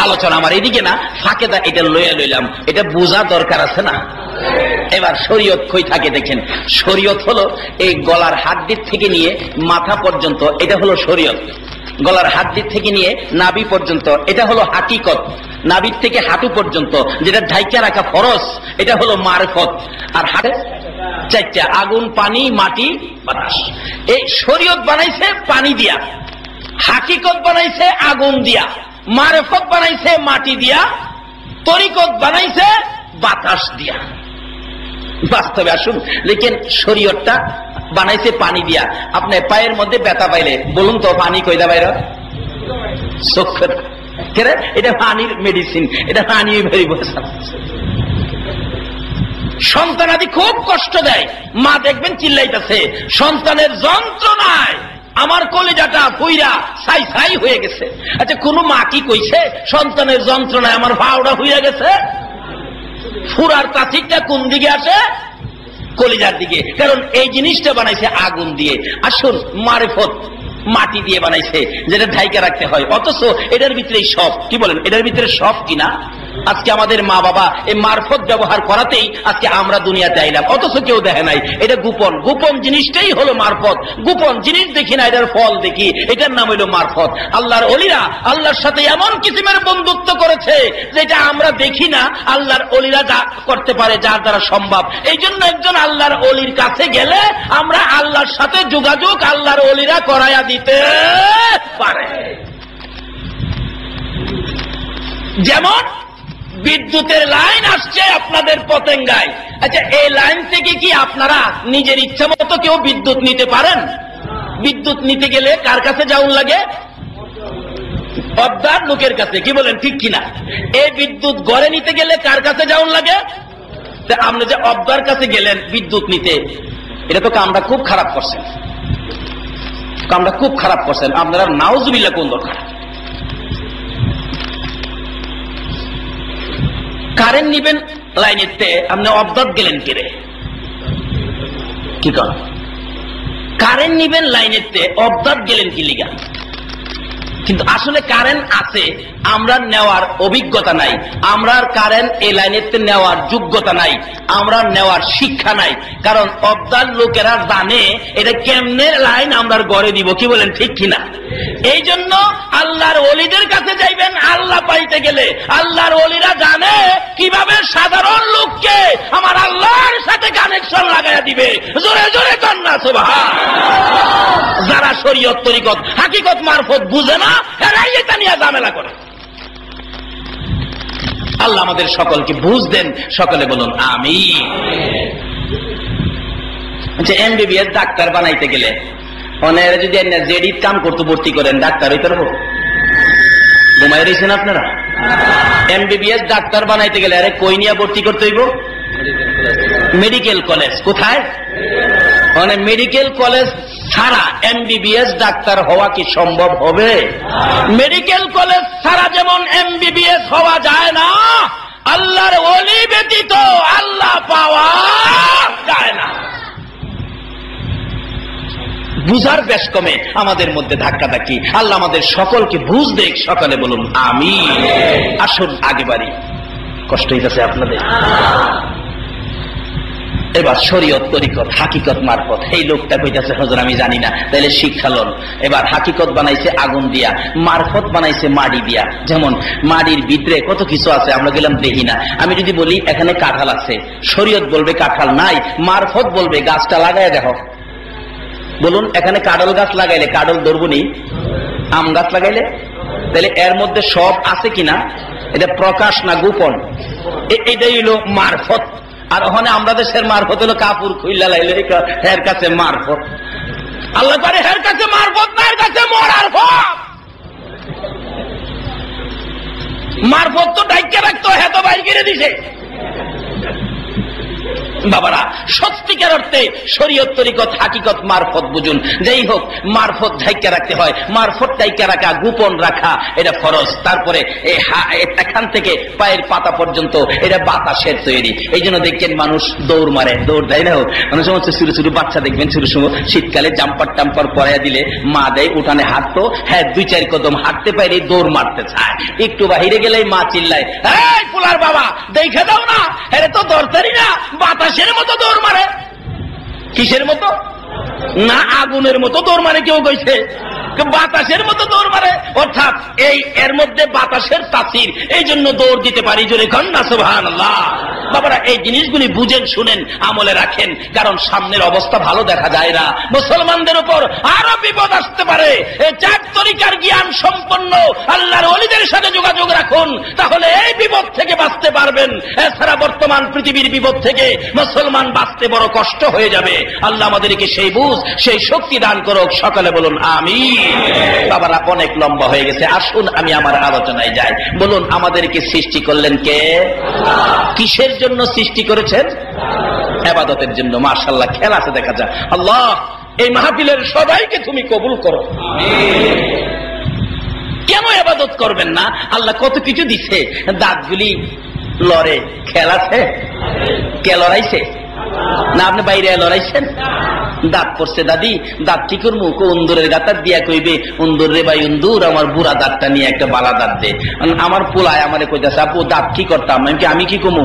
আলোচনা আমার এদিকে না, ফাঁকে দা এটা লইয়া লইলাম, এটা বোঝা দরকার আছে না। এবার শরীয়ত কই থাকে দেখেন। শরীয়ত হলো এই গলার হাড্ডির থেকে নিয়ে মাথা পর্যন্ত, এটা হলো শরীয়ত। গলার হাড্ডির থেকে নিয়ে নাভি পর্যন্ত, এটা হলো হাকিকত। নাভির থেকে হাঁটু পর্যন্ত যেটা ঢাইকা রাখা ফরজ, এটা হলো মারফত। আর হাতে চারটা, আগুন, পানি, মাটি, বাতাস। এই শরীয়ত বানাইছে পানি দিয়া, হাকিকত বানাইছে আগুন দিয়া, মারফত বানাইছে মাটি দিয়া, তরিকত বানাইছে বাতাস দিয়া। বাস্তবে আসুন, লেকিন শরীয়তটা বানাইছে পানি দিয়া। আপনি পায়ের মধ্যে ব্যথা পাইলে বলুন তো পানি কইদা বাইর? চক্ষু। এটা পানির মেডিসিন, এটা পানি ভেরি বসা। সন্তানাদি খুব কষ্ট দেয়, মা দেখবেন চিল্লাইতেছে, সন্তানের যন্ত্রণায় আমার কলিজাটা পুইরা ছাই ছাই হয়ে গেছে। আচ্ছা, কোন মা কি কইছে সন্তানের যন্ত্রণায় আমার ভাওটা হইয়া গেছে? ফুরার তাসিরটা কোন দিকে আসে? কলিজার দিকে। কারণ এই জিনিসটা বানাইছে আগুন দিয়ে। আসুন, মারফত মাটি দিয়ে বানাইছে, যেটা ঢাইকা রাখতে হয়, অথচ এটার ভিতরে সব, কি বলেন, এটার ভিতরে সব কিনা। আজকে আমাদের মা বাবা এই মারফত ব্যবহার করাতেই আজকে আমরা দুনিয়াতে আইলাম, অথচ কেউ দেখে নাই। এটা গোপন, গোপন জিনিসটাই হলো মারফত। গোপন জিনিস দেখি না, এটার ফল দেখি, এটার নাম হলো মারফত। আল্লাহর ওলিরা আল্লাহর সাথে এমন কিসিমের বন্ধুত্ব করেছে যেটা আমরা দেখি না, আল্লাহর ওলিরা যা করতে পারে, যার দ্বারা সম্ভব। এই জন্য একজন আল্লাহর ওলির কাছে গেলে আমরা আল্লাহর সাথে যোগাযোগ আল্লাহর ওলিরা করায়া দিতে পারে। যেমন বিদ্যুতের লাইন আসছে আপনাদের পতেঙ্গায়, আচ্ছা এই লাইন থেকে কি আপনারা নিজের ইচ্ছা মতো কেউ বিদ্যুৎ নিতে পারেন? বিদ্যুৎ নিতে গেলে কার কাছে যাওয়ার লাগে? অবদার লোকের কাছে, কি বলেন, ঠিক কিনা? এই বিদ্যুৎ গড়ে নিতে গেলে কার কাছে যাওয়ার লাগে? আপনি যে অবদার কাছে গেলেন বিদ্যুৎ নিতে, এটা তো কামটা খুব খারাপ করছেন, কামটা খুব খারাপ করছেন। আপনারা নাউজুবিল্লাহ কোন দরকার? কারেন্ট নিবেন লাইনেতে, আপনি অবদাত গেলেন কিরে, কি করেন? কারেন্ট নিবেন লাইনেতে, অবদাত গেলেন কি লিগা? কিন্তু আসলে কারেন্ট আছে, আমরা নেওয়ার অভিজ্ঞতা নাই, আমরা কারেন্ট এই লাইনেতে নেওয়ার যোগ্যতা নাই, আমরা নেওয়ার শিক্ষা নাই। কারণ অবদার লোকেরা জানে এটা কেমনে লাইন আমরা গড়ে দিব, কি বলেন, ঠিক কিনা? এই জন্য আল্লাহর ওলিদের কাছে যাইবেন আল্লাহ পাইতে গেলে, আল্লাহর ওলিরা জানে কিভাবে সাধারণ লোককে আমার আল্লাহর সাথে কানেকশন লাগাইয়া দিবে। জোরে জোরে কন্যা সুবহান। যারা শরীয়ত তরিকত হাকিকত মারফত বুঝে না, এরাই এটা নিয়ে ঝামেলা করে। আল্লাহ আমাদের সকলকে বুঝ দেন, সকলে বলুন আমিন। আচ্ছা, এমবিবিএস ডাক্তার বানাইতে গেলে অনেক যদি জেডির কাম করতে ভর্তি করেন, ডাক্তার হইতে পারবো? ঘুমাই রয়েছেন আপনারা? এমবিবিএস ডাক্তার বানাইতে গেলে আরে কই নিয়ে ভর্তি করতে হইব? Medical college. কোথায়? মানে মেডিকেল কলেজ ছাড়া এমবিবিএস ডাক্তার হওয়া কি সম্ভব হবে? মেডিকেল কলেজ ছাড়া যেমন এমবিবিএস হওয়া যায় না, আল্লাহর ওলি ব্যতীত আল্লাহ পাওয়া যায় না। বুঝার বেশ কমে আমাদের মধ্যে ধাক্কাধাক্কি। আল্লাহ আমাদের সকলকে বুঝ দেখ, সকালে বলুন আমিন। আসুন আগে বাড়ি, কষ্ট হইতেছে আপনাদের। এবার শরীয়ত তরিকত হাকিকত মারফত, এই লোকটা কইতাছে হুজুর আমি জানি না, তাইলে শিক্ষালন। এবার হাকিকত বানাইছে আগুন দিয়া, মারফত বানাইছে মাটি দিয়া। যেমন মাটির ভিতরে কত কিছু আছে, আমরা গেলাম দেখি না। আমি যদি বলি এখানে কাঁঠাল আছে, শরীয়ত বলবে কাঁঠাল নাই, মারফত বলবে গাছটা লাগায় দেখো। বলুন এখানে কাঁঠাল গাছ লাগাইলে কাঁঠাল ধরবো নি? আম গাছ লাগাইলে? তাহলে এর মধ্যে সব আছে কিনা? এটা প্রকাশ না গোপন? এটাই হলো মারফত। আর ওখানে আমরা দেশের মারফত হলো কাপড় খুইলা লাইলে হের কাছে মারফত। আল্লাহ করে হের কাছে মারফত না, এর কাছে মরার ফত। মারফত তো ডাইকে রাখতো, হ্যাঁ তো বাইর করে দিছে। বাবারা, সত্যিকার অর্থে শরীয়ত তরিকত হাকিকত মারফত বুঝুন। যাই হোক, মারফত ঢাইকা রাখতে হয়, মারফত ঢাইকা রাখা, গোপন রাখা এটা ফরজ। তারপরে এখান থেকে পায়ের পাতা পর্যন্ত এটা বাতাসের তৈরি। এই জন্য দেখছেন মানুষ দৌড় মারে, দৌড় দেয় না। মানুষ হচ্ছে ছোট ছোট বাচ্চা দেখবেন, ছোট ছোট শীতকালে জাম্পার টাম্পার পরাইয়া দিলে মা দেয় উঠানে হাঁটতো, হ্যাঁ 2-4 কদম হাঁটতে পারে দৌড় মারতে চায়। একটু বাহিরে গেলেই মা চিল্লায়, এই পোলার বাবা দেখে দাও না, এটা তো দরকারই না, বাতাসের মতো দৌড় মারে। কিসের মতো? না আগুনের মতো দৌড় মারে কেউ কইছে, বাতাসের মতো দৌড় মারে। অর্থাৎ এই এর মধ্যে বাতাসের তাসির, এই জন্য দৌড় দিতে পারি। জোরে কন্যা সুবহানাল্লাহ। বাবারা, এই জিনিসগুলি বুঝেন, শুনেন, আমলে রাখেন, কারণ সামনের অবস্থা ভালো দেখা যায় না। মুসলমানদের উপর আরো বিপদ আসতে পারে। এই 4 তরিকার জ্ঞান সম্পন্ন আল্লাহর ওলিদের সাথে যোগাযোগ রাখুন, তাহলে এই বিপদ থেকে বাঁচতে পারবেন। এছাড়া বর্তমান পৃথিবীর বিপদ থেকে মুসলমান বাঁচতে বড় কষ্ট হয়ে যাবে। আল্লাহ আমাদেরকে সেই বুঝ, সেই শক্তি দান করুক। সকালে বলুন আমিন। বাবারা, অনেক লম্বা হয়ে গেছে, আসুন আমি আমার আলোচনায় যাই। বলুন আমাদেরকে সৃষ্টি করলেন কে? কিসের জন্য সৃষ্টি করেছেন? ইবাদতের জন্য। মাশাআল্লাহ, খেলা আছে দেখা যায়। আল্লাহ এই মাহফিলের সবাইকে তুমি কবুল করো। কেন ইবাদত করবেন না? আল্লাহ কত কিছু দিছে, দাঁতগুলি লড়ে, খেলাছে, কে লড়াইছে? না আপনি বাইরে লড়াইছেন? দাঁত পড়ছে দাদি, দাঁত কি করবো? উন্দুরের গাতার দিয়া কইবে, উন্দুর রে ভাই উন্দুর, আমার বুড়া দাঁতটা নিয়ে একটা বালা দাঁত দে। আমার পোলায় আমারে কইতাছে, আপু দাঁত কি করতাম? আমি কি কমু?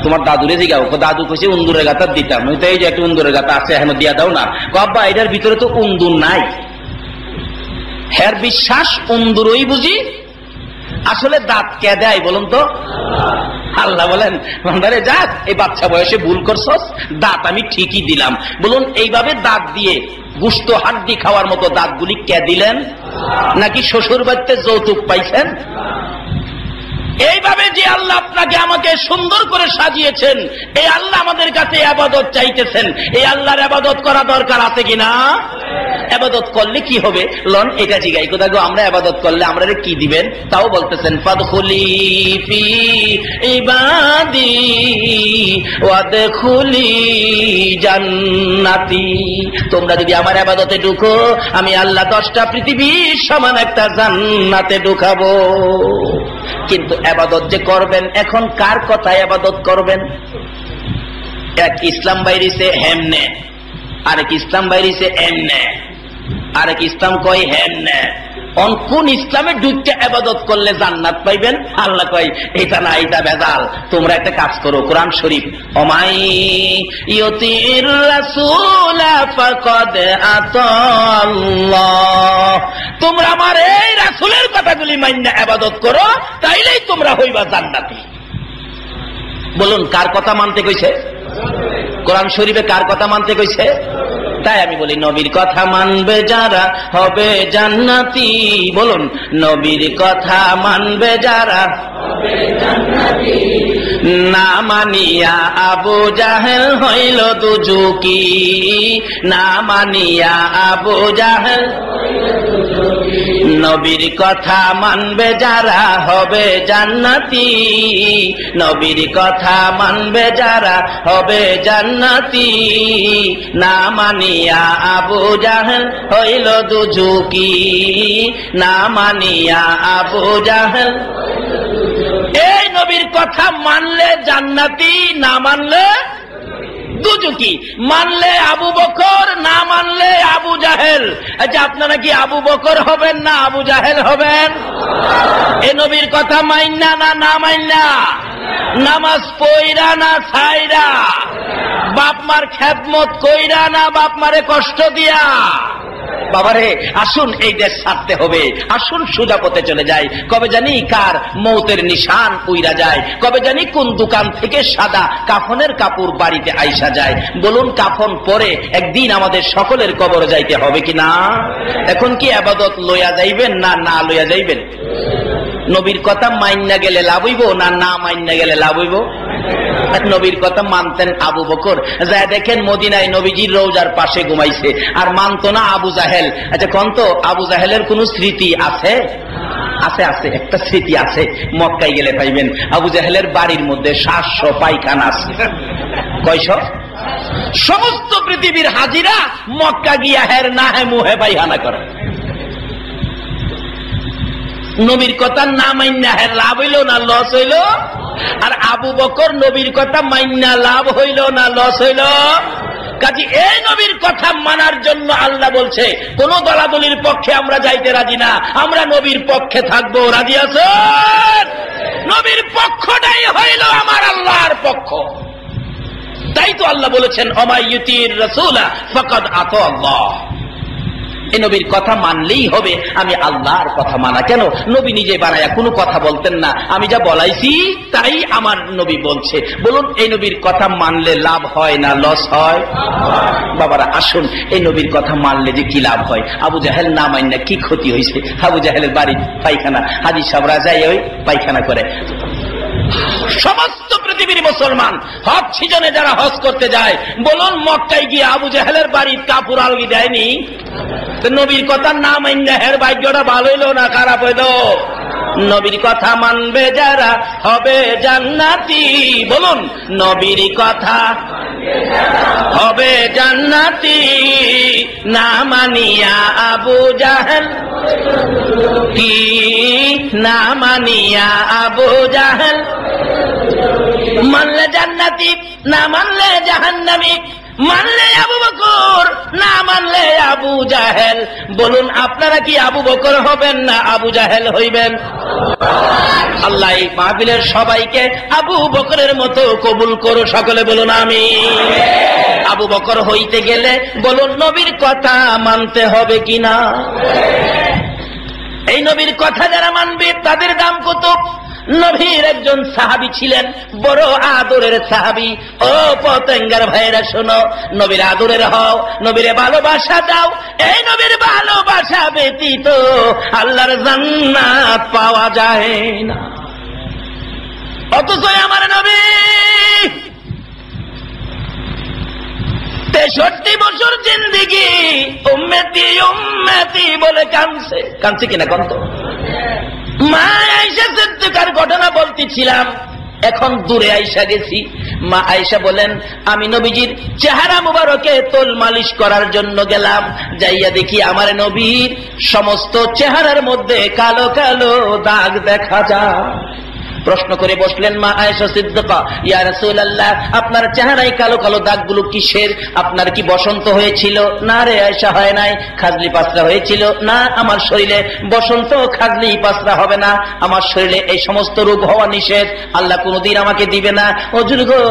তোমার দাদুরে জিগাও। দাদু কইছে উন্দুরের গাতার দিতাম। তো এই যে একটা উন্দুরের গাতা আছে, এখন দিয়া দাও না। আব্বা এটার ভিতরে তো উন্দুর নাই। হের বিশ্বাস উন্দুরই বুঝি, আসলে দাঁত কে দেয় বলুন তো? আল্লাহ বলেন বান্দারে যাক, এই বাচ্চা বয়সে ভুল করছস, দাঁত আমি ঠিকই দিলাম। বলুন এইভাবে দাঁত দিয়ে গুস্ত হাড্ডি খাওয়ার মতো দাঁতগুলি কে দিলেন? নাকি শ্বশুর বাড়িতে যৌতুক পাইছেন? এইভাবে যে আল্লাহ আপনাকে আমাকে সুন্দর করে সাজিয়েছেন, এই আল্লাহ আমাদের কাছে ইবাদত চাইতেছেন। এই আল্লাহর ইবাদত করা দরকার আছে কিনা? ইবাদত করলে কি হবে লন এটা জিগাই কোথা গো? আমরা ইবাদত করলে আমরা কি দিবেন? তাও বলতেছেন ফাদখুলি ফি ইবাদি ওয়াদখুলি জান্নাতি। তোমরা যদি আমার ইবাদতে ঢুকো, আমি আল্লাহ 10টা পৃথিবীর সমান একটা জান্নাতে ঢুকাবো। কিন্তু ইবাদত যে করবেন, এখন কার কথায় ইবাদত করবেন? এক ইসলাম বাইরিছে হেমনে, আরেক ইসলাম বাইরিছে এমনে, আরেক ইসলাম কয় হেমনে। কোন ইসলামে ঢুকতে ইবাদত করলে জান্নাত পাইবেন? আল্লাহ কয় এটা না, এটা ভেজাল। তোমরা একটা কাজ করো, কোরআন শরীফ ওমাই ইউতির রাসূল ফাকাদ আতাল্লাহ, তোমরা আমার এই রাসূলের কথাগুলি মাইন্না ইবাদত করো, তাইলেই তোমরা হইবা জান্নাতি। বলুন কার কথা মানতে কইছে? কোরআন শরীফে কার কথা মানতে কইছে? তাই আমি বলি নবীর কথা মানবে যারা হবে জান্নাতি। বলুন নবীর কথা মানবে যারা হবে জান্নাতি। না মানিয়া আবু জাহেল হইল দুজুকি, না মানিয়া আবু জাহেল নবীর কথা মানবে যারা হবে জান্নাতি। নবীর কথা মানবে যারা হবে জান্নাতি। না মানিয়া আবু জাহেল হইল দুজুকি, না মানিয়া আবু জাহেল। এই নবীর কথা মানলে জান্নাতি, না মানলে দুজুকি। মানলে আবু বকর, না মানলে আবু জাহেল। আচ্ছা আপনারা কি আবু বকর হবেন না আবু জাহেল হবেন? এ নবীর কথা মাইন্না না না মাইন্না? নামাজ পইরা না ছাইরা? বাপ মার খেদমত কইরা না বাপ মারে কষ্ট দিয়া? বাবারে আসুন এই দেশ ছাড়তে হবে, আসুন সোজা পথে চলে যাই। কবে জানি কার মৌতের নিশান উইরা যায়, কবে জানি কোন দোকান থেকে সাদা কাফনের কাপড় বাড়িতে আইসা যায়। বলুন কাফন পরে একদিন আমাদের সকলের কবর যাইতে হবে কি না? এখন কি ইবাদত লইয়া যাইবেন না না লইয়া যাইবেন? নবীর কথা মাইন্না গেলে লাভ হইব না না মাইন্না গেলে লাভ হইব? নবীর কথা মানতেন আবু বকর, যা দেখেন মদিনায় নবীজির রওজার পাশে ঘুমাইছে, আর মানত না আবু জাহেল। আচ্ছা কোন তো আবু জাহেলের কোন স্মৃতি আছে? আছে আছে, একটা স্মৃতি আছে, মক্কায় গেলে পাইবেন। আবু জাহেলের বাড়ির মধ্যে 700 পায়খানা আছে। কয়শ? সমস্ত পৃথিবীর হাজিরা মক্কা গিয়া হের না হে মুহে পায়খানা করে। নবীর কথা না মাইন্না হের লাভ হইল না লস হইল? আর আবু বকর নবীর কথা মাইন্না লাভ হইল না লস হইল? কাজী এই নবীর কথা মানার জন্য আল্লাহ বলছে কোন দলাদলির পক্ষে আমরা যাইতে রাজি না, আমরা নবীর পক্ষে থাকবো। রাজি আছেন? নবীর পক্ষটাই হইল আমার আল্লাহর পক্ষ। তাই তো আল্লাহ বলেছেন ওমাইয়ুতির রাসূলা ফাকাদ আতাল্লাহ। এই নবীর কথা মানলেই হবে। আমি আল্লাহর কথা মানা কেন? নবী নিজে বানায়া কোনো কথা বলতেন না, আমি যা বলাইছি তাই আমার নবী বলছে। বলুন এই নবীর কথা মানলে লাভ হয় না লস হয়? বাবারা আসুন, এই নবীর কথা মানলে যে কি লাভ হয়। আবু জাহেল না মানলে কি ক্ষতি হয়েছে? আবু জাহেলের বাড়ির পায়খানা হাজী সাহেবরা যায় ওই পায়খানা করে। সমস্ত পৃথিবীর মুসলমান হজ সিজনে যারা হজ করতে যায়, বলুন মক্কায় গিয়ে আবু জাহেলের বাড়ির কাপড় আলগি দেয়নি? নবীর কথা না মানলে হের ভাগ্যটা ভালো হইল না খারাপ হইল? নবীর কথা মানবে যারা হবে জান্নাতি। বলুন নবীর কথা হবে জান্নাতি। না মানিয়া আবু জাহেল কি, না মানিয়া আবু জাহেল। মানলে জান্নাতি, না মানলে জাহান্নামী, মানলে আবু বকর, না মানলে আবু জাহেল। বলুন আপনারা কি আবু বকর হবেন না আবু জাহেল হইবেন? আল্লাহ এই মাহফিলের সবাইকে আবু বকরের মতো কবুল করো, সকলে বলুন আমিন। আবু বকর হইতে গেলে বলুন নবীর কথা মানতে হবে কিনা? এই নবীর কথা যারা মানবে তাদের দাম কত? নবীর একজন সাহাবী ছিলেন, বড় আদরের সাহাবী। ও পতেঙ্গার ভাইরা শোনো, নবীর আদরের হও, নবীরে ভালোবাসা দাও। এই নবীর ভালোবাসা ব্যতীত আল্লাহর জান্নাত পাওয়া যায় না। অথচ আমার নবী 63 বছর জিন্দেগি উম্মতি উম্মতি বলে কাঁদছে কিনা কন্ত? মা আয়েশা সিদ্দিকার ঘটনা বলতেছিলাম, এখন দূরে আয়েশা গেছি। মা আয়েশা বলেন, আমি নবীজির চেহারা মুবারকে তোল মালিশ করার জন্য গেলাম, যাইয়া দেখি আমার নবীর সমস্ত চেহারার মধ্যে কালো কালো দাগ দেখা যায়। প্রশ্ন করে বসলেন মা আয়েশা সিদ্দিকা, ইয়া রাসূলুল্লাহ, আপনার চেহারায় কালো কালো দাগগুলো কিসের? আপনার কি বসন্ত হয়েছিল? না রে আয়েশা, হয় নাই। খাজলি পাসরা হয়েছিল? না, আমার শরীরে বসন্ত খাজলি পাসরা হবে না, আমার শরীরে এই সমস্ত রোগ হওয়া নিষেধ, আল্লাহ কোনদিন আমাকে দিবে না। হুজুর গো,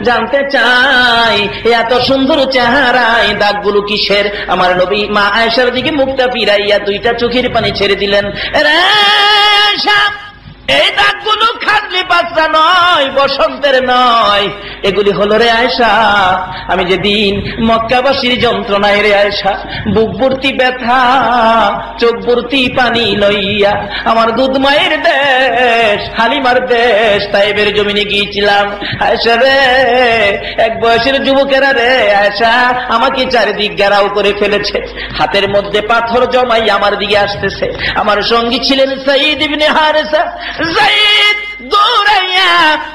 জানতে চাই এত সুন্দর চেহারায় দাগগুলো কিসের? আমার নবী মা আয়েশার দিকে মুখটা ফিরাইয়া দুইটা চোখের পানি ছেড়ে দিলেন। রে আয়েশা, এই দাগগুলো খাজলি পাসরা নয়, বসন্তের নয়, এগুলি হলো রে আয়েশা আমি যেদিন মক্কাবাসীর যন্ত্রণায় রে আয়েশা বুক ভর্তি ব্যথা, চোখ ভর্তি পানি লইয়া আমার দুধ মায়ের দেশ হালিমার দেশ তাইবের জমিনে গিয়েছিলাম। আয়েশা রে, এক বয়সের যুবকেরা রে আয়েশা আমাকে চারিদিক ঘেরাও করে ফেলেছে, হাতের মধ্যে পাথর জমাই আমার দিকে আসতেছে। আমার সঙ্গী ছিলেন সাঈদ ইবনে হারেসা। যায়েদ দৌড়াইয়া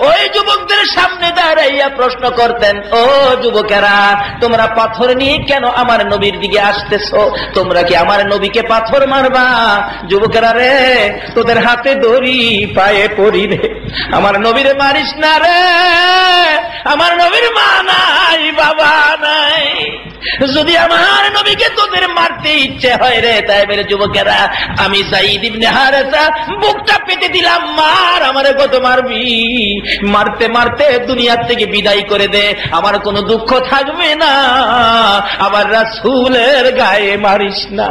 ওই যুবকদের সামনে দাঁড়াইয়া প্রশ্ন করতেন, ও যুবকেরা, তোমরা পাথর নিয়ে কেন আমার নবীর দিকে আসতেছো? তোমরা কি আমার নবীকে পাথর মারবা? যুবকেরা রে, তোদের হাতে দড়ি পায়ে পড়িবে, আমার নবীরে মারিস না রে, আমার নবীর মা নাই বাবা নাই, যদি আমার নবীকে তোদের মারতে ইচ্ছে হয় রে তাইবের যুবকেরা, আমি যায়েদ ইবনে হারেসা বুকটা পেতে দিলাম, মার, আমারে কত মারবি, মারতে মারতে দুনিয়ার থেকে বিদায় করে দে, আমার কোনো দুঃখ থাকবে না, আমার রাসূলের গায়ে মারিস না।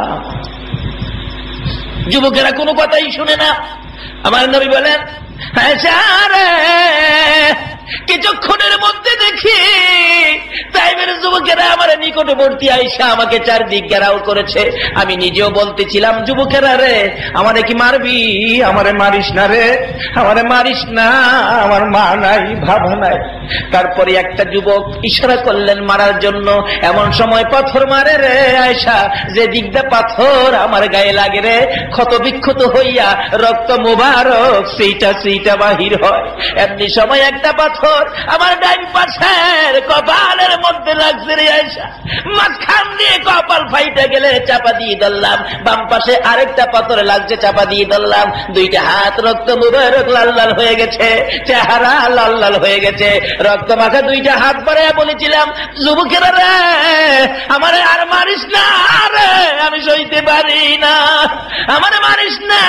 যুবকেরা কোনো কথাই শুনে না। আমার নবী বলেন, আয়েশা রে, কিছুক্ষণের মধ্যে দেখি তাইবের যুবকেরা আমার নিকটবর্তী আয়েশা আমাকে চারদিক ঘেরাও করেছে। আমি নিজেও বলতেছিলাম, যুবকেরা রে, আমারে কি মারবি? আমারে মারিস না রে, আমারে মারিস না, আমার মা নাই বাবা নাই। তারপরে একটা যুবক ইশারা করলেন মারার জন্য, এমন সময় পাথর মারে রে আয়েশা, যে দিকটা পাথর আমার গায়ে লাগে রে, ক্ষত বিক্ষত হইয়া রক্ত মুবারক সেইটা বাহির হয়। এমনি সময় একটা পাথর আমার ডাইন পাশের কপালের মধ্যে লাগছে রে আয়েশা, মাঝখান দিয়ে কপাল ফাইটা গেলে চাপা দিয়ে ধরলাম, বাম পাশে আরেকটা পাথরে লাগছে, চাপা দিয়ে ধরলাম, দুইটা হাত রক্ত মুবারক লাল লাল হয়ে গেছে, চেহারা লাল লাল হয়ে গেছে, রক্ত মাখা দুইটা হাত বাড়াইয়া বলেছিলাম, যুবকেরা রে, আমারে আর মারিস না রে, আমি সইতে পারি না, আমারে মারিস না,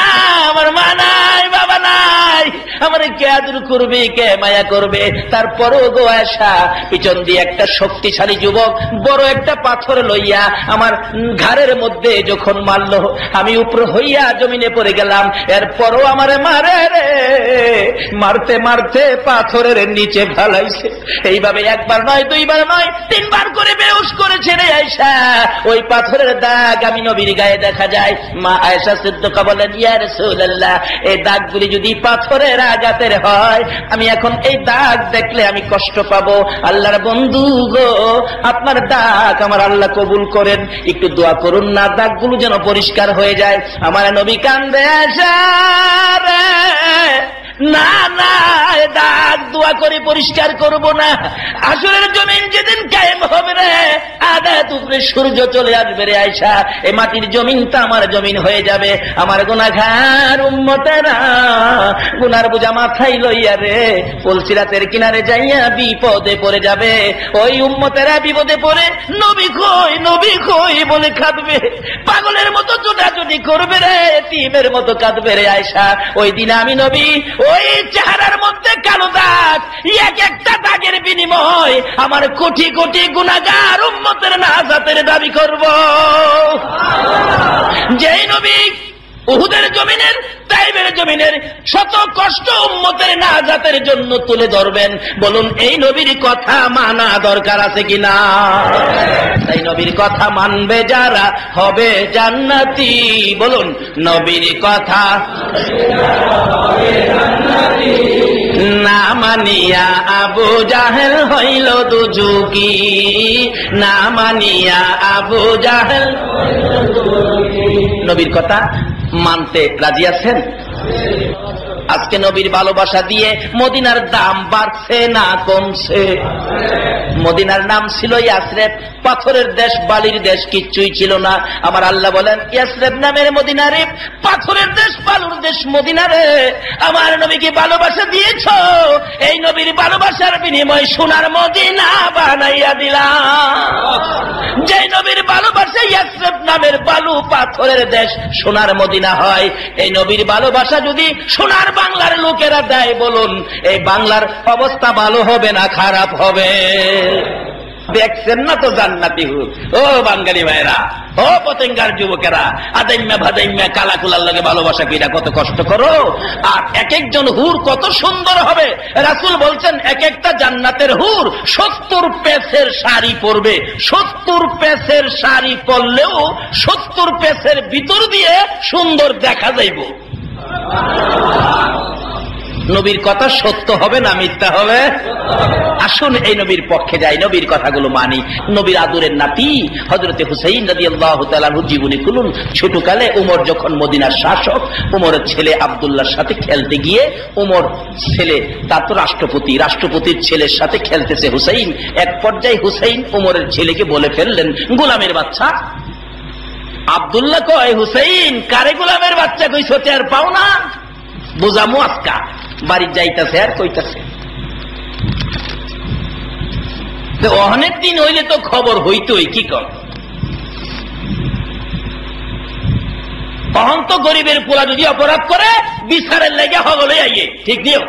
আমার মা নাই বাবা নাই, আমারে কে আদর করবে, কে মায়া করবে? তারপরও গো আয়েশা, পিছন দিয়ে একটা শক্তিশালী যুবক বড় একটা পাথর লইয়া আমার ঘাড়ের মধ্যে যখন মারলো, আমি উপর হইয়া জমিনে পড়ে গেলাম, এরপরও আমারে মারে রে, মারতে মারতে পাথরের নিচে ফালাইছে। এইভাবে একবার নয়, দুইবার নয়, তিনবার করে বেহুশ করেছে রে আয়েশা। ওই পাথরের দাগ আমি নবীর গায়ে দেখা যায়। মা আয়েশা সিদ্দিকা বলেন, ইয়া রাসূলুল্লাহ, এই দাগগুলি যদি পাথরের আঘাতের হয়, আমি এখন এই দাগ দেখলে আমি কষ্ট পাবো। আল্লাহর বন্ধু গো, আপনার দাগ আমার আল্লাহ কবুল করেন, একটু দোয়া করুন না, দাগগুলো যেন পরিষ্কার হয়ে যায়। আমার নবী কান্দে, আয়েশা রে, না না, দাগ দোয়া করে পরিষ্কার করব না। আসরের জমিন যেদিন কায়েম হবে রে, আদাত উপরে সূর্য চলে আসবে রে আয়েশা, এই মাটির জমিনটা আমার জমিন হয়ে যাবে। আমার গুনাহগার উম্মতেরা গুনার বোঝা মাথায় লইয়া রে পুলসিরাতের কিনারে যাইয়া বিপদে পড়ে যাবে। ওই উম্মতেরা বিপদে পড়ে নবী কই নবী কই বলে কাঁদবে, পাগলের মতো ছোটাছুটি করবে রে, এতিমের মতো কাঁদবে রে আয়েশা। ওই দিন আমি নবী ওই চেহারার মধ্যে কালো দাগ, এক একটা দাগের বিনিময় আমার কোটি কোটি গুনাহগার উম্মতের নাজাতের দাবি করব। যেই নবী উহুদের জমিনের, তাইবের জমিনের শত কষ্ট উম্মতের নাজাতের জন্য তুলে ধরবেন, বলুন এই নবীর কথা মানা দরকার আছে কিনা? তাই নবীর কথা মানবে যারা হবে জান্নাতি। বলুন নবীর কথা না মানিয়া আবু জাহেল হইল দুজুকি, না মানিয়া আবু জাহেল। নবীর কথা মানতে রাজি আছেন? আজকে নবীর ভালোবাসা দিয়ে মদিনার দাম বাড়ছে না কমছে? মদিনার নাম ছিল ইয়াসরেব, পাথরের দেশ, বালির দেশ, কিচ্ছুই ছিল না। আমার আল্লাহ বলেন ইয়াসরেব নামের মদিনারে, পাথরের দেশ, বালুর দেশ মদিনারে আমার নবীকে ভালোবাসা দিয়েছ, এই নবীর ভালোবাসার বিনিময় সোনার মদিনা বানাইয়া দিলাম। যে নবীর ভালোবাসা ইয়াসরেব নামের বালু পাথরের দেশ সোনার মদিনা হয়, এই নবীর ভালোবাসা যদি সোনার বাংলার লোকেরা দেয়, বলুন এই বাংলার অবস্থা ভালো হবে না খারাপ হবে? দেখছেন না তো জান্নাতি হুর। ও বাঙালি ভাইরা, ও পতেঙ্গার যুবকেরা, আদাইম্যা ভাদাইম্যা কালাকুলার লগে ভালোবাসা কিনা কত কষ্ট করো। আর এক একজন হুর কত সুন্দর হবে। রাসূল বলছেন এক একটা জান্নাতের হুর 70 পেসের শাড়ি পরবে, 70 পেসের শাড়ি পরলেও 70 পেসের ভিতর দিয়ে সুন্দর দেখা যাইব। নবীর কথা সত্য হবে না মিথ্যা হবে? আসুন এই নবীর পক্ষে যাই, নবীর কথাগুলো মানি। নবীর আদরের নাতি হযরতে হুসাইন রাদিয়াল্লাহু তাআলা আনহু জীবনী খুলুন। ছোটকালে উমর যখন মদিনার শাসক, উমরের ছেলে আব্দুল্লাহর সাথে খেলতে গিয়ে, উমর ছেলে তার তো রাষ্ট্রপতি, রাষ্ট্রপতির ছেলের সাথে খেলতেছে হুসাইন। এক পর্যায়ে হুসাইন উমরের ছেলেকে বলে ফেললেন, গোলামের বাচ্চা। আব্দুল্লাহ কয়, হুসাইন কারে গোলামের বাচ্চা কইছো, টের পাও না? বুঝামু আজকা। বাড়ি যাইতেছে আর কইতাছে, অনেক দিন হইলে তো খবর হইতই, কি কর অহন্ত গরিবের পোলা যদি অপরাধ করে বিচারের লেগে হগলে আইয়ে, ঠিক নিও।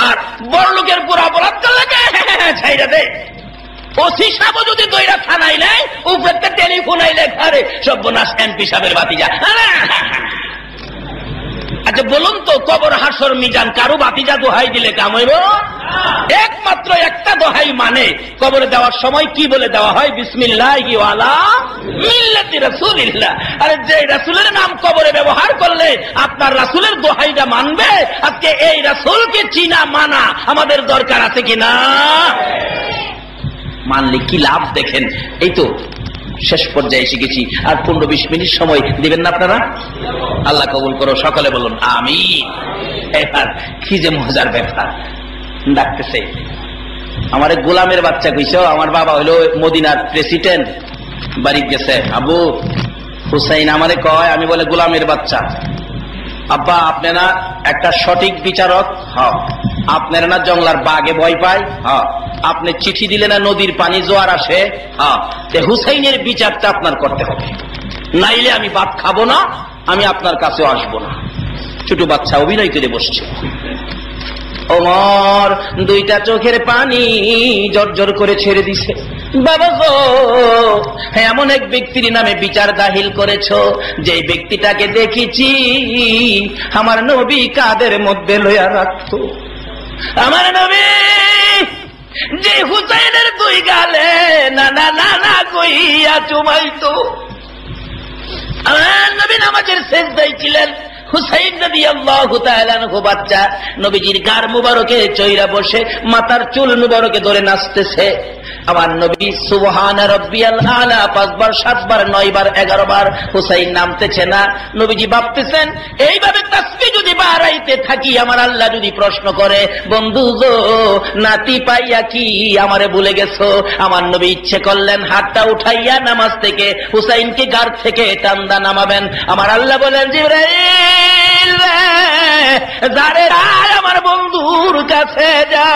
আর বড় লোকের পোলা অপরাধ করলে ছাইরা দে। ওসি সাহেব যদি দইরা থানায় নেয়, উপরে টেলিফোন আইলে ঘরে সর্বনাশ এমপি সাহেবের বাতিজা। আচ্ছা বলুন তো, কবর হাসর মিজান কারো বাতিজা দোহাই দিলে কাম হইব? একমাত্র একটা দোহাই মানে কবরে দেওয়ার সময় কি বলে দেওয়া হয়? বিসমিল্লাহি ওয়ালা মিল্লাতি রাসূলিল্লাহ। আরে যে রাসূলের নাম কবরে ব্যবহার করলে আপনার রাসূলের দোহাইটা মানবে? আজকে এই রাসূলকে চিনা মানা আমাদের দরকার আছে কিনা? মানলে কি লাভ দেখেন। এই তো শেষ পর্যায়ে এসে গেছি, আর 15-20 মিনিট সময় দিবেন না আপনারা? আল্লাহ কবুল করো, সকলে বলুন আমিন। এবার কি যে মজার ব্যাপার, ডাকতেছে আমার গোলামের বাচ্চা কইছো। আমার বাবা হইলো মদিনার প্রেসিডেন্ট, বাড়ি গেছে। আবু হুসাইন আমারে কয়, আমি বলে গোলামের বাচ্চা। আব্বা আপনারা একটা সঠিক বিচারক? হ্যাঁ। আপনারা না জঙ্গলার বাঘে ভয় পায়? হ্যাঁ। আপনি চিঠি দিলে না নদীর পানি জোয়ার আসে? হ্যাঁ। হুসাইনের বিচারটা আপনার করতে হবে, নাইলে আমি ভাত খাবো না, আমি আপনার কাছেও আসবো না। ছোট বাচ্চা অভিনয় করে বসছে। ওমর দুইটা চোখের পানি জর্জর করে ছেড়ে দিছে। বাবা গো, এমন এক ব্যক্তির নামে বিচার দাখিল করেছো, যে ব্যক্তিটাকে দেখেছি আমার নবী কাদের মধ্যে লইয়া রাখতো। আমার নবী যে হুসাইনের দুই গালে না না না না কইয়া চুমাইতো। আমার নবী নামাজের সেজদায় ছিলেন, হুসাইন রাদিয়াল্লাহু তাআলা আনহু বাচ্চা নবীজির গার মুবারকে চইরা বসে মাথার চুল মুবারকে ধরে নাচতেছে। আমার নবী সুবহান রাব্বিয়াল আলা 5 বার 7 বার 9 বার 11 বার হুসাইন নামতেছে না। নবীজি ভাবতেছেন এইভাবে তাসবিহ যদি বাড়াইতে থাকি আমার আল্লাহ যদি প্রশ্ন করে বন্ধু গো নাতি পাইয়া কি আমারে ভুলে গেছো। আমার নবী ইচ্ছে করলেন হাতটা উঠাইয়া নামাজ থেকে হুসাইনকে গার থেকে টান্দা নামাবেন। আমার আল্লাহ বলেন জিবরাইল যারে আমার বন্ধুর কাছে যা,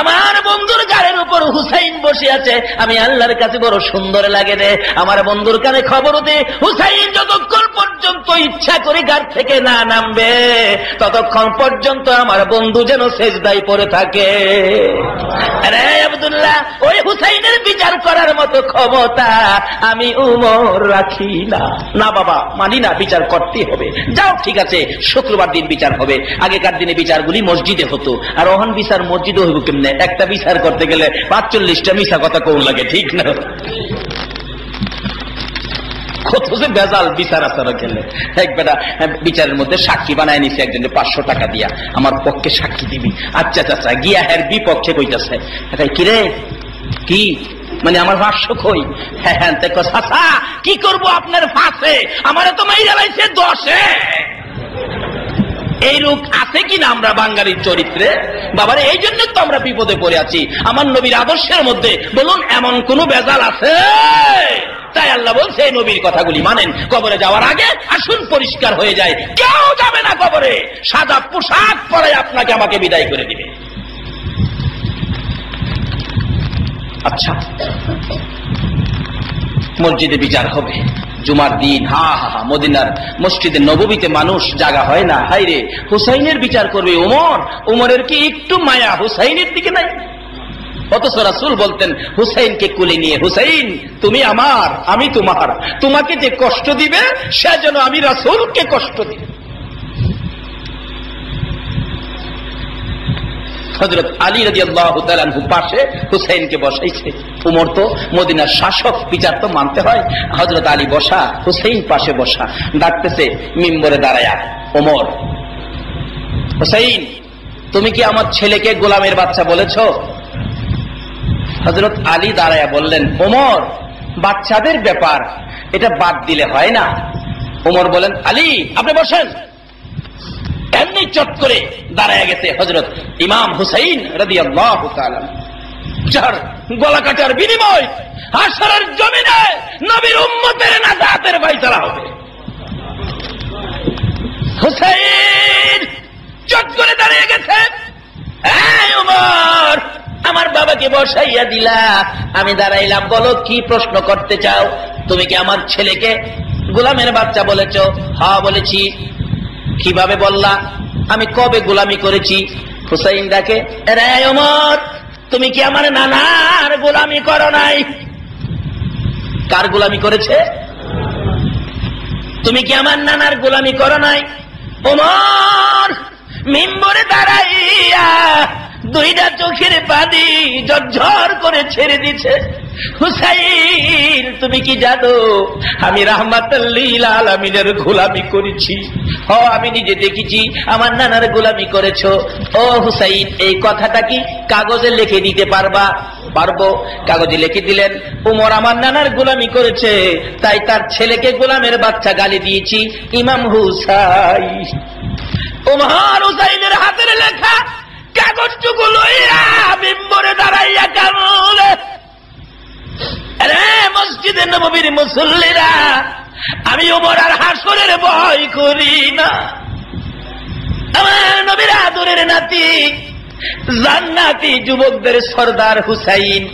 আমার বন্ধুর গাড়ির উপর হুসাইন বসে আছে, আমি আল্লাহর কাছে বড় সুন্দর লাগে রে। আমার বন্ধুর কানে খবর দে হুসাইন যতক্ষণ পর্যন্ত ইচ্ছা করে গাড়ি থেকে না নামবে ততক্ষণ পর্যন্ত আমার বন্ধু যেন সেজদায় পড়ে থাকে। আরে আব্দুল্লাহ ওই হুসাইনের বিচার করার মতো ক্ষমতা আমি উমর রাখি না। না বাবা মানি না, বিচার করতেই হবে। যাও ঠিক আছে শুক্রবার দিন বিচার হবে। আগেকার দিনে বিচারগুলি মসজিদে হতো, আর ওহন বিচার মসজিদে হইব কেমনে? একটা বিচার করতে গেলে 45টা মিশা কথা কোন লাগে, ঠিক না? কত যে বেজাল বিচার আসার গেলে। এক বেটা বিচারের মধ্যে সাক্ষী বানায় নিছে একজনকে 500 টাকা দিয়া, আমার পক্ষে সাক্ষী দিবি। আচ্ছা চাচা গিয়া হের বিপক্ষে কইতাছে, কিরে কি মানে আমার ভাষ্য কই? হ্যাঁ হ্যাঁ চাচা কি করবো আপনার ফাঁসে, আমার তো মাইরা লাইছে 10-এ। এই রূপ আছে কিনা আমরা বাঙালির চরিত্রে? বাবারে এই জন্য তো আমরা বিপদে পড়ে আছি। আমার নবীর আদর্শের মধ্যে বলুন এমন কোন বেজাল আছে? তাই আল্লাহ বলছে এই নবীর কথাগুলি মানেন। কবরে যাওয়ার আগে আসুন পরিষ্কার হয়ে যায়, কেউ যাবে না কবরে সাদা পোশাক পরে আপনাকে আমাকে বিদায় করে দিবে। আচ্ছা মসজিদে বিচার হবে জুমার দিন। হা হা হা মদিনার মসজিদে নববীতে মানুষ জাগা হয় না। হাই রে হুসাইনের বিচার করবে উমর। উমরের কি একটু মায়া হুসাইনের দিকে নাই? অথচ রাসূল বলতেন হুসাইনকে কুলে নিয়ে, হুসাইন তুমি আমার আমি তোমার, তোমাকে যে কষ্ট দিবে সে যেন আমি রাসূলকে কষ্ট দিই। হযরত আলী রাদিয়াল্লাহু তাআলা আনহু পাশে হুসাইনকে বসাইছে। উমর তো মদিনার শাসক, বিচার তো মানতে হয়। হযরত আলী বসা, হুসাইন পাশে বসা, ডাকতেছে মিম্বরে দাঁড়ায়া, ওমর হুসাইন তুমি কি আমার ছেলেকে গোলামের বাচ্চা বলেছ? হযরত আলী দাঁড়ায়া বললেন, ওমর বাচ্চাদের ব্যাপার এটা বাদ দিলে হয় না। ওমর বলেন, আলী আপনি বসেন। এমনি চট করে দাঁড়ায় গেছে হযরত ইমাম হুসাইন রাদিয়াল্লাহু তাআলা, যার গলা কাটার বিনিময় হাশরের জমিনে নবীর উম্মতের নাজাতের ফয়সালা হবে। হুসাইন চট করে দাঁড়িয়ে গেছে, এই ওমর আমার বাবাকে বসাইয়া দিলা, আমি দাঁড়াইলাম, বলো কি প্রশ্ন করতে চাও? তুমি কি আমার ছেলেকে গোলামের বাচ্চা বলেছ? হ্যাঁ বলেছি। কিভাবে বললা? আমি কবে গোলামি করেছি? হুসাইন ডাকে, রে ওমর তুমি কি আমার নানার গোলামি করো নাই? কার গোলামি করেছে? তুমি কি আমার নানার গোলামি করো নাই? ওমর মিম্বরে দাঁড়াইয়া দুইটা চোখের পানি ঝরঝর করে ছেড়ে দিছে। হুসাইন তুমি কি জানো আমি রাহমাতুল লিল আলামিনের গোলামি করেছি? আমি নিজে দেখেছি আমার নানার গোলামি করেছো। ও হুসাইন এই কথাটা কি কাগজে লিখে দিতে পারবা? পারবো। কাগজে লিখে দিলেন, উমর আমার নানার গোলামি করেছে তাই তার ছেলেকে গোলামের বাচ্চা গালি দিয়েছি ইমাম হুসাইন। উমর হুসাইনের হাতের লেখা কাগজটুকু লইয়া মিম্বরে দাঁড়াইয়া কাঁদে। আরে মসজিদে নববীর মুসল্লিরা, আমি ওমর আর হাসরের ভয় করি না। আমার নবীর আদরের নাতি জান্নাতি যুবকদের সর্দার হুসাইন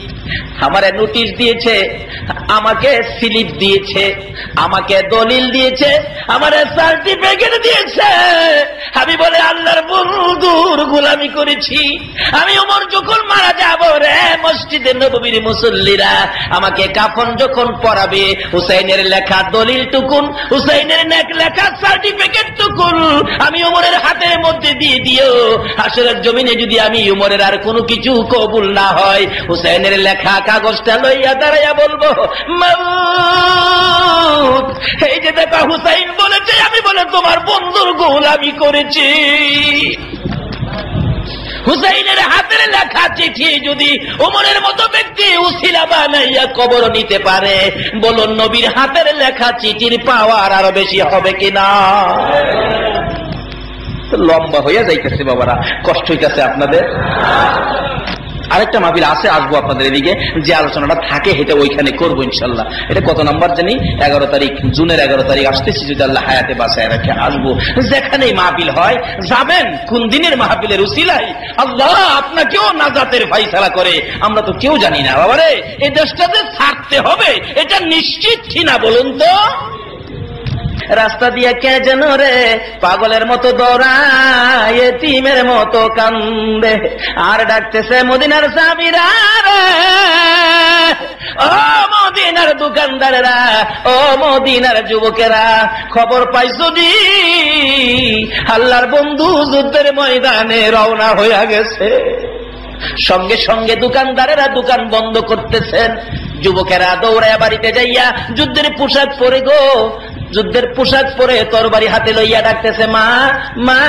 আমারে নোটিশ দিয়েছে, আমাকে স্লিপ দিয়েছে, আমাকে দলিল দিয়েছে, আমার সার্টিফিকেট দিয়েছে। আমি বলে আল্লাহর বন্ধুর গোলামি করেছি। আমি ওমর যখন মারা যাব রে মসজিদে নববীর মুসল্লিরা আমাকে কাফন যখন পরাবে হুসাইনের লেখা দলিল টুকুন, হুসাইনের লেখা সার্টিফিকেট টুকুন আমি ওমরের হাতের মধ্যে দিয়ে দিও। হাসরের জমিনে যদি আমি ওমরের আর কোনো কিছু কবুল না হয় হুসাইনের লেখা কাগজটা লইয়া দাঁড়াইয়া বলবো, মাউত, এই যে দেখা হুসাইন বলেছে আমি বলে তোমার বন্ধুর গোলামি করেছি। হুসাইনের হাতের লেখা চিঠি যদি ওমরের মতো ব্যক্তি উসিলা বানাইয়া কবর নিতে পারে, বলুন নবীর হাতের লেখা চিঠির পাওয়ার আরো বেশি হবে কিনা? লম্বা হইয়া যাইতেছে বাবারা, কষ্ট হইতেছে আপনাদের। আরেকটা মাহফিল আছে, আসবো আপনাদের এদিকে, যে আলোচনাটা থাকে এটা ওইখানে করবো ইনশাল্লাহ। এটা কত নাম্বার জানি, 11 তারিখ, জুনের 11 তারিখ আসতেছি, যদি আল্লাহ হায়াতে বাঁচায় রাখে আসবো। যেখানেই মাহফিল হয় যাবেন, কোন দিনের মাহফিলের উসিলাই আল্লাহ আপনাকেও নাজাতের ফায়সালা করে আমরা তো কেউ জানি না বাবারে। এই দেশটাতে ছাড়তে হবে এটা নিশ্চিত কিনা বলুন তো? রাস্তা দিয়ে কে যেন রে পাগলের মতো দৌড়ায়, এতিমের মতো কান্দে, আর ডাকতেছে মদিনার সাবিরা রে, ও মদিনার দোকানদারেরা, ও মদিনার যুবকেরা, খবর পাইছো নি আল্লাহর বন্ধু যুদ্ধের ময়দানে রওনা হইয়া গেছে। সঙ্গে সঙ্গে দোকানদারেরা দোকান বন্ধ করতেছেন, যুবকেরা দৌড়ায় বাড়িতে যাইয়া যুদ্ধের পোশাক পরে গো, যুদ্ধের পোশাক পরে তরবারি হাতে লইয়া ডাকতেছে, মা মা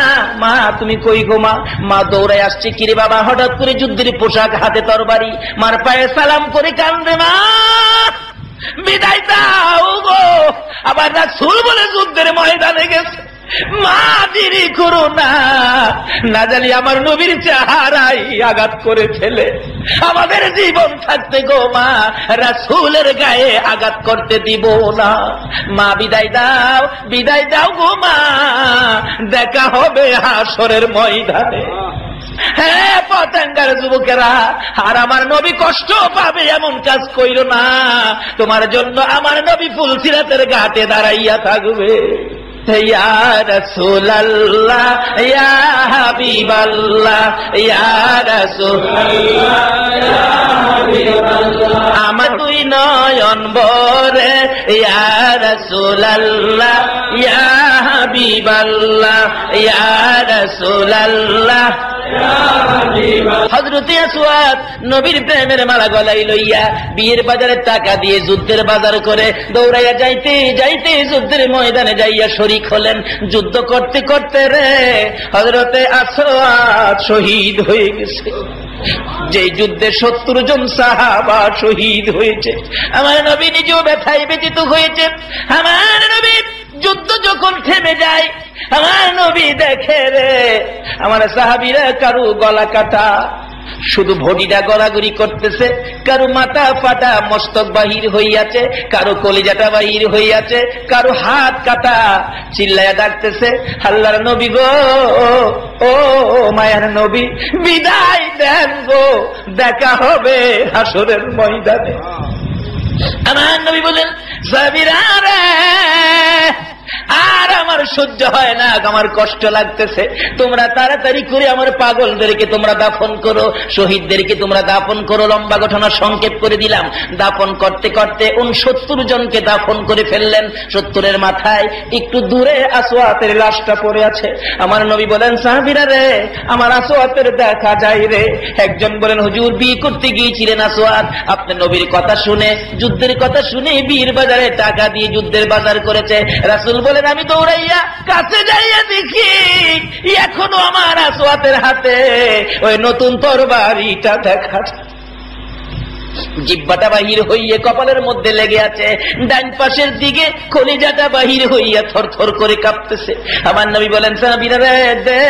মা তুমি কই গো মা? মা দৌড়ায় আসছে, কিরে বাবা? হঠাৎ করে যুদ্ধের পোশাক হাতে তরবারি, মার পায়ে সালাম করে কান্দে, মা বিদায় দাও গো, আবার রাসূল বলে যুদ্ধের ময়দানে গেছে, মা দেরি করো না, না জানি আমার নবীর চেহারাই আঘাত করে ফেলে, আমাদের জীবন থাকতে গো মা রাসূলের গায়ে আঘাত করতে দিব না, মা বিদায় দাও গো মা, দেখা হবে হাসরের ময়দানে। হ্যাঁ পতেঙ্গার যুবকেরা, আর আমার নবী কষ্ট পাবে এমন কাজ কইরো না, তোমার জন্য আমার নবী ফুলসিরাতের ঘাটে দাঁড়াইয়া থাকবে। ইয়া রাসূলুল্লাহ ইয়া হাবিবাল্লাহ ইয়া রাসূলুল্লাহ ইয়া হাবিবাল্লাহ, আমার দুই নয়ন ভরে ইয়া রাসূলুল্লাহ ইয়া হাবিবাল্লাহ ইয়া রাসূলুল্লাহ। হযরতে আসওয়াদ নবীর প্রেমের মালা গলায় লইয়া বিয়ের বাজারে টাকা দিয়ে যুদ্ধের বাজার করে দৌড়াইয়া যাইতে যাইতে যুদ্ধের ময়দানে যাইয়া শরীক হলেন। যুদ্ধ করতে করতে রে হযরতে আসওয়াদ শহীদ হয়ে গেছে। যে যুদ্ধে 70 জন সাহাবা শহীদ হয়েছে, আমার নবী নিজেও ব্যথায় ব্যথিত হয়েছে। আমার নবী যুদ্ধ যখন থেমে যায়, আমার নবী দেখে রে আমার সাহাবীরা কারু গলা কাটা, শুধু বডিটা গড়াগড়ি করতেছে, কারো মাথা ফাটা মস্তক বাহির হইয়াছে, কারো কলিজাটা বাহির হইয়াছে, কারো হাত কাটা, চিল্লায়া ডাকতেছে, আল্লাহর নবী গো, ও মায়ার নবী বিদায় দেন গো, দেখা হবে হাসরের ময়দানে। আমার নবী বলেন, সাহাবীরা রে আর আমার সহ্য হয় না, আমার কষ্ট লাগতেছে, তোমরা তাড়াতাড়ি করে আমার পাগলদেরকে তোমরা দাফন করো, শহীদদেরকে তোমরা দাফন করো। লম্বা ঘটনা সংক্ষেপ করে দিলাম। দাফন করতে করতে 69 জনকে দাফন করে ফেললেন। 70-এর মাথায় একটু দূরে আসওয়াতের লাশটা পড়ে আছে। আমার নবী বলেন, সাহাবীরা রে আমার আসওয়াতের দেখা যায় রে। একজন বলেন, হুজুর বিয়ে করতে গিয়েছিলেন আসওয়াত, আপনি নবীর কথা শুনে, যুদ্ধের কথা শুনে বীর বাজারে টাকা দিয়ে যুদ্ধের বাজার করেছে। রাসূল বলেন, আমি দৌড়াইয়া কাছে যাইয়া দেখি এখনো আমার আসওয়াতের হাতে ওই নতুন তরবারিটা দেখা, জিহ্বাটা বাহির হইয়ে কপালের মধ্যে লেগে আছে, ডান পাশের দিকে কলিজাটা বাহির হইয়া থরথর করে কাঁপতেছে। আমার নবী বলেন, সাহাবীরা রে দে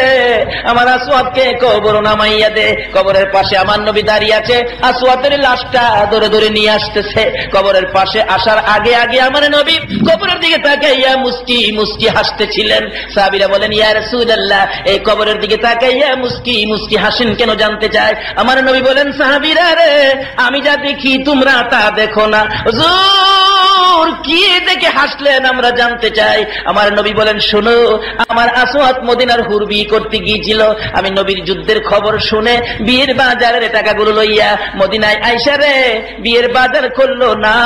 আমার আসওয়াতকে কবর নামাইয়া দে। কবরের পাশে আমার নবী দাঁড়িয়ে আছে, আসওয়াতের লাশটা ধরে ধরে নিয়ে আসতেছে। কবরের পাশে আসার আগে আগে আমার নবী কবরের দিকে তাকাইয়া মুস্কি মুস্কি হাসতেছিলেন। সাহাবীরা বলেন, ইয়া রাসূলুল্লাহ এই কবরের দিকে তাকাইয়া মুস্কি মুস্কি হাসেন কেন জানতে চায়। আমার নবী বলেন, সাহাবীরা রে আমি যা দেখি তোমরা তা দেখো না। হুজুর হুজুর কি দেখে হাসলেন আমরা জানতে চাই। আমার নবী বলেন, শোনো, আমার আসওয়াদ মদিনার হুর বিয়ে করতে গিয়েছিল। আমি নবীর যুদ্ধের খবর শুনে বিয়ের বাজারের টাকাগুলো লইয়া মদিনায় আইসা রে বিয়ের বাজার করলো না,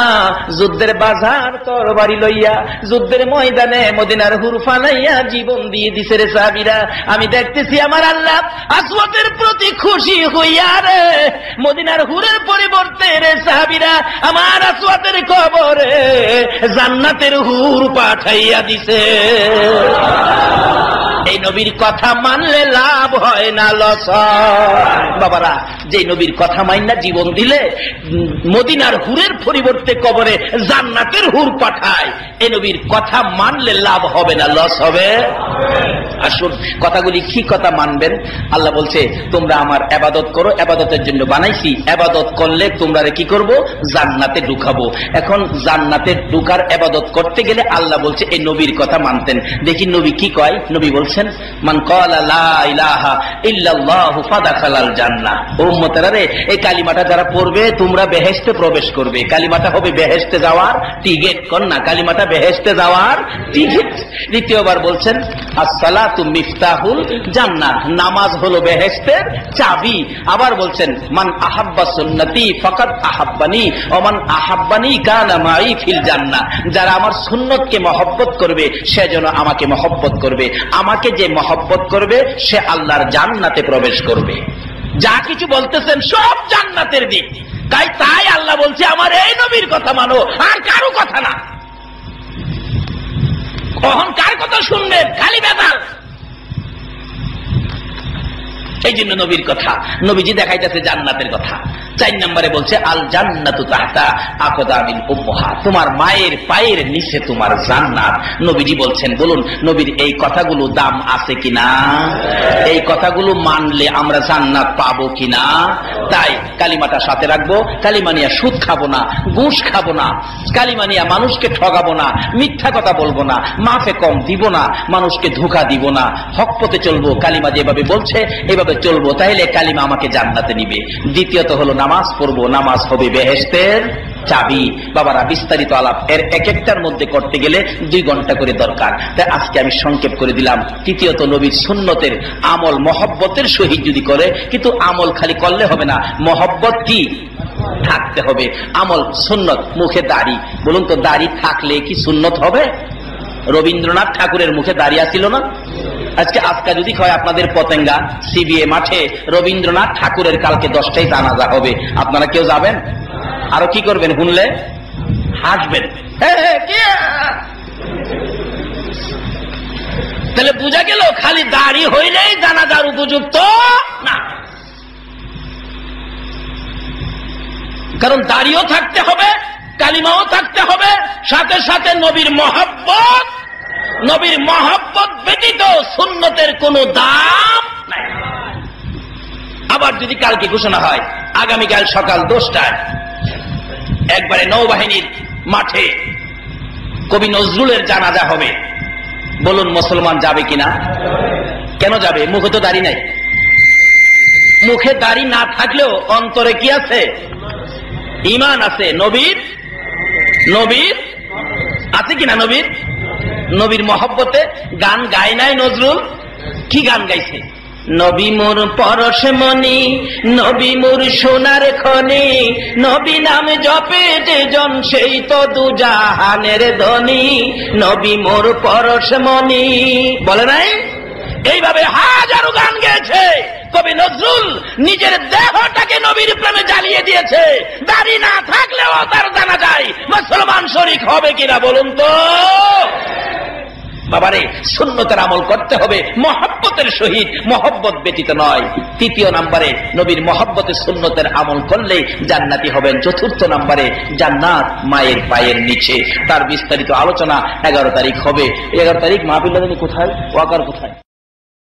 যুদ্ধের বাজার তরবারি লইয়া যুদ্ধের ময়দানে মদিনার হুর ফালাইয়া জীবন দিয়ে দিছে রে সাহাবীরা। আমি দেখতেছি আমার আল্লাহ আসওয়াদের প্রতি খুশি হইয়া রে মদিনার হুরের পরিবর্তে রে সাহাবীরা আমার আসওয়াদের কবরে জান্নাতের হুর পাঠাইয়া দিছে। এই নবীর কথা মানলে লাভ হয় না লস হয়। বাবারা, যে নবীর কথা মাইনা জীবন দিলে মদিনার হুরের পরিবর্তে কবরে জান্নাতের হুর পাঠায়, এই নবীর কথা মানলে লাভ হবে না লস হবে? আসুন, কথাগুলি কি কথা মানবেন। আল্লাহ বলছে তোমরা আমার ইবাদত করো, ইবাদতের জন্য বানাইছি, ইবাদত করলে তোমরা কি করব? জান্নাতে ঢুকাবো। এখন জান্নাতে ঢুকার ইবাদত করতে গেলে আল্লাহ বলছে এই নবীর কথা মানতেন। দেখি নবী কি কয়। নবী বলছেন, মান ক্বালা লা ইলাহা ইল্লাল্লাহু ফাদাখালাল জান্নাহ। ও উম্মতেরা রে, এই কালিমাটা যারা পড়বে তোমরা বেহেশতে প্রবেশ করবে। কালিমাটা হবে বেহেশতে যাওয়ার টিকিট। কোন না, কালিমাটা বেহেশতে যাওয়ার টিকিট। দ্বিতীয়বার বলছেন আসসালাতু মিফতাহুল জান্নাহ, নামাজ হলো বেহেশতের চাবি। আবার বলছেন মান আহাব্বা সুন্নতি ফাকাদ আহাব্বানি ওয়া মান আহাব্বানি কানা মাই ফিল জান্নাহ। যারা আমার সুন্নতকে মহব্বত করবে সে যেন আমাকে মহব্বত করবে, আমাকে যে মহব্বত করবে সে আল্লাহর জান্নাতে প্রবেশ করবে। যা কিছু বলতেছেন সব জান্নাতের দিক। তাই আল্লাহ বলছে আমার এই নবীর কথা মানো, আর কারো কথা না। কখন কার কথা শুনবেন? খালি বেদাল। এই জন্য নবীর কথা, নবীজি দেখাইতেছে জান্নাতের কথা। 4 নম্বরে বলছে আল জান্নাতু তাহতা আকদামিল উম্মাহাত, তোমার মায়ের পায়ের নিচে তোমার জান্নাত। নবীজি বলছেন, বলুন নবীর এই কথাগুলো দাম আছে কিনা? এই কথাগুলো মানলে আমরা জান্নাত পাবো কিনা? তাই কালিমাটা সাথে রাখবো। কালিমা নিয়ে সুদ খাবো না, ঘুষ খাবো না, কালিমা নিয়ে মানুষকে ঠগাবো না, মিথ্যা কথা বলবো না, মাফে কম দিব না, মানুষকে ধোঁকা দিব না, হক পথে চলবো। কালিমা যেভাবে বলছে এভাবে চলবো, তাইলে কালিমা আমাকে জান্নাতে নিবে। দ্বিতীয়ত হলো নামাজ পড়বো, নামাজ হবে বেহেশতের চাবি। বাবারা, বিস্তারিত আলাপ এর এক একটার মধ্যে করতে গেলে 2 ঘন্টা করে দরকার, তাই আজকে আমি সংক্ষেপ করে দিলাম। তৃতীয়ত নবীর সুন্নতের আমল মহব্বতের সহিত যদি করে, কিন্তু আমল খালি করলে হবে না, মহব্বত কি থাকতে হবে। আমল সুন্নত, মুখে দাড়ি, বলুন তো দাড়ি থাকলে কি সুন্নত হবে? রবীন্দ্রনাথ ঠাকুরের মুখে দাড়ি আছিল না? আজকে যদি হয় আপনাদের পতেঙ্গা সিবিএ মাঠে রবীন্দ্রনাথ ঠাকুরের কালকে 10টায় জানাজা হবে, আপনারা কেউ যাবেন? আরো কি করবেন? শুনলে হাসবেন। তাহলে বোঝা গেল খালি দাড়ি হইলেই জানাজার উপযুক্ত না, কারণ দাড়িও থাকতে হবে, কালিমাও থাকতে হবে, সাথে সাথে নবীর মহব্বত। নবীর মহব্বত ব্যতীত সুন্নতের কোনো দাম নাই। আবার যদি কালকে ঘোষণা হয় আগামীকাল সকাল 10টায় একবারে নৌবাহিনীর মাঠে কবি নজরুলের জানাজা হবে, বলুন মুসলমান যাবে কিনা? কেন যাবে? মুখে তো দাড়ি নাই। মুখে দাড়ি না থাকলেও অন্তরে কি আছে? ঈমান আছে। নবীর আছে কিনা? নবীর মহব্বতে গান গায় নাই নজরুল? কি গান গাইছে? নবী মোর পরশমণি, নবী মোর সোনার খনি, নবী নাম জপে যে জন সেই তো দুজাহানের ধনী, নবী মোর পরশমণি। বলে নাই? এইভাবে হাজারো গান গেয়েছে কবি নজরুল। নিজের দেহটাকে নবীর প্রেমে জ্বালিয়ে দিয়েছে। দাড়ি না থাকলেও তার জানা যায়। মুসলমান শরীক হবে কিনা বলুন তো? বাবারে, সুন্নতের আমল করতে হবে মহব্বতের সহিত, মহব্বত ব্যতীত নয়। 3 নম্বরে নবীর মহব্বতে সুন্নতের আমল করলে জান্নাতি হবেন। 4 নম্বরে জান্নাত মায়ের পায়ের নিচে। তার বিস্তারিত আলোচনা 11 তারিখ হবে। 11 তারিখ মাহফিল কোথায়? ওয়াকার কোথায়?